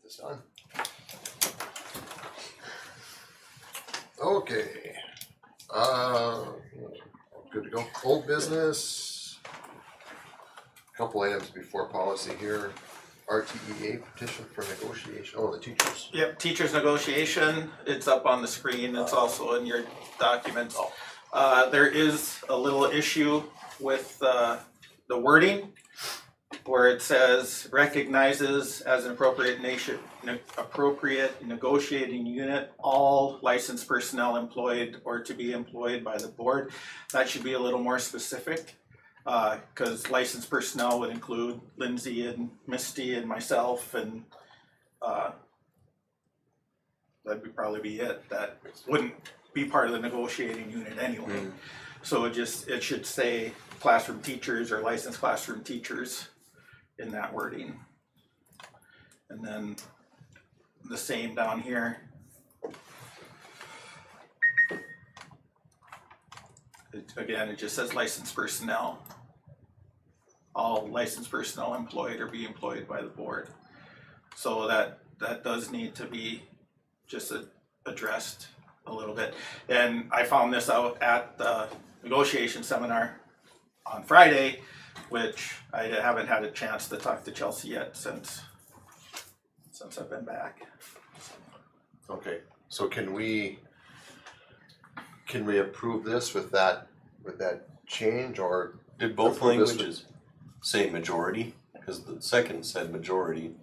This done. Okay. Good to go. Old business. Couple items before policy here. RTEA petition for negotiation. Oh, the teachers. Yep, teachers negotiation, it's up on the screen, it's also in your documents. There is a little issue with the wording where it says recognizes as an appropriate negotiating unit all licensed personnel employed or to be employed by the board. That should be a little more specific. Cause licensed personnel would include Lindsay and Misty and myself and that'd probably be it. That wouldn't be part of the negotiating unit anyway. So it should say classroom teachers or licensed classroom teachers in that wording. And then the same down here. Again, it just says licensed personnel. All licensed personnel employed or be employed by the board. So that does need to be just addressed a little bit. And I found this out at the negotiation seminar on Friday, which I haven't had a chance to talk to Chelsea yet since I've been back. Okay, so can we approve this with that change, or Did both approve this languages say majority? Because the second said majority,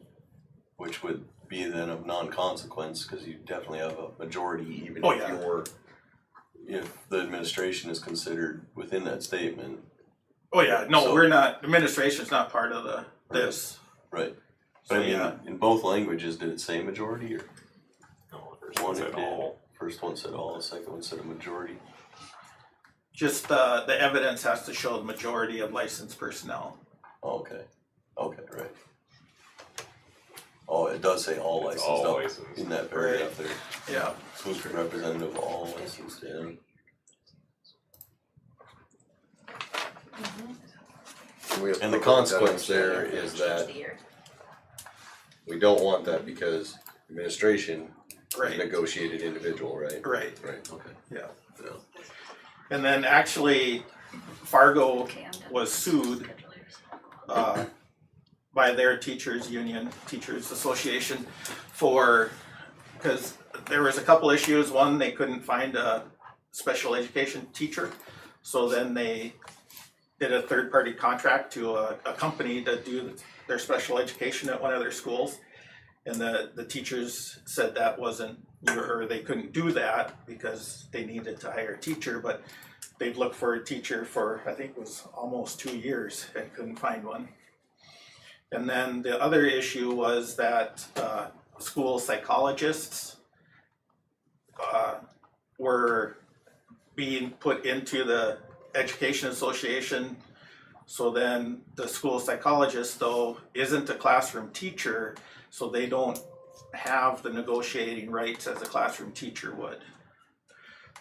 which would be then of non-consequence, because you definitely have a majority even if the administration is considered within that statement. Oh yeah, no, So- we're not, administration's not part of this. Right. So But I mean, yeah, in both languages, did it say majority or No, the first one one it said did? all. First one said all, the second one said a majority. just the evidence has to show the majority of licensed personnel. Oh, okay, right. Oh, it does say all It's licensed all up licensed. in that paragraph there. Yeah. Who's representative of all licensed, yeah. can we approve And the it with that consequence there understanding? is that we don't want that because administration is a Right, negotiated individual, right? right, Right, okay. yeah. Yeah. And then actually Fargo Okay, I'm done. was sued by their teachers union, teachers association because there was a couple issues. One, they couldn't find a special education teacher. So then they did a third-party contract to a company to do their special education at one of their schools. And the teachers said that wasn't, or they couldn't do that because they needed to hire a teacher, but they'd looked for a teacher for, I think it was almost 2 years and couldn't find one. And then the other issue was that school psychologists were being put into the education association. So then the school psychologist though isn't a classroom teacher, so they don't have the negotiating rights as a classroom teacher would.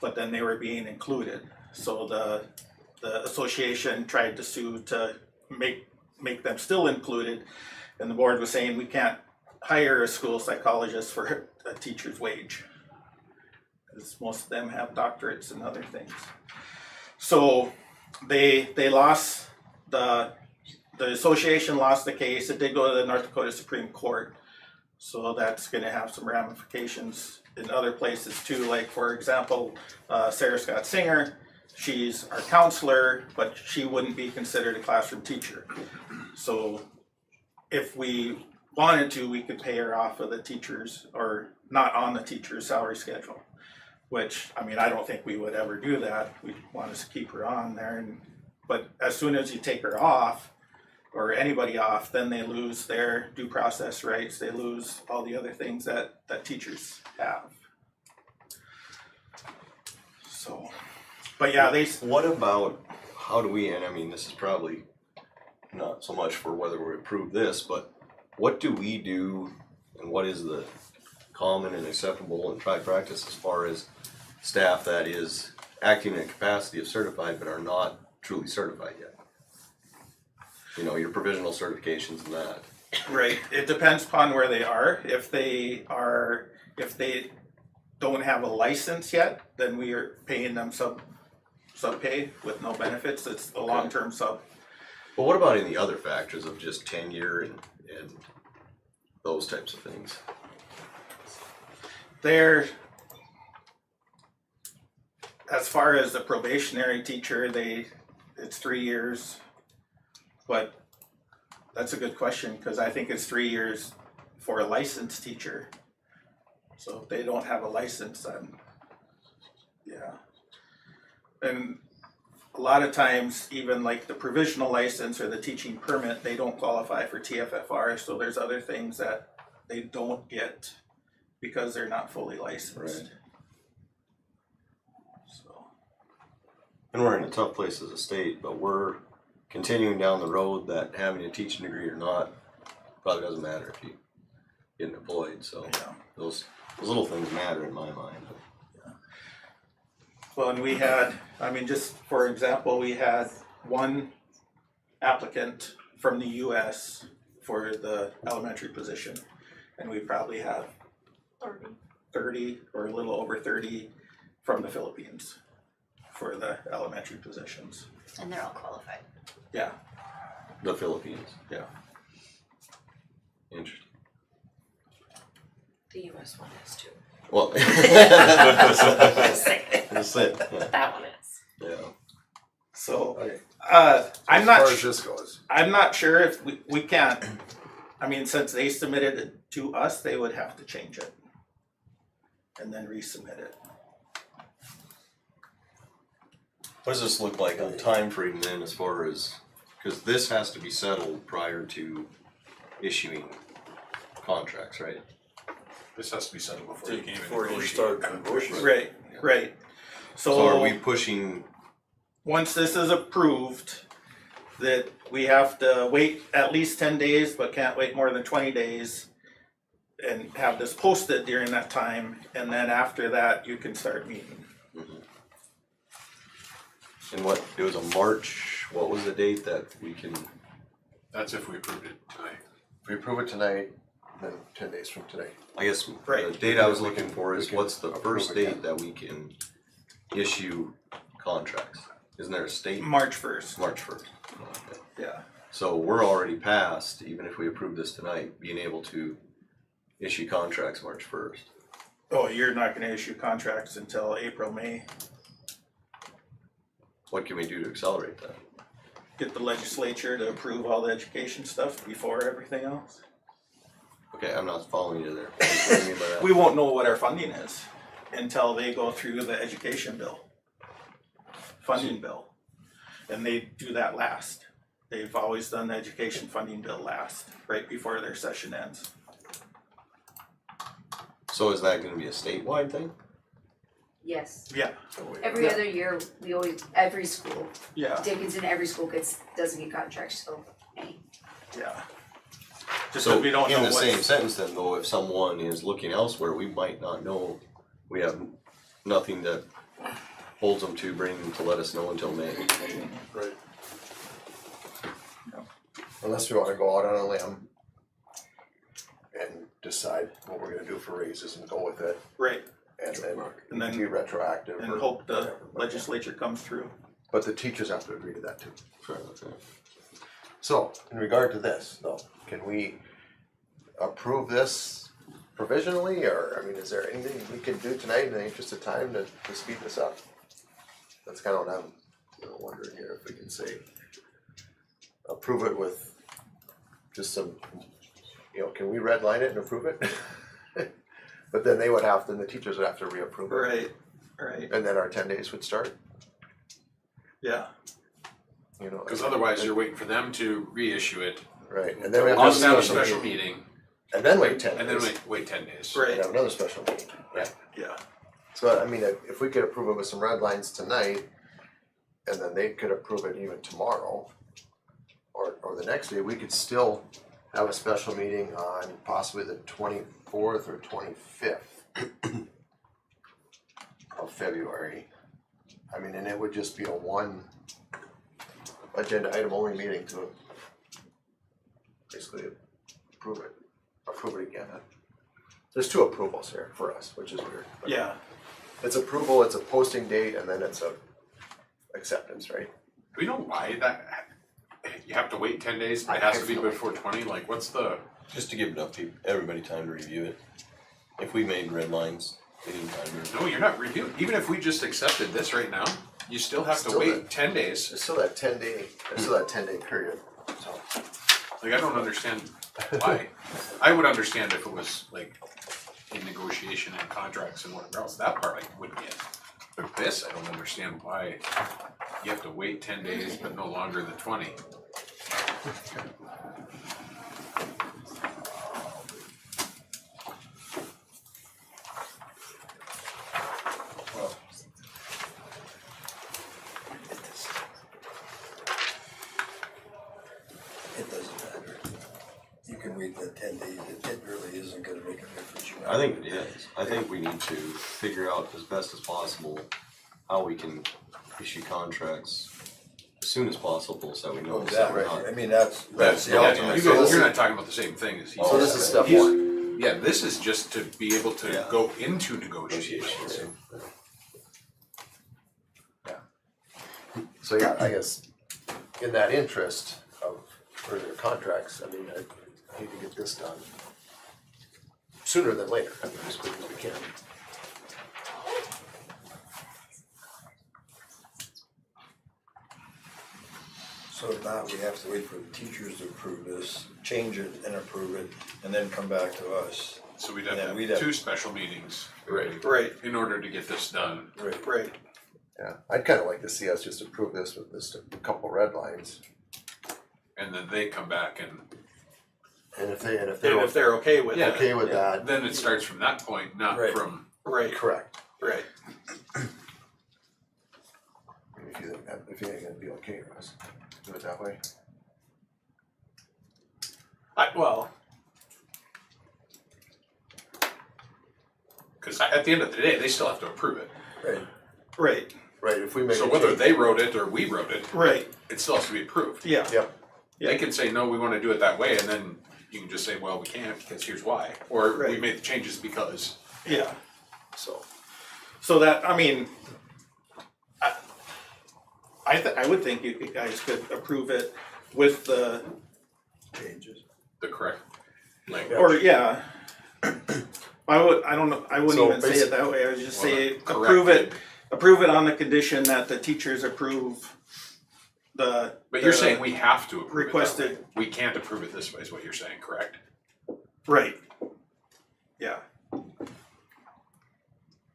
But then they were being included. So the association tried to sue to make them still included. And the board was saying we can't hire a school psychologist for a teacher's wage. Because most of them have doctorates and other things. So they lost, the association lost the case. It did go to the North Dakota Supreme Court. So that's gonna have some ramifications in other places too. Like for example, Sarah Scott Singer, she's our counselor, but she wouldn't be considered a classroom teacher. So if we wanted to, we could pay her off of the teachers or not on the teacher's salary schedule. Which, I mean, I don't think we would ever do that. We'd want to keep her on there. But as soon as you take her off, or anybody off, then they lose their due process rights. They lose all the other things that teachers have. So, but yeah, What about, how do we, and I mean, this is probably not so much for whether we approve this, but what do we do and what is the common and acceptable and tried practice as far as staff that is acting in capacity of certified but are not truly certified yet? You know, your provisional certifications and that. Right, it depends upon where they are. If they don't have a license yet, then we are paying them sub pay with no benefits. It's a long-term sub. But what about any other factors of just tenure and those types of things? They're, as far as the probationary teacher, it's 3 years. But that's a good question, because I think it's 3 years for a licensed teacher. So if they don't have a license, then, yeah. And a lot of times, even like the provisional license or the teaching permit, they don't qualify for TFFR, so there's other things that they don't get because they're not fully licensed. Right. So, And we're in a tough place as a state, but we're continuing down the road that having a teaching degree or not probably doesn't matter if you get employed, so yeah. those little things matter in my mind. Well, and we had, I mean, just for example, we had one applicant from the US for the elementary position, and we probably have 30 or a little over 30 from the Philippines for the elementary positions. And they're all qualified. Yeah, The Philippines. yeah. Interesting. The US one is too. Well, Just saying, that's it. Yeah. that one is. Yeah. So, Okay. I'm As not, far as this goes, I'm not sure if we can't, I mean, since they submitted it to us, they would have to change it and then resubmit it. What does this look like on time frame then, as far as, because this has to be settled prior to issuing contracts, right? This has to be settled before you can even Before you negotiate. start negotiating. Right, right. So are we pushing, Once this is approved, that we have to wait at least 10 days, but can't wait more than 20 days. And have this posted during that time, and then after that, you can start meeting. and what, it was a March, what was the date that we can, That's if we approved it tonight. if we approve it tonight, then 10 days from today. I guess the Right. date I was looking for We is can what's the approve first it, date that we can issue contracts? Isn't there a state? March 1st, March 1st. Okay. yeah. So we're already past, even if we approve this tonight, being able to issue contracts March 1st. Oh, you're not gonna issue contracts until April, May. What can we do to accelerate that? Get the legislature to approve all the education stuff before everything else. Okay, I'm not following you there. What do you mean by that? We won't know what our funding is until they go through the education bill. Funding bill. And they do that last. They've always done the education funding bill last, right before their session ends. So is that gonna be a statewide thing? Yes, Yeah, every other year, every school, yeah, Dickinson, every school doesn't get contracts till May. yeah. Just So that we don't know in the what's. same sentence then, though, if someone is looking elsewhere, we might not know, we have nothing that holds them to bring them to let us know until May. Right. Unless we wanna go out on a limb and decide what we're gonna do for raises and go with it, Right, and And then then- be retroactive. and or hope the whatever, but- legislature comes through. But the teachers have to agree to that too. Sure, okay. So, in regard to this, though, can we approve this provisionally, or, I mean, is there anything we can do tonight in the interest of time to speed this up? That's kind of what I'm, wondering here, if we can say, approve it with just some, can we redline it and approve it? But then they would have to, the teachers would have to reapprove it. Right, right, And then our 10 days would start, yeah, Cause otherwise you're waiting for them to reissue it, right, and then we have us to have have a special meeting, and then wait 10 and days. then wait 10 days. Right. And have another special meeting, yeah. yeah, So I mean, if we could approve it with some red lines tonight, and then they could approve it even tomorrow, or the next day, we could still have a special meeting on possibly the 24th or 25th of February. I mean, and it would just be a one agenda item only meeting to basically approve it again. There's two approvals here for us, which is weird. But Yeah, it's approval, it's a posting date, and then it's a acceptance, right? Do we know why that, you have to wait 10 days, it has to be before 20, like what's the? Just to give enough people, everybody time to review it. If we made red lines, we need time to review. No, you're not reviewing, even if we just accepted this right now, you still have to Still wait that- 10 days. There's still that 10-day period, so. Like, I don't understand why. I would understand if it was like in negotiation and contracts and whatever else, that part I would get. But this, I don't understand why you have to wait 10 days, but no longer than 20. It doesn't matter. You can wait the 10 days, it really isn't gonna make a difference. You know? I think it is. I think we need to figure out as best as possible how we can issue contracts as soon as possible so we know it's Exactly, not. I mean, that's the Yeah, ultimate. you guys, you're not talking about the same thing as he So this said. is step He's- one. Yeah, this is just to be able to Yeah. go into negotiations. So yeah, I guess in that interest of further contracts, I mean, I need to get this done sooner than later, I mean, as quick as we can. So now we have to wait for the teachers to approve this, change it and approve it, and then come back to us. So we'd have to Yeah, we'd have have- 2 special meetings right, in order to get this done. right. Yeah, I'd kinda like to see us just approve this with just a couple red lines, And then they come back and, and if they're And if they're okay with Yeah. it, okay with that, then it starts from that point, not Right. from, right, correct. right. If you think that'd be okay, Russ, do it that way. Well, cause at the end of the day, they still have to approve it. Right. right, Right, if we make So a whether change- they wrote it or we wrote it, right, it still has to be approved. yeah, Yep, They can say, no, we wanna do it that way, and then you can just say, well, we can't, because here's why. Or we Right. made the changes because, yeah. so. So that, I mean, I would think you guys could approve it with the, Changes. The correct language. or, yeah. I wouldn't So even say it that way, I would just say, Well, approve it on the condition that the teachers approve the. But you're the saying we have to approve it that way. requested- We can't approve it this way, is what you're saying, correct? Right, yeah,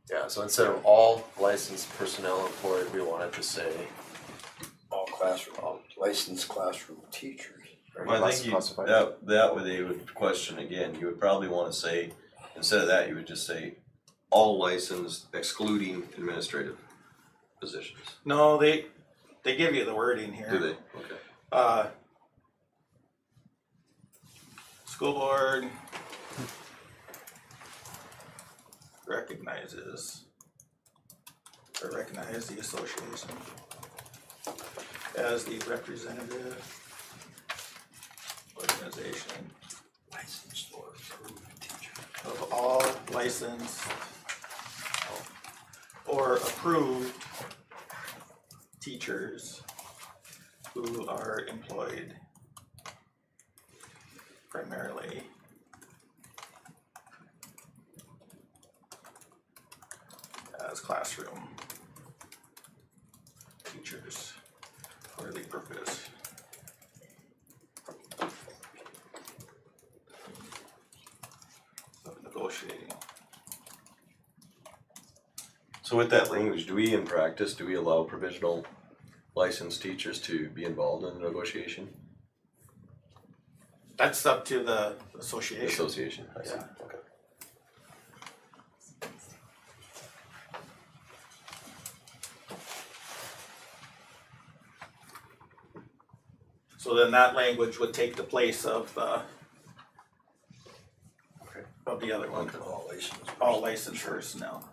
yeah, so instead of all licensed personnel employed, we wanted to say. All licensed classroom teachers. Well, I think Classified. that way they would question again, you would probably wanna say, instead of that, you would just say, all licensed excluding administrative positions. no, they give you the wording here. Do they? Okay. School board recognizes or recognize the association as the representative organization Licensed or approved teachers. of all licensed or approved teachers who are employed primarily as classroom teachers for the purpose of negotiating. So with that language, do we in practice, do we allow provisional licensed teachers to be involved in the negotiation? That's up to the association. Association, I see, Yeah. okay. So then that language would take the place of the of the other one, All licensed. all licensed personnel.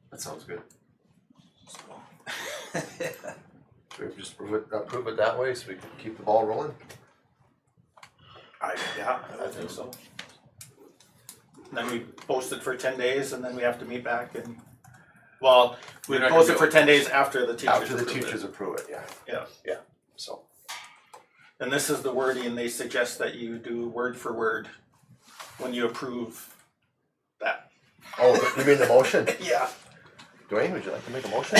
That sounds good. So, Should we just approve it that way so we can keep the ball rolling? Yeah, Yeah, I think so. And then we post it for 10 days and then we have to meet back and, well, we You're not post gonna it be for 10 days after the teachers After the approve it. teachers approve it, yeah. Yeah. Yeah, so. And this is the wording they suggest that you do word for word when you approve that. Oh, you mean the motion? Yeah. Dwayne, would you like to make a motion?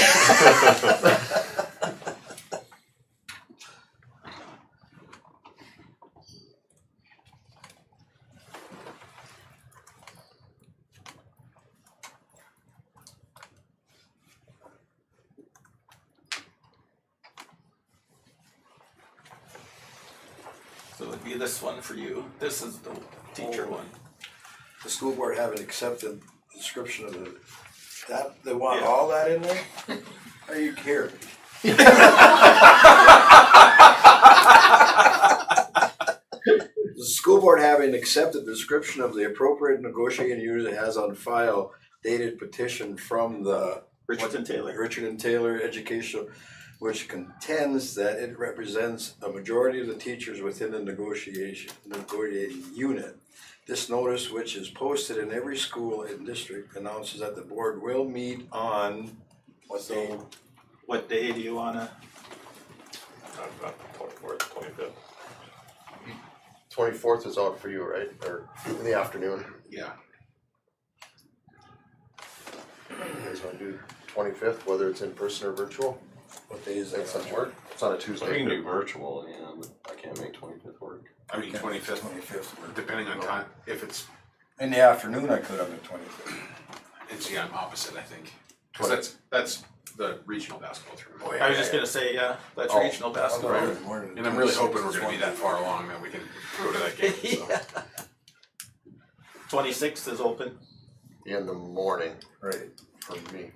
So it'd be this one for you. This is the teacher one. The school board haven't accepted the description of the, that, they want Yeah. all that in there? Are you kidding? The school board having accepted the description of the appropriate negotiating unit it has on file dated petition from the Richardton-Taylor. Richardton-Taylor Educational, which contends that it represents a majority of the teachers within the negotiating unit. This notice, which is posted in every school and district, announces that the board will meet on what day? So what day do you wanna? Not the 24th, 25th. 24th is out for you, right? Or in the afternoon. Yeah. You guys wanna do 25th, whether it's in person or virtual? What day is Makes that? sense work? It's on a I Tuesday. can do virtual, yeah, but I can't make 25th work. I mean, 25th, 25th. depending on time, if it's, In the afternoon, I could have the 25th. it's, yeah, I'm opposite, I think. Cause that's the regional basketball tournament. I was just gonna say, yeah, that's Oh. regional basketball. And I'm really hoping we're gonna be that far along that we can go to that game, so. 26th is open. In the morning, Right. for me.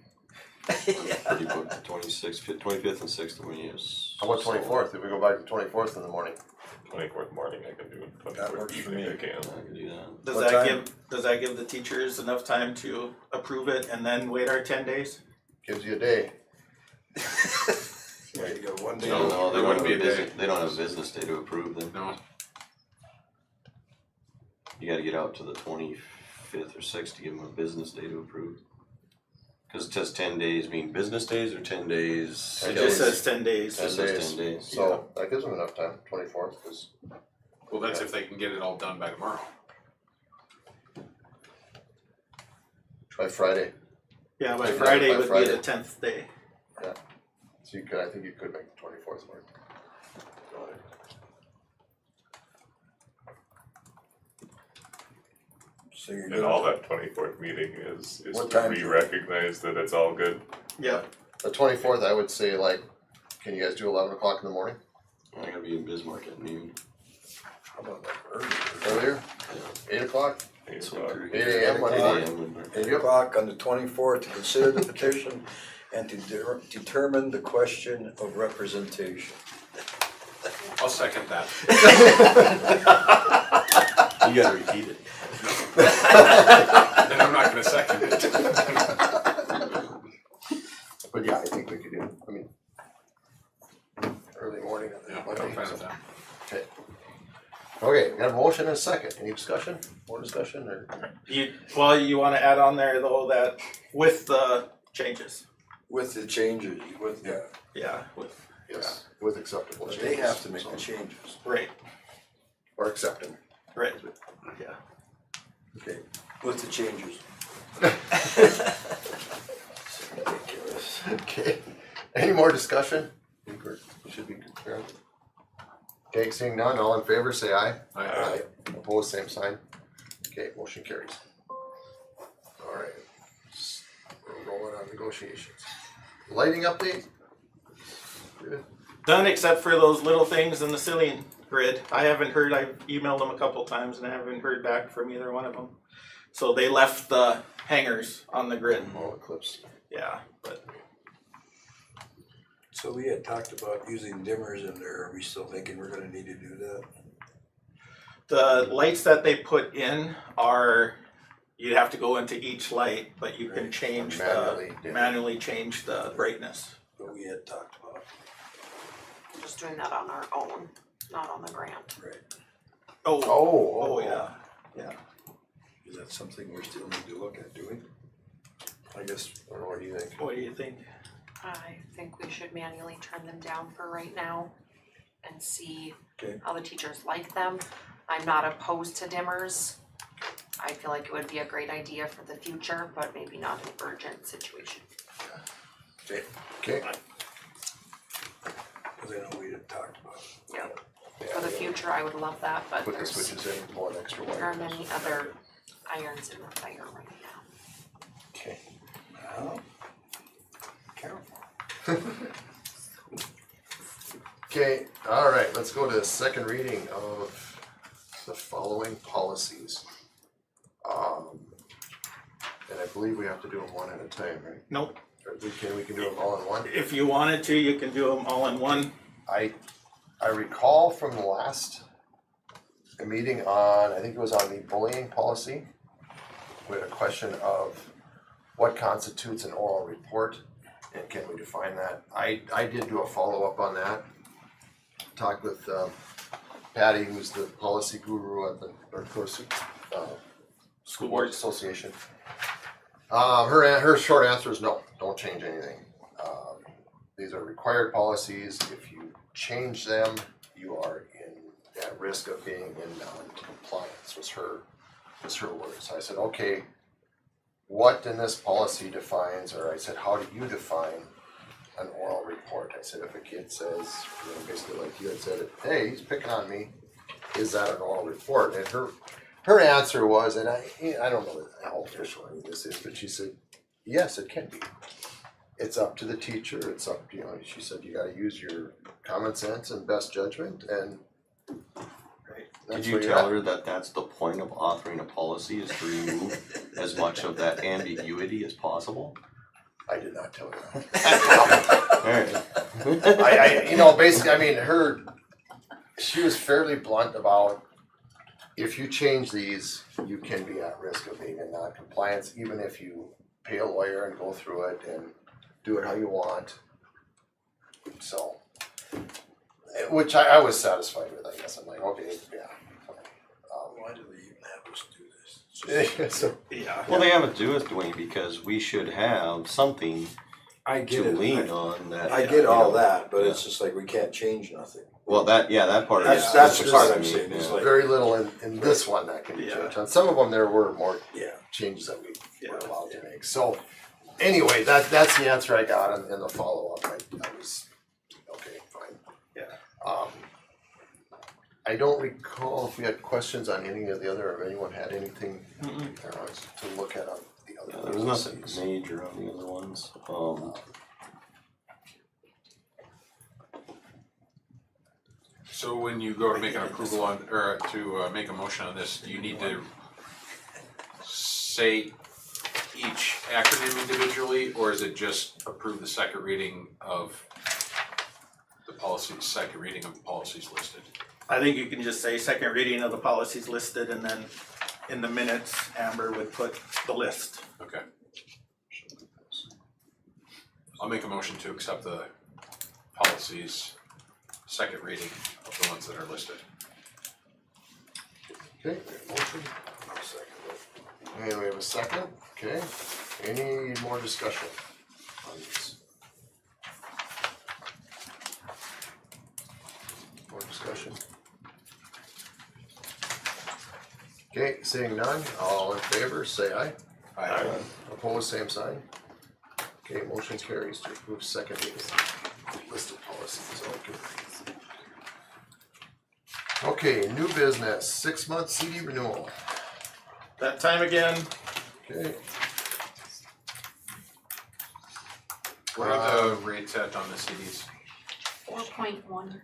Pretty booked, the 26th, 25th and 6th, when yes. How about 24th? If we go back to 24th in the morning? 24th morning I can do it, That 24th works for evening me. I can. I can do that. Does What that time? does that give the teachers enough time to approve it and then wait our 10 days? Gives you a day. Yeah, you got one day. No, they It don't wouldn't have be a a day. business, they don't have a business day to approve them. No, You gotta get out to the 25th or 6th to give them a business day to approve. Cause it says 10 days, mean business days or 10 days? Ten It just days. says 10 days. It says 10 days. So that gives them enough time, 24th, because well, that's if they can get it all done by tomorrow. by Friday. Yeah, by Yeah, Friday by would Friday. be the 10th day. So you could, I think you could make the 24th work. So you're And all that 24th meeting is What to time? re-recognize that it's all good. Yeah. The 24th, I would say like, can you guys do 11 o'clock in the morning? I gotta be in Bismarck at noon. How about that earlier? Earlier? 8 o'clock? 8 So o'clock. 8 8 a.m. 8 Monday. a.m. would work. 8 o'clock on the 24th to consider the petition and to determine the question of representation. I'll second that. You gotta repeat it. And I'm not gonna second it. But yeah, I think we could do, I mean, early morning on the Yeah, Monday, I'm fine so- with that. Okay. Okay, we got a motion and a second. Any discussion? More discussion or? You wanna add on there though that with the changes. With the changes, with, yeah, Yeah, with, Yes, with acceptable but changes. they have to make so- the changes. right, Or accepting. right, yeah. Okay, with the changes. Ridiculous. Okay, any more discussion? I think we should be clear. Okay, seeing none, all in favor, say aye. Aye. Opposed, same sign. Okay, motion carries. Alright, we're rolling on negotiations. Lighting update? Good. Done except for those little things in the ceiling grid. I haven't heard, I've emailed them a couple times and I haven't heard back from either one of them. So they left the hangers on the grid, All the clips. yeah, but So we had talked about using dimmers in there, are we still thinking we're gonna need to do that? the lights that they put in are, you'd have to go into each light, but you can change manually change the brightness. But we had talked about, Just doing that on our own, not on the grant. right, Oh, yeah. Is that something we still need to look at doing? I guess, Or what do you think? What do you think? I think we should manually turn them down for right now and see Okay. how the teachers like them. I'm not opposed to dimmers. I feel like it would be a great idea for the future, but maybe not an urgent situation. Okay, cause I know we had talked about. Yep. For the future, I would love that, but put the there's switches in, pull an extra there wire. are many other irons in the fire right now. Okay. Well, careful. Okay, all right, let's go to the second reading of the following policies. And I believe we have to do them one at a time, right? Nope. Or we can do them all in one? If you wanted to, you can do them all in one. I recall from the last meeting on, I think it was on the bullying policy, we had a question of what constitutes an oral report and can we define that? I did do a follow-up on that. Talked with Patty, who's the policy guru at the, or of course, School Board Association. Her short answer is no, don't change anything. These are required policies. If you change them, you are at risk of being in non-compliance, was her words. So I said, okay, what in this policy defines, or I said, how do you define an oral report? I said, if a kid says, basically like you had said, hey, he's picking on me, is that an oral report? And her answer was, and I don't know how official any of this is, but she said, yes, it can be. It's up to the teacher, it's up, she said, you gotta use your common sense and best judgment, and Did you tell her that that's the point of authoring a policy, is to remove as much of that ambiguity as possible? I did not tell her that. Alright. Basically, I mean, she was fairly blunt about, if you change these, you can be at risk of being in non-compliance, even if you pay a lawyer and go through it and do it how you want. So, which I was satisfied with, I guess. I'm like, okay, yeah. Why do they even have us do this? So, Yeah. Well, they have it do it, Dwayne, because we should have something I get to it, lean on that. I get all that, but it's just like we can't change nothing. Well, that part. That's the part I'm just- saying, it's yeah. like, very little in this one that can be changed. On some of them, there were more yeah. changes that we were allowed to make. So, anyway, that's the answer I got in the follow-up. I was, okay, fine. Yeah. I don't recall if we had questions on any of the other, or if anyone had anything to look at on the other. There was nothing major on the other ones. So when you go to make an approval on, or to make a motion on this, do you need to say each acronym individually, or is it just approve the second reading of the policies, second reading of the policies listed? I think you can just say second reading of the policies listed, and then in the minutes, Amber would put the list. Okay. I'll make a motion to accept the policies, second reading of the ones that are listed. Okay, motion. And we have a second, okay. Any more discussion on this? More discussion? Okay, seeing none, all in favor, say aye. Aye. Opposed, same sign. Okay, motion carries to approve second reading listed policies, okay. Okay, new business, 6-month CD renewal. That time again. Okay. What are the rates at on the CDs? 4.1.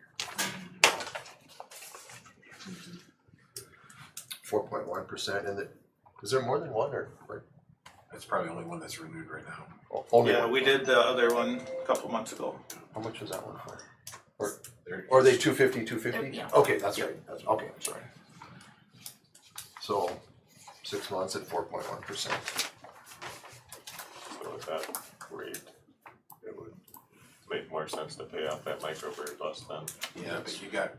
4.1%, and is there more than one or? That's probably the only one that's renewed right now. Only Yeah, one. we did the other one a couple months ago. How much was that one for? They're- Or are they 250? Yeah. Okay, that's right, okay, I'm sorry. So, 6 months at 4.1%. So with that rate, it would make more sense to pay off that microbird less than. Yeah, but you got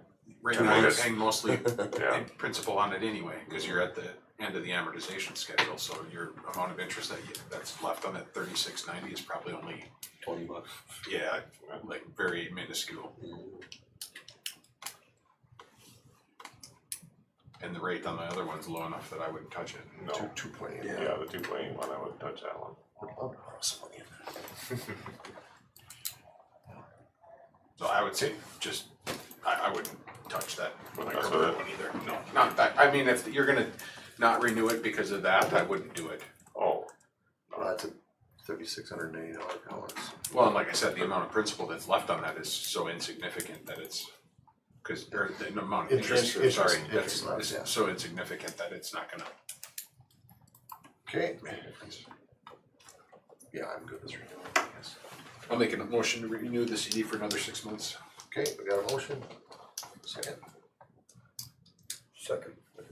right 2 now you're months. paying mostly Yeah. principal on it anyway, cause you're at the end of the amortization schedule, so your amount of interest that's left on that $36.90 is probably only, $20. yeah, like very minuscule. And the rate on the other one's low enough that I wouldn't touch it. No, 2.8. yeah, the 2.1, I wouldn't touch that one. Would love to borrow some money in that. So I would say just, I wouldn't touch that Wouldn't like mess a with it? one either, no, not that, I mean, if you're gonna not renew it because of that, I wouldn't do it. Oh, Well, that's a $3,680 balance. Well, and like I said, the amount of principal that's left on that is so insignificant that it's, cause, or the amount of interest, Interest- sorry, interest that's, left, yeah. is so insignificant that it's not gonna Okay, make a difference. yeah, I'm good with renewing, I guess. I'll make a motion to renew the CD for another 6 months. Okay, we got a motion. Second.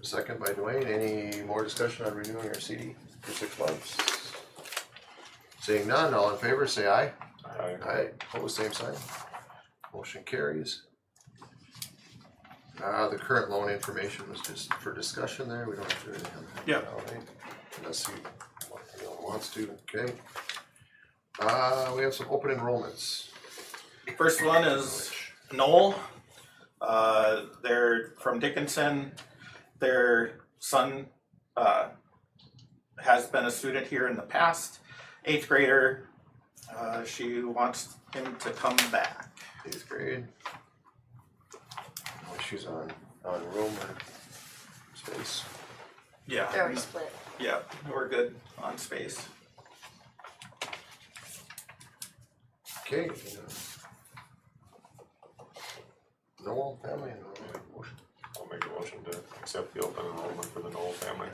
Second by Dwayne. Any more discussion on renewing our CD for 6 months? Seeing none, all in favor, say aye. Aye, opposed, same sign. Motion carries. The current loan information was just for discussion there. We don't have to do anything. Yep. All right. Unless anyone wants to, okay. We have some open enrollments. First one is Noel. They're from Dickinson. Their son has been a student here in the past, 8th grader. She wants him to come back. 8th grade. She's on room or space. Yeah. They're already split. Yeah, we're good on space. Okay. Noel family and motion. I'll make a motion to accept the open enrollment for the Knoll family.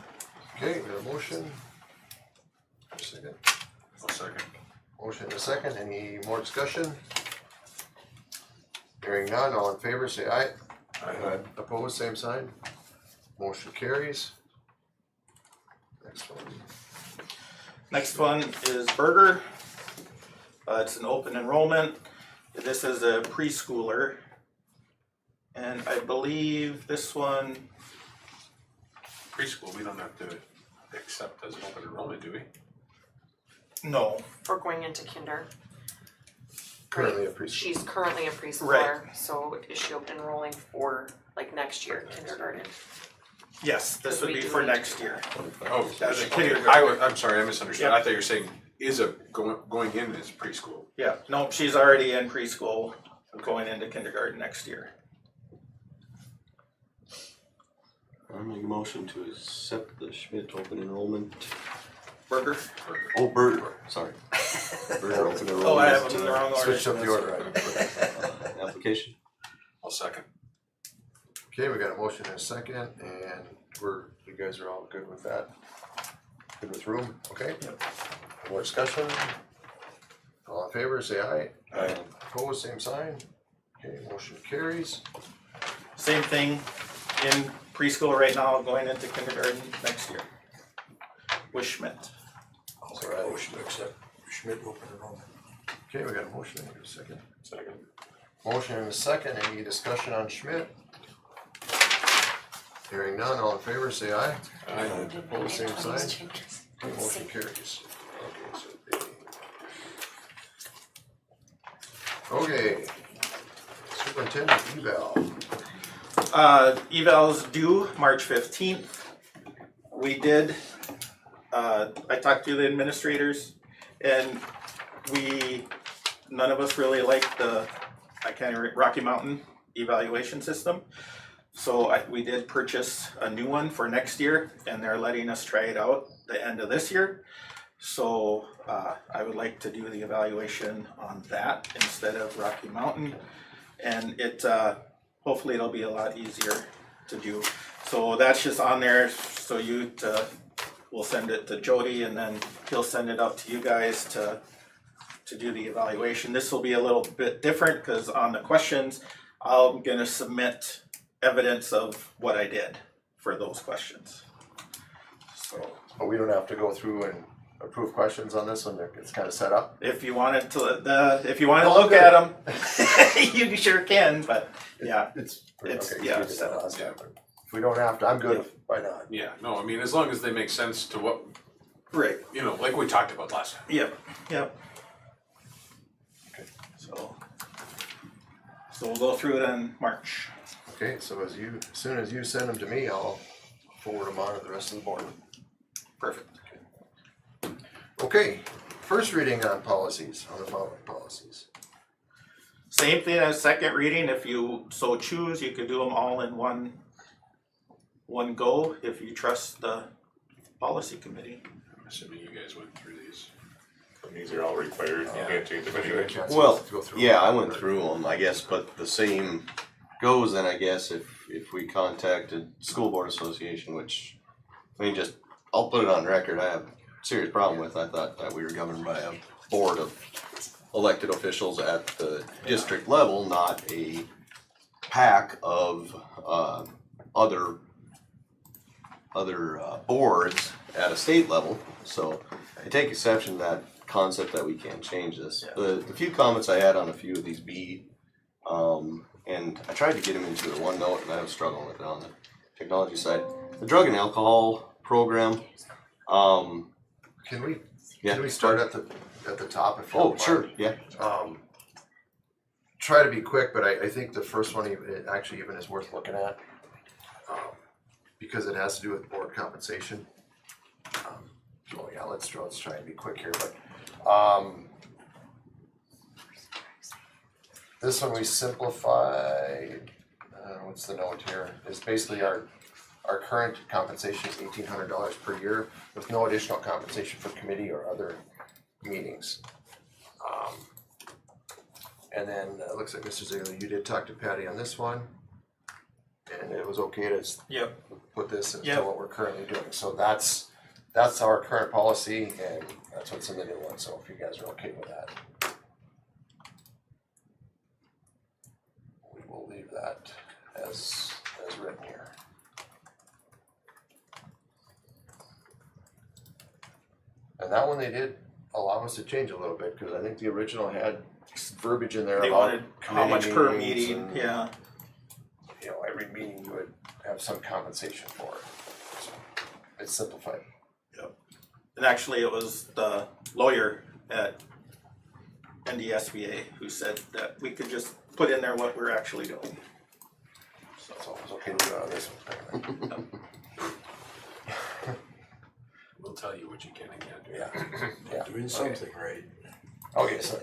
Okay, we got a motion. Second. I'll second. Motion and a second. Any more discussion? Hearing none, all in favor, say aye. Aye. Opposed, same sign. Motion carries. Next one. Next one is Berger. It's an open enrollment. This is a preschooler. And I believe this one, Preschool, we don't have to accept as an open enrollment, do we? no, We're going into kinder. Currently a preschool. She's currently a preschooler, so is she open enrolling for like next year, kindergarten? yes, this would We be do for need to next year. Oh, As a okay, kindergarten. I'm sorry, I misunderstood, Yeah. I thought you were saying is a going in as preschool. Yeah, no, she's already in preschool, going into kindergarten next year. I make a motion to accept the Schmidt open enrollment. Berger? Oh, Berger, sorry. Berger open enrollment. Oh, I have them in the wrong order. Switch up the order. Application. I'll second. Okay, we got a motion and a second, and you guys are all good with that? Good with room, okay? Yep. More discussion? All in favor, say aye. Aye. Opposed, same sign. Okay, motion carries. Same thing in preschool right now, going into kindergarten next year. With Schmidt. All right. Motion to accept Schmidt open enrollment. Okay, we got a motion, and a second. Second. Motion and a second, any discussion on Schmidt? Hearing none, all in favor, say aye. Aye. Opposed, same sign. Okay, motion carries. Okay, superintendent eval. Eval's due March 15th. We did, I talked to the administrators and none of us really liked the, Rocky Mountain evaluation system. So we did purchase a new one for next year and they're letting us try it out the end of this year. So I would like to do the evaluation on that instead of Rocky Mountain. And hopefully it'll be a lot easier to do. So that's just on there, so we'll send it to Jody and then he'll send it out to you guys to do the evaluation. This will be a little bit different because on the questions, I'm gonna submit evidence of what I did for those questions. So, But we don't have to go through and approve questions on this when it's kind of set up? If you wanted to, if you wanted to No, I'm look good. at them, you sure can, but yeah, It's, It's- okay, yeah, we did that last yeah. time, but if we don't have to, I'm good, why not? Yeah, no, I mean, as long as they make sense to what, right, you know, like we talked about last time. yep. Okay. So we'll go through it in March. Okay, so as soon as you send them to me, I'll forward them on to the rest of the board. Perfect. Okay, first reading on policies, on the following policies. Same thing as second reading, if you so choose, you could do them all in one go, if you trust the policy committee. I'm assuming you guys went through these. And these are all required, you can't change them anyway. Well, yeah, I went through them, I guess, but the same goes then, I guess, if we contacted school board association, which, I mean, just, I'll put it on record, I have a serious problem with. I thought that we were governed by a board of elected officials at the district level, not a pack of, other boards at a state level. So I take exception to that concept that we can't change this. The few comments I had on a few of these and I tried to get them into the OneNote, and I was struggling with it on the technology side. The drug and alcohol program. Can we Yeah. start at the top if you Oh, don't mind? sure. Yeah. Try to be quick, but I think the first one it actually even is worth looking at. Because it has to do with board compensation. So yeah, let's try and be quick here, but, this one we simplified, what's the note here, is basically our current compensation is $1,800 per year with no additional compensation for committee or other meetings. And then it looks like Mr. Ziegler, you did talk to Patty on this one. And it was okay to Yep. put this into Yep. what we're currently doing, so that's our current policy and that's what's in the new one, so if you guys are okay with that. We will leave that as written here. And that one they did allow us to change a little bit, cause I think the original had verbiage in there They about wanted how much per committee meetings meeting, and, yeah. you know, every meeting you would have some compensation for it. So it's simplified. And actually, it was the lawyer at NDSBA who said that we could just put in there what we're actually doing. So it's always okay to do it on this one. We'll tell you what you can and can't do. Yeah. Doing something right. Okay, so.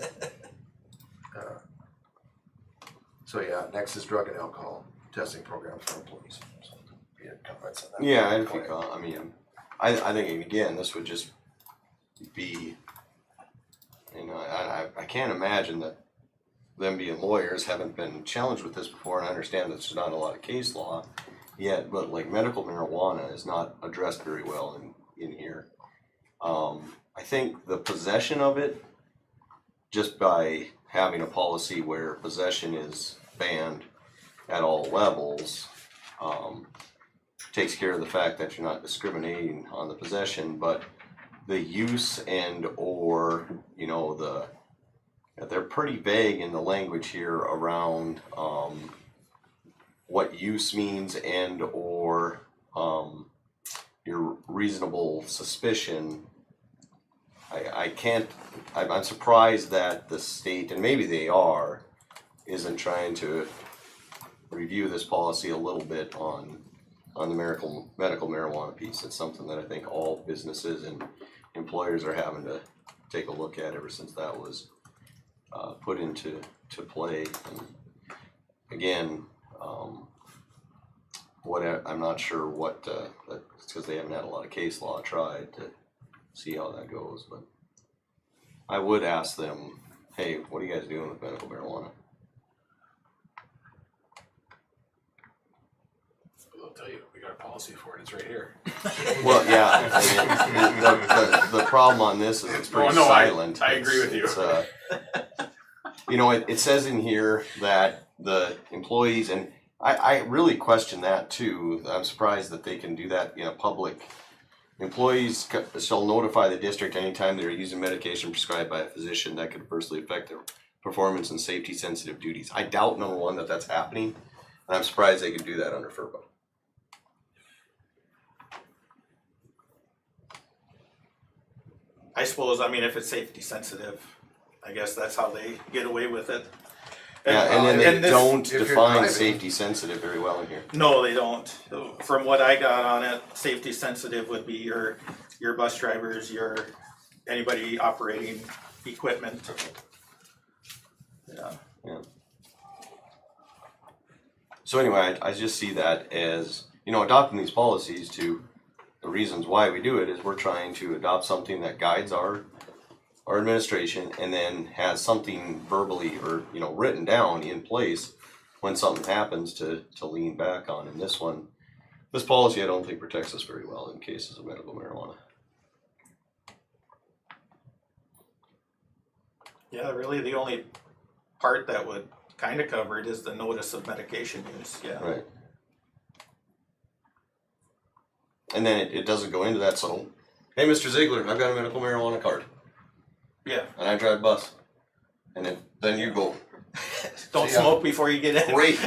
So yeah, next is drug and alcohol testing programs for employees. So, you had comments on that? Yeah, and if Go you ahead. call, I mean, I think again, this would just be, you know, I can't imagine that them being lawyers haven't been challenged with this before, and I understand that there's not a lot of case law yet, but like medical marijuana is not addressed very well in here. I think the possession of it, just by having a policy where possession is banned at all levels, takes care of the fact that you're not discriminating on the possession, but the use and or, you know, they're pretty vague in the language here around what use means and or your reasonable suspicion. I'm surprised that the state, and maybe they are, isn't trying to review this policy a little bit on the medical marijuana piece. It's something that I think all businesses and employers are having to take a look at ever since that was put into play. And again, I'm not sure what it's because they haven't had a lot of case law tried to see how that goes, but I would ask them, hey, what are you guys doing with medical marijuana? They'll tell you, we got a policy for it, it's right here. Well, yeah, I mean, the problem on this is it's pretty silent. I agree with you. It's, you know, it says in here that the employees, and I really question that too. I'm surprised that they can do that in a public Employees shall notify the district anytime they are using medication prescribed by a physician that could adversely affect their performance and safety sensitive duties. I doubt, number one, that that's happening, and I'm surprised they could do that under FERPA. I suppose, I mean, if it's safety sensitive, I guess that's how they get away with it. Yeah, and then they this- don't if you're define driving- safety sensitive very well in here. No, they don't. From what I got on it, safety sensitive would be your bus drivers, anybody operating equipment. Yeah. So anyway, I just see that as, adopting these policies to, the reasons why we do it is we're trying to adopt something that guides our administration and then has something verbally or, written down in place when something happens to lean back on. And this policy I don't think protects us very well in cases of medical marijuana. Yeah, really the only part that would kind of cover it is the notice of medication use, yeah. Right. And then it doesn't go into that, so, hey, Mr. Ziegler, I've got a medical marijuana card. Yeah. And I drive bus. And then you go, Don't smoke before you get in. great.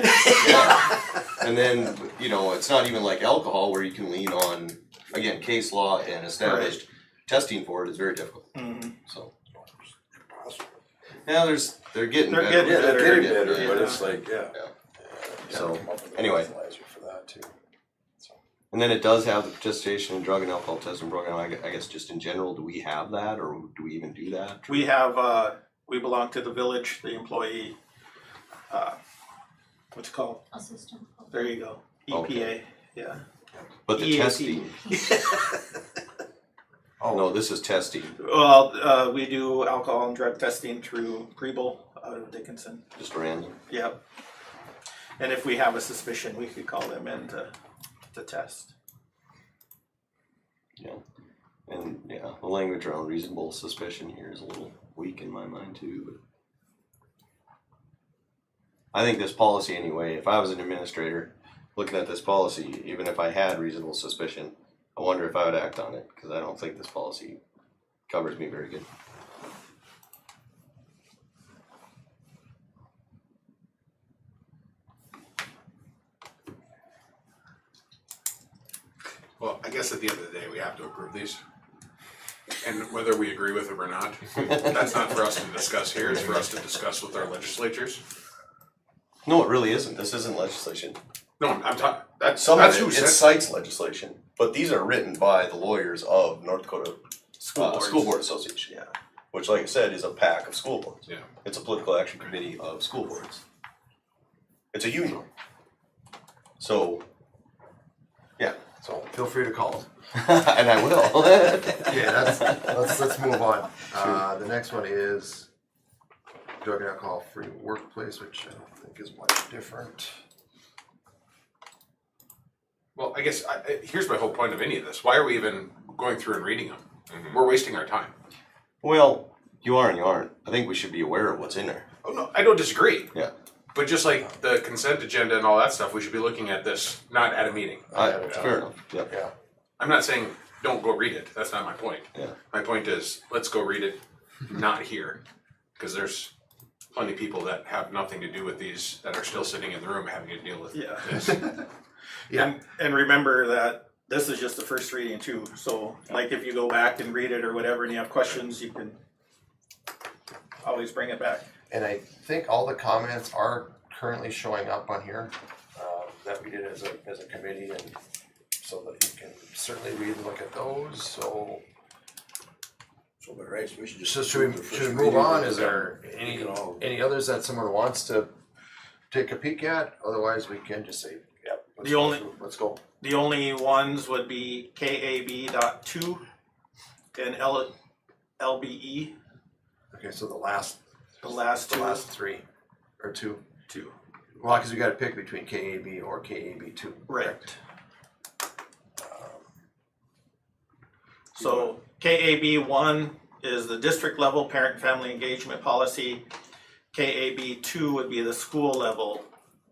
Yeah. And then, it's not even like alcohol where you can lean on, again, case law and established testing for it is very difficult. Mhm. So. Yeah, they're getting They're better. getting Yeah, they're getting Yeah, better, yeah. but it's like, So, anyway. For that too. And then it does have the participation in drug and alcohol testing program. I guess just in general, do we have that or do we even do that? We have, we belong to the village, the employee, what's it called? Assistant. There you go, EPA, Okay. yeah. But the EAP. testing, no, this is testing, Well, we do alcohol and drug testing through Preble out of Dickinson, just random. yep. And if we have a suspicion, we could call them in to test. Yeah. And yeah, the language around reasonable suspicion here is a little weak in my mind too, but I think this policy anyway, if I was an administrator looking at this policy, even if I had reasonable suspicion, I wonder if I would act on it, because I don't think this policy covers me very good. Well, I guess at the end of the day, we have to approve these. And whether we agree with them or not, that's not for us to discuss here, it's for us to discuss with our legislatures. No, it really isn't. This isn't legislation. No, I'm talking, that's Some of who it said. cites legislation, but these are written by the lawyers of North Dakota School Board Association. Yeah. Which, like I said, is a pack of school boards. Yeah. It's a political action committee of school boards. It's a union. So, yeah. So feel free to call. And I will. Yeah, let's move on. The next one is drug and alcohol free workplace, which I don't think is much different. Well, I guess, here's my whole point of any of this, why are we even going through and reading them? We're wasting our time. Well, you are and you aren't. I think we should be aware of what's in there. Oh, no, I don't disagree. Yeah. But just like the consent agenda and all that stuff, we should be looking at this, not at a meeting. Fair enough. Yep. Yeah. I'm not saying don't go read it, that's not my point. Yeah. My point is, let's go read it, not here, because there's plenty of people that have nothing to do with these, that are still sitting in the room having to deal with Yeah. this. Yeah. And remember that this is just the first reading too, so like if you go back and read it or whatever and you have questions, you can always bring it back. And I think all the comments are currently showing up on here, that we did as a committee, and so that you can certainly read and look at those, so. So, but right, so we should just. So should we move on? Is there any others that someone wants to take a peek at? Otherwise, we can just say, yep. Let's go. The only ones would be KAB.2 and LBE, Okay, so the last the last two. three, or two. Two. Well, because we gotta pick between KAB or KAB2. Right. So KAB1 is the district level parent and family engagement policy. KAB2 would be the school level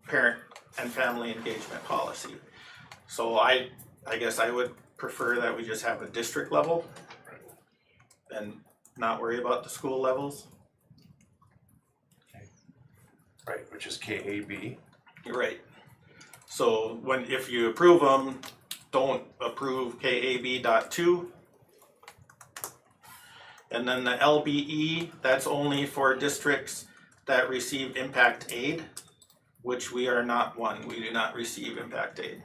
parent and family engagement policy. So I guess I would prefer that we just have a district level and not worry about the school levels. Right, which is KAB. You're right. So if you approve them, don't approve KAB.2. And then the LBE, that's only for districts that receive impact aid, which we are not one. We do not receive impact aid.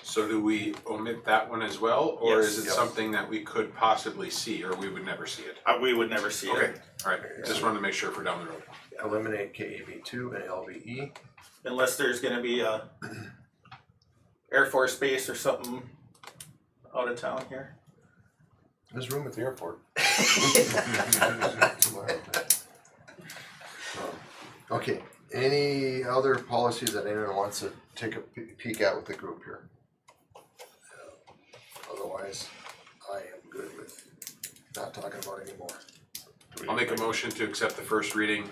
So do we omit that one as well, or is it Yes. something that we could possibly see, or we would never see it? We would never see Okay, it alright, just wanted to make sure for down the road. Eliminate KAB2 and LBE. unless there's gonna be a Air Force base or something out of town here. There's room at the airport. Okay, any other policies that anyone wants to take a peek at with the group here? Otherwise, I am good with not talking about it anymore. I'll make a motion to accept the first reading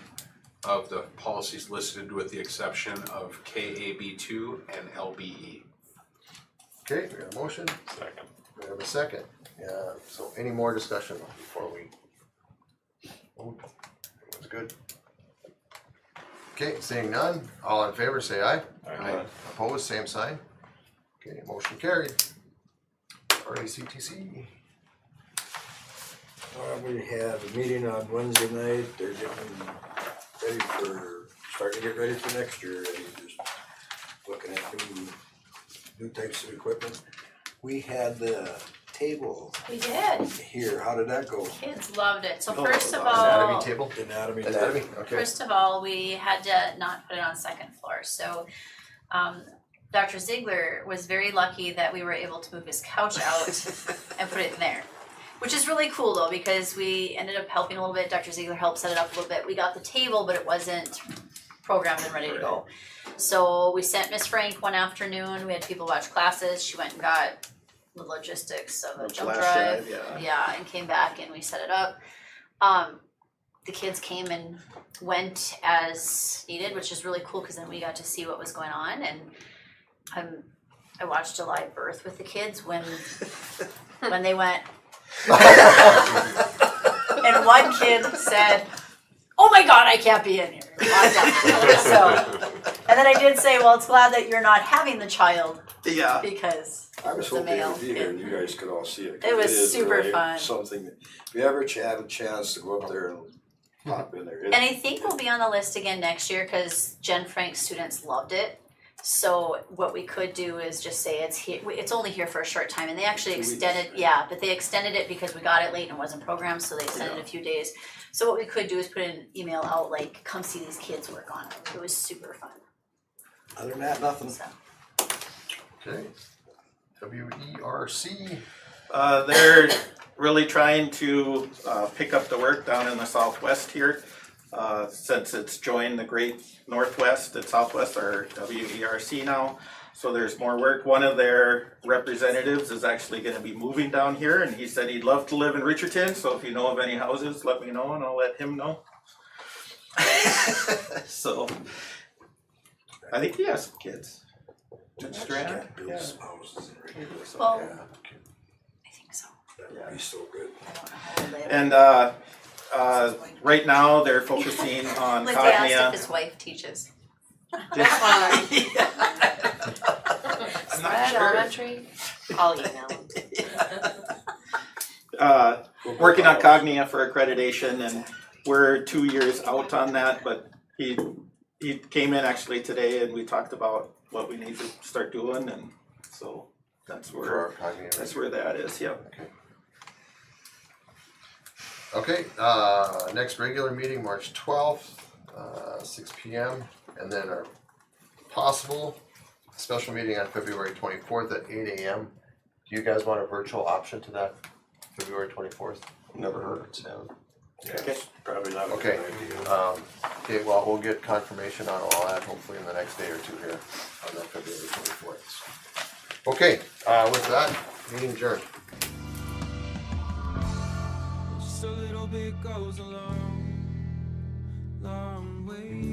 of the policies listed with the exception of KAB2 and LBE. Okay, we got a motion, Second. we have a second. So any more discussion before we? Oh, it was good. Okay, seeing none, all in favor say aye. Aye. Opposed, same sign. Okay, motion carried. RACTC. We had a meeting on Wednesday night, they're starting to get ready for next year, and just looking at new types of equipment. We had the table We did. here, how did that go? Kids loved it. So Oh, first of Anatomy all, table? Anatomy. Anatomy, okay. first of all, we had to not put it on second floor. So Dr. Ziegler was very lucky that we were able to move his couch out and put it in there. Which is really cool though, because we ended up helping a little bit. Dr. Ziegler helped set it up a little bit. We got the table, but it wasn't programmed and ready to go. So we sent Miss Frank one afternoon. We had people watch classes. She went and got the logistics of a jump flash drive. drive, Yeah, and came back and we set it up. The kids came and went as needed, which is really cool because then we got to see what was going on. And I watched a live birth with the kids when they went. And one kid said, "Oh my God, I can't be in here." So, and then I did say, "Well, it's glad that you're not having the child Yeah. because I was it's a hoping it male." would be here and you guys could all see it. 'Cause It was is super really fun. Something, that if you ever have a chance to go up there and pop in there. And I think we'll be on the list again next year because Jen Frank's students loved it. So what we could do is just say it's here, it's only here for a short time, and they actually 2 weeks. extended, yeah, but they extended it because we got it late and it wasn't programmed, so they extended a few days. So what we could do is put an email out like, come see these kids work on it. It was super fun. Other than that, nothing. So Okay. WERC. They're really trying to pick up the work down in the southwest here. Since it's joined the Great Northwest and Southwest, or WERC now. So there's more work. One of their representatives is actually gonna be moving down here, and he said he'd love to live in Richardton, so if you know of any houses, let me know and I'll let him know. So, I think he has some kids. Strand, Can't build yeah. some houses in Ridgewood or something. Well, Yeah, I think so. that would be so good. I don't know how old they are. And right now they're focusing on Lindsay asked if Cognia. his wife teaches. That's fine. I'm not sure. Elementary, I'll email him. Working on Cognia for accreditation, and we're 2 years out on that, but he came in actually today and we talked about what we need to start doing, and so that's For our where, cognitive. that's where that is, yep. Okay, next regular meeting, March 12th, 6 p.m. And then our possible special meeting on February 24th at 8 a.m. Do you guys want a virtual option to that, February 24th? Never heard it sound. Okay. Probably not a Okay. good idea. Okay, well, we'll get confirmation on all that hopefully in the next day or two here on that February 24th. Okay, with that, meeting adjourned. Just a little bit goes a long, long way.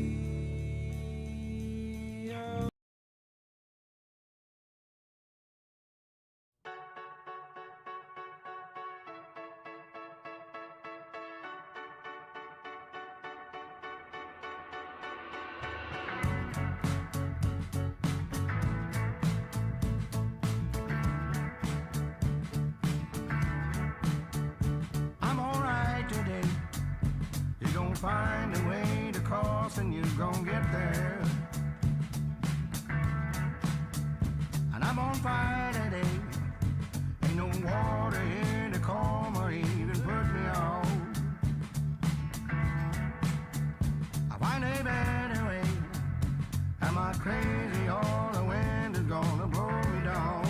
find a way to cross and you're gonna get there. And I'm on fire today. Ain't no water here to calm or even put me off. I find a better way. Am I crazy or the wind is gonna blow me down?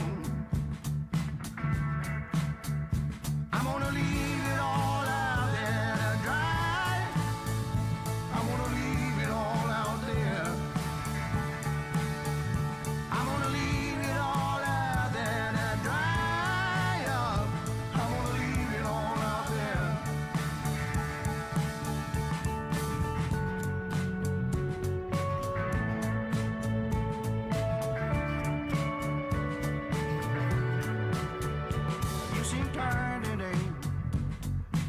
I'm gonna leave it all out there to dry. I'm gonna leave it all out there. I'm gonna leave it all out there to dry up. I'm gonna leave it all out there. You seem tired today.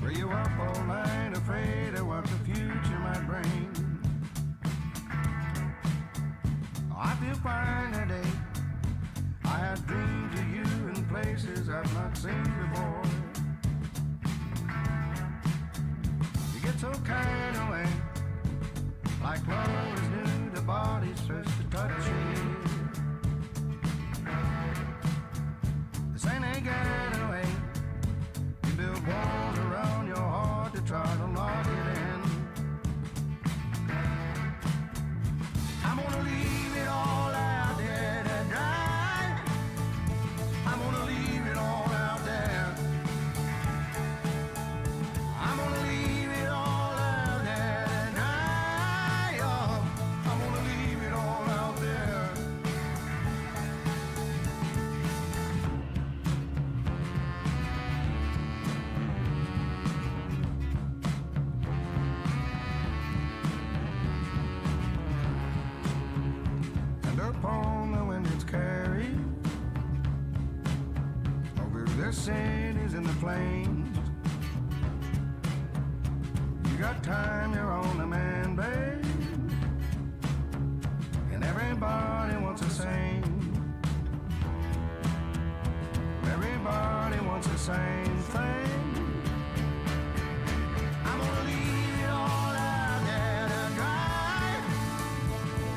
Were you up all night afraid of what the future might bring? I feel fine today. I had dreams of you in places I've not seen before. You get so carried away, like love is new, the body's first to touch you. This ain't a getaway. You build walls around your heart to try to lock it in. I'm gonna leave it all out there to dry. I'm gonna leave it all out there. I'm gonna leave it all out there to dry. Oh, I'm gonna leave it all out there. And upon the wind it's carried over the cities and the plains. You got time, you're on the man, babe, and everybody wants the same. Everybody wants the same thing. I'm gonna leave it all out there to dry.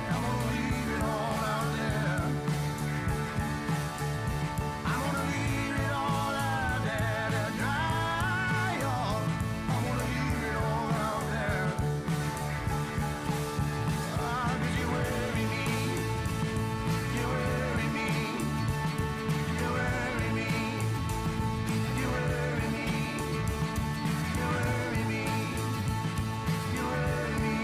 I'm gonna leave it all out there. I'm gonna leave it all out there to dry. Oh, I'm gonna leave it all out there. 'Cause you worry me. You worry me. You worry me. You worry me. You worry me. You worry me.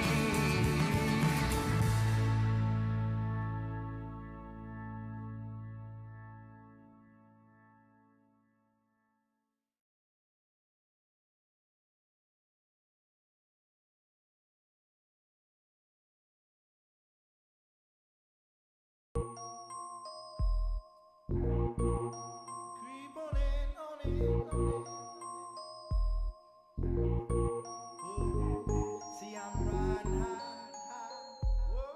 Creep on in, on in, on in. See, I'm riding high. Whoa.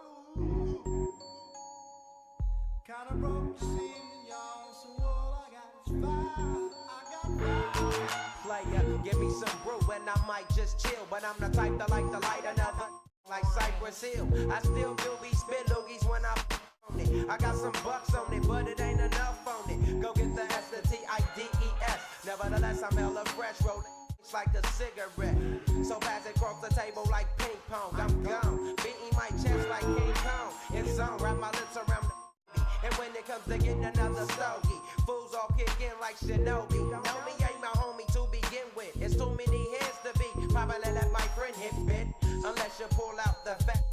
Kinda broke this evening, y'all. So all I got is fire. I got fire. Player, give me some brew and I might just chill. But I'm the type that like to light another like Cypress Hill. I still do be spit loogies when I on it. I got some bucks on it, but it ain't enough on it. Go get the STIDES. Nevertheless, I'm hella fresh, rolling like a cigarette. So pass it across the table like ping pong. I'm gone, beating my chest like King Kong. It's on, wrap my lips around the and when it comes to getting another stogie, fools all kick in like Shinobi. Know me ain't my homie to begin with. It's too many heads to be. Probably let my friend hit bit. Unless you pull out the fat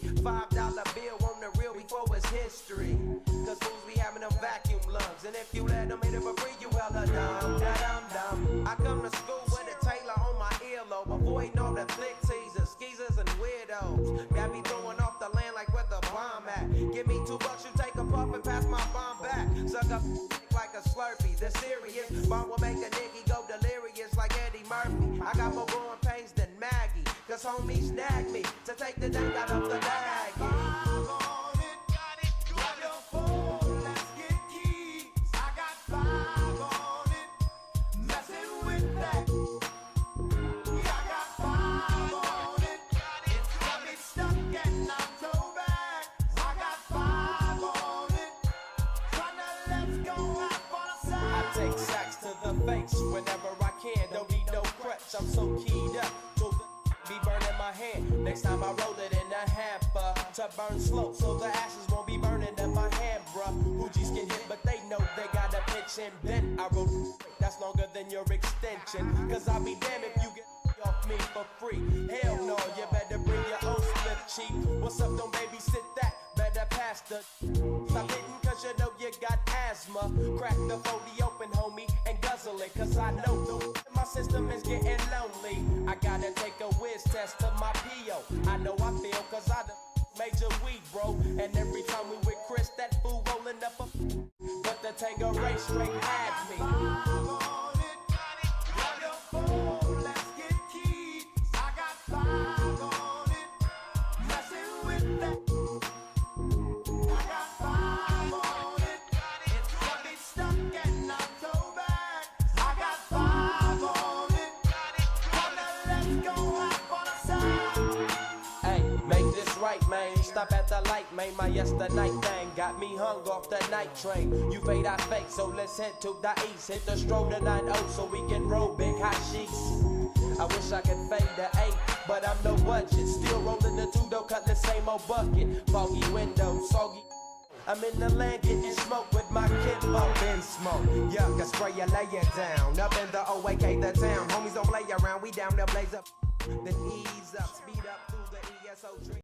$5 bill on the real before it's history. Cause fools be having them vacuum lungs. And if you let them hit it for free, you hella dumb, da-dum-dum. I come to school with a Taylor on my earlobe. Avoiding all the flick teasers, skeezers, and weirdos. Got me throwing off the land like where the bomb at. Give me $2, you take a puff and pass my bomb back. Suck up like a Slurpee. The serious bomb will make a nigga go delirious like Eddie Murphy. I got more growing pains than Maggie. Cause homies snagged me to take the dunk out of the bag. much, I'm so keyed up. So be burning my hand. Next time I roll it in a hamper to burn slow, so the ashes won't be burning in my hand, bruh. Hoogies get hit, but they know they got a pitch and bent. I roll that's longer than your extension. Cause I'll be damned if you get off me for free. Hell no, you better bring your own slip cheap. What's up, don't babysit that. Better pass the stop hitting cause you know you got asthma. Crack the 40 open, homie, and guzzle it. Cause I know my system is getting lonely. I gotta take a whiz test to my PO. I know I feel cause I done major weed, bro. And every time we with Chris, that fool rolling up a but the Tango race straight had me. Right, man, stop at the light, man. My yesterday thing got me hung off the night train. You fade, I fake, so let's head to the east. Hit the stroll to 9-0 so we can roll big hot sheets. I wish I could fade the 8, but I'm no budget. Still rolling the 2 though, cut the same old bucket. Foggy window, soggy. I'm in the land getting smoke with my kid. Up in smoke, yuck, I spray you, lay it down. Up in the OAK, the town. Homies don't play around, we down there blaze up. Then ease up, speed up through the ESO dream.